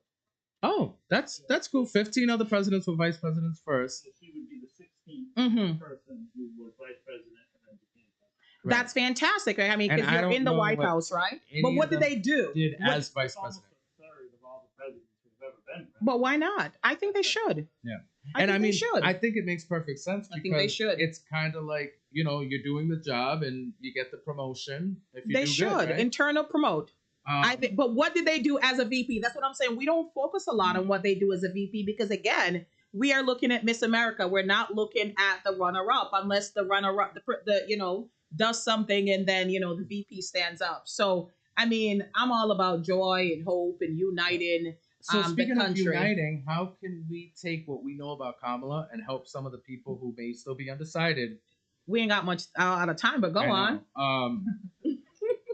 Oh, that's cool. 15 other presidents were vice presidents first. So she would be the 16th person who was vice president and then became president. Right. That's fantastic. I mean, because you're in the White House, right? But what did they do? As vice president. But why not? I think they should. Yeah. I think they should. I think it makes perfect sense because I think they should. It's kind of like, you're doing the job and you get the promotion if you they do should. good, right? Internal promote. I think, but what did they do as a VP? That's what I'm saying. We don't focus a lot on what they do as a VP because, again, we are looking at Miss America. We're not looking at the runner-up unless the runner-up, does something and then, the VP stands up. So I mean, I'm all about joy and hope and uniting So the speaking of country. uniting, how can we take what we know about Kamala and help some of the people who may still be undecided? We ain't got much out of time, but go on.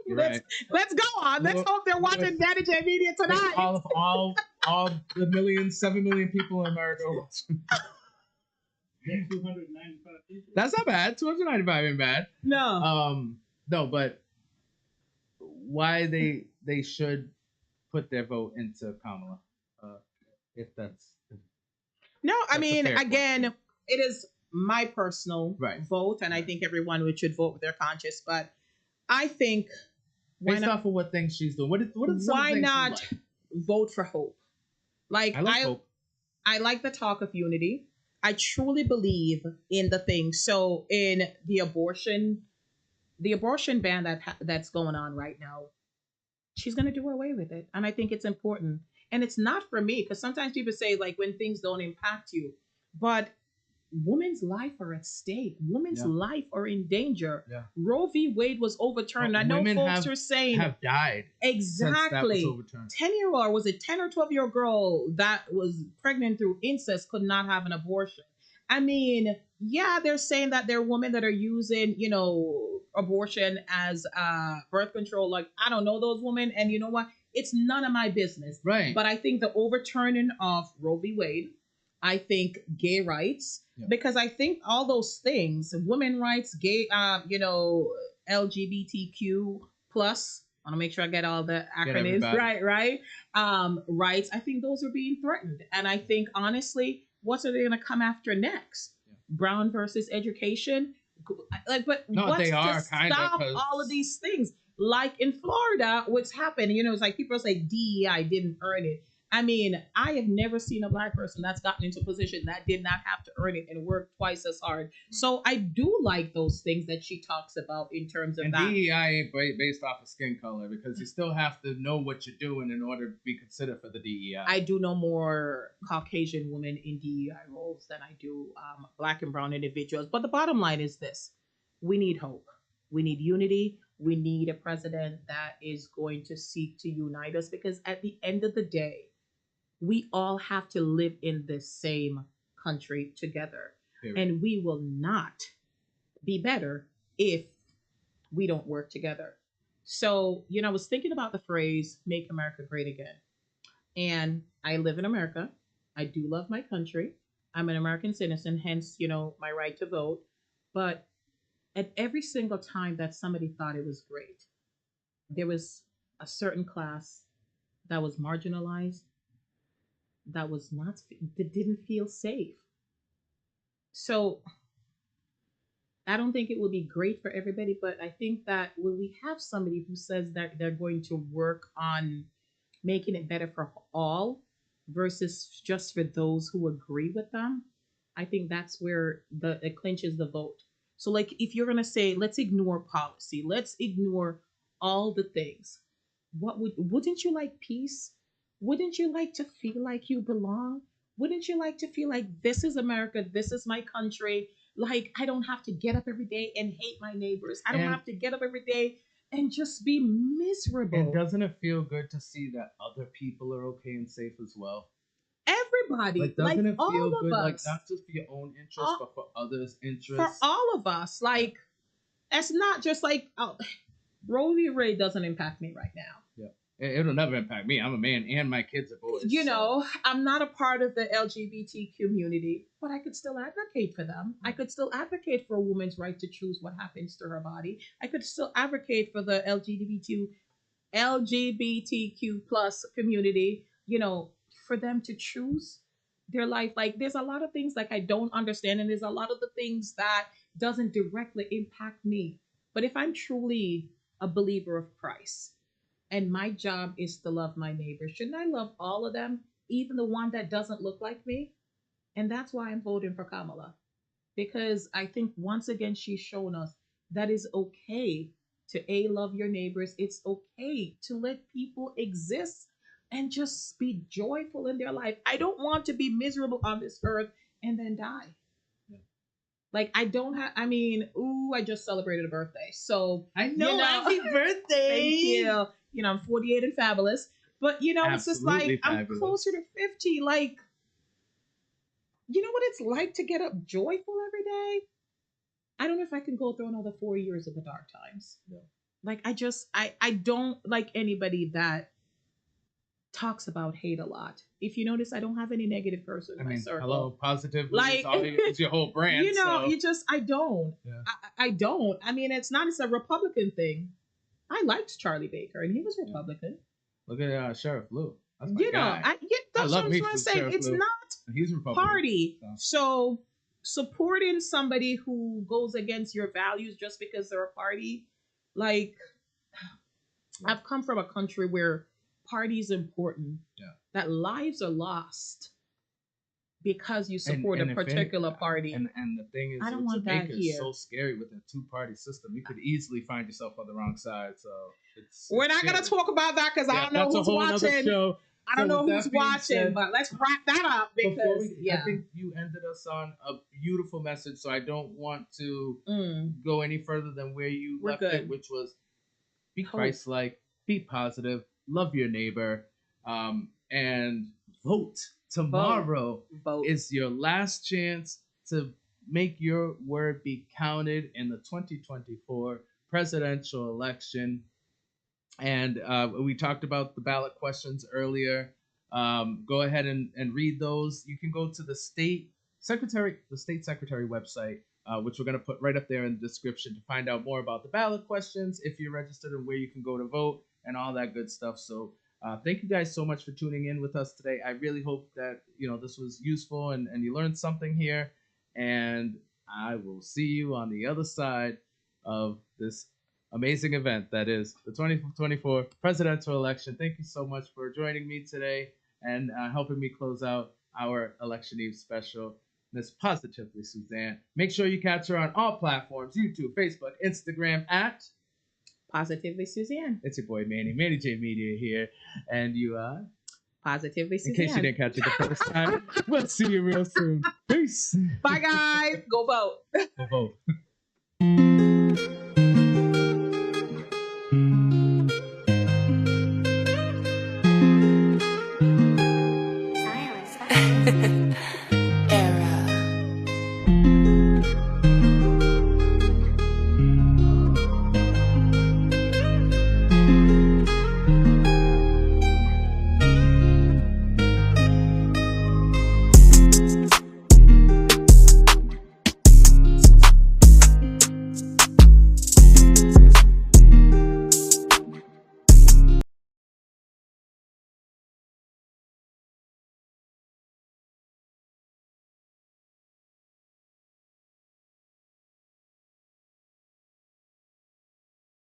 You're let's, right. let's go on. Let's hope they're watching Manny J Media tonight. All the 7 million people in America. 295 people. That's not bad. 295 ain't bad. No. No, but why they should put their vote into Kamala, if that's no. I that's mean, a fair again, question. it is my personal vote, and I think everyone should vote with their conscience. But I think based off of what things she's doing, what are some why things not you like? vote for hope? Like I like hope. I like the talk of unity. I truly believe in the thing. So in the abortion ban that's going on right now, she's going to do away with it, and I think it's important. And it's not for me, because sometimes people say like when things don't impact you, but women's life are at stake. Women's life are in danger. Yeah. Roe v. Wade was overturned. I know Women folks are saying have died exactly. 10-year-old was a 10 or 12-year-old girl that was pregnant through incest could not have an abortion. I mean, yeah, they're saying that there are women that are using, abortion as birth control. Like, I don't know those women, and you know what? It's none of my business. Right. But I think the overturning of Roe v. Wade, I think gay rights, because I think all those things, women rights, gay, LGBTQ plus. I want to make sure I get all the acronyms right. Rights. I think those are being threatened, and I think honestly, what are they going to come after next? Brown versus education, but they are kind of stop all of these things. Like in Florida, what's happened? It's like people say DEI didn't earn it. I mean, I have never seen a Black person that's gotten into a position that did not have to earn it and work twice as hard. So I do like those things that she talks about in terms of and that. DEI ain't based off of skin color, because you still have to know what you're doing in order to be considered for the DEI. I do know more Caucasian women in DEI roles than I do Black and brown individuals. But the bottom line is this: we need hope. We need unity. We need a president that is going to seek to unite us, because at the end of the day, we all have to live in the same country together. Period. And we will not be better if we don't work together. So, I was thinking about the phrase, make America great again. And I live in America. I do love my country. I'm an American citizen, hence, my right to vote. But at every single time that somebody thought it was great, there was a certain class that was marginalized, that didn't feel safe. So I don't think it will be great for everybody, but I think that when we have somebody who says that they're going to work on making it better for all versus just for those who agree with them, I think that's where it clinches the vote. So like if you're going to say, let's ignore policy, let's ignore all the things, wouldn't you like peace? Wouldn't you like to feel like you belong? Wouldn't you like to feel like this is America, this is my country? Like, I don't have to get up every day and hate my neighbors. I don't have to get up every day and just be miserable. And doesn't it feel good to see that other people are okay and safe as well? Everybody. Like, doesn't it feel good, us. like, not just for your own interest, but for others' interests? For all of us. Like, it's not just like, Roe v. Wade doesn't impact me right now. Yeah. It'll never impact me. I'm a man and my kids are boys. I'm not a part of the LGBT community, but I could still advocate for them. I could still advocate for a woman's right to choose what happens to her body. I could still advocate for the LGBTQ plus community, for them to choose their life. Like, there's a lot of things like I don't understand, and there's a lot of the things that doesn't directly impact me. But if I'm truly a believer of Christ, and my job is to love my neighbor, shouldn't I love all of them, even the one that doesn't look like me? And that's why I'm voting for Kamala. Because I think once again, she's shown us that it's okay to love your neighbors. It's okay to let people exist and just be joyful in their life. I don't want to be miserable on this earth and then die. Like, I just celebrated a birthday. So I know, happy birthday. Thank you. I'm 48 and fabulous. But it's just Absolutely like I'm fabulous. closer to 50. Like, you know what it's like to get up joyful every day? I don't know if I can go through another 4 years of the dark times. Yeah. Like I don't like anybody that talks about hate a lot. If you notice, I don't have any negative person in my circle. Hello, positive. Like, it's your whole brand. I don't. Yeah. I don't. I mean, it's a Republican thing. I liked Charlie Baker, and he was Republican. Look at Sheriff Lou. That's my guy. That's love what I'm me trying to some say. Sheriff It's Lou. not He's Republican. party. So supporting somebody who goes against your values just because they're a party, like, I've come from a country where party is important. Yeah. That lives are lost because you support a particular party. And the thing is, I don't want that Jamaica here. is so scary with a two-party system. You could easily find yourself on the wrong side. So We're not going to talk about that because I don't know who's watching. I don't know who's watching, but let's wrap that up because I think you ended us on a beautiful message. So I don't want to go any further than where you left it, which was be Christ-like, be positive, love your neighbor, and vote. Tomorrow is your last chance to make your word be counted in the 2024 presidential election. And we talked about the ballot questions earlier. Go ahead and read those. You can go to the state secretary website, which we're going to put right up there in the description to find out more about the ballot questions, if you're registered, and where you can go to vote and all that good stuff. So thank you guys so much for tuning in with us today. I really hope that this was useful and you learned something here. And I will see you on the other side of this amazing event that is the 2024 presidential election. Thank you so much for joining me today and helping me close out our Election Eve special. Miss Positively Suzanne. Make sure you catch her on all platforms: YouTube, Facebook, Instagram at Positively Suzanne. It's your boy Manny J Media here, and you are Positively in Suzanne. case you didn't catch it the first time. We'll see you real soon. Peace. Bye guys. Go vote. Go vote. Silence.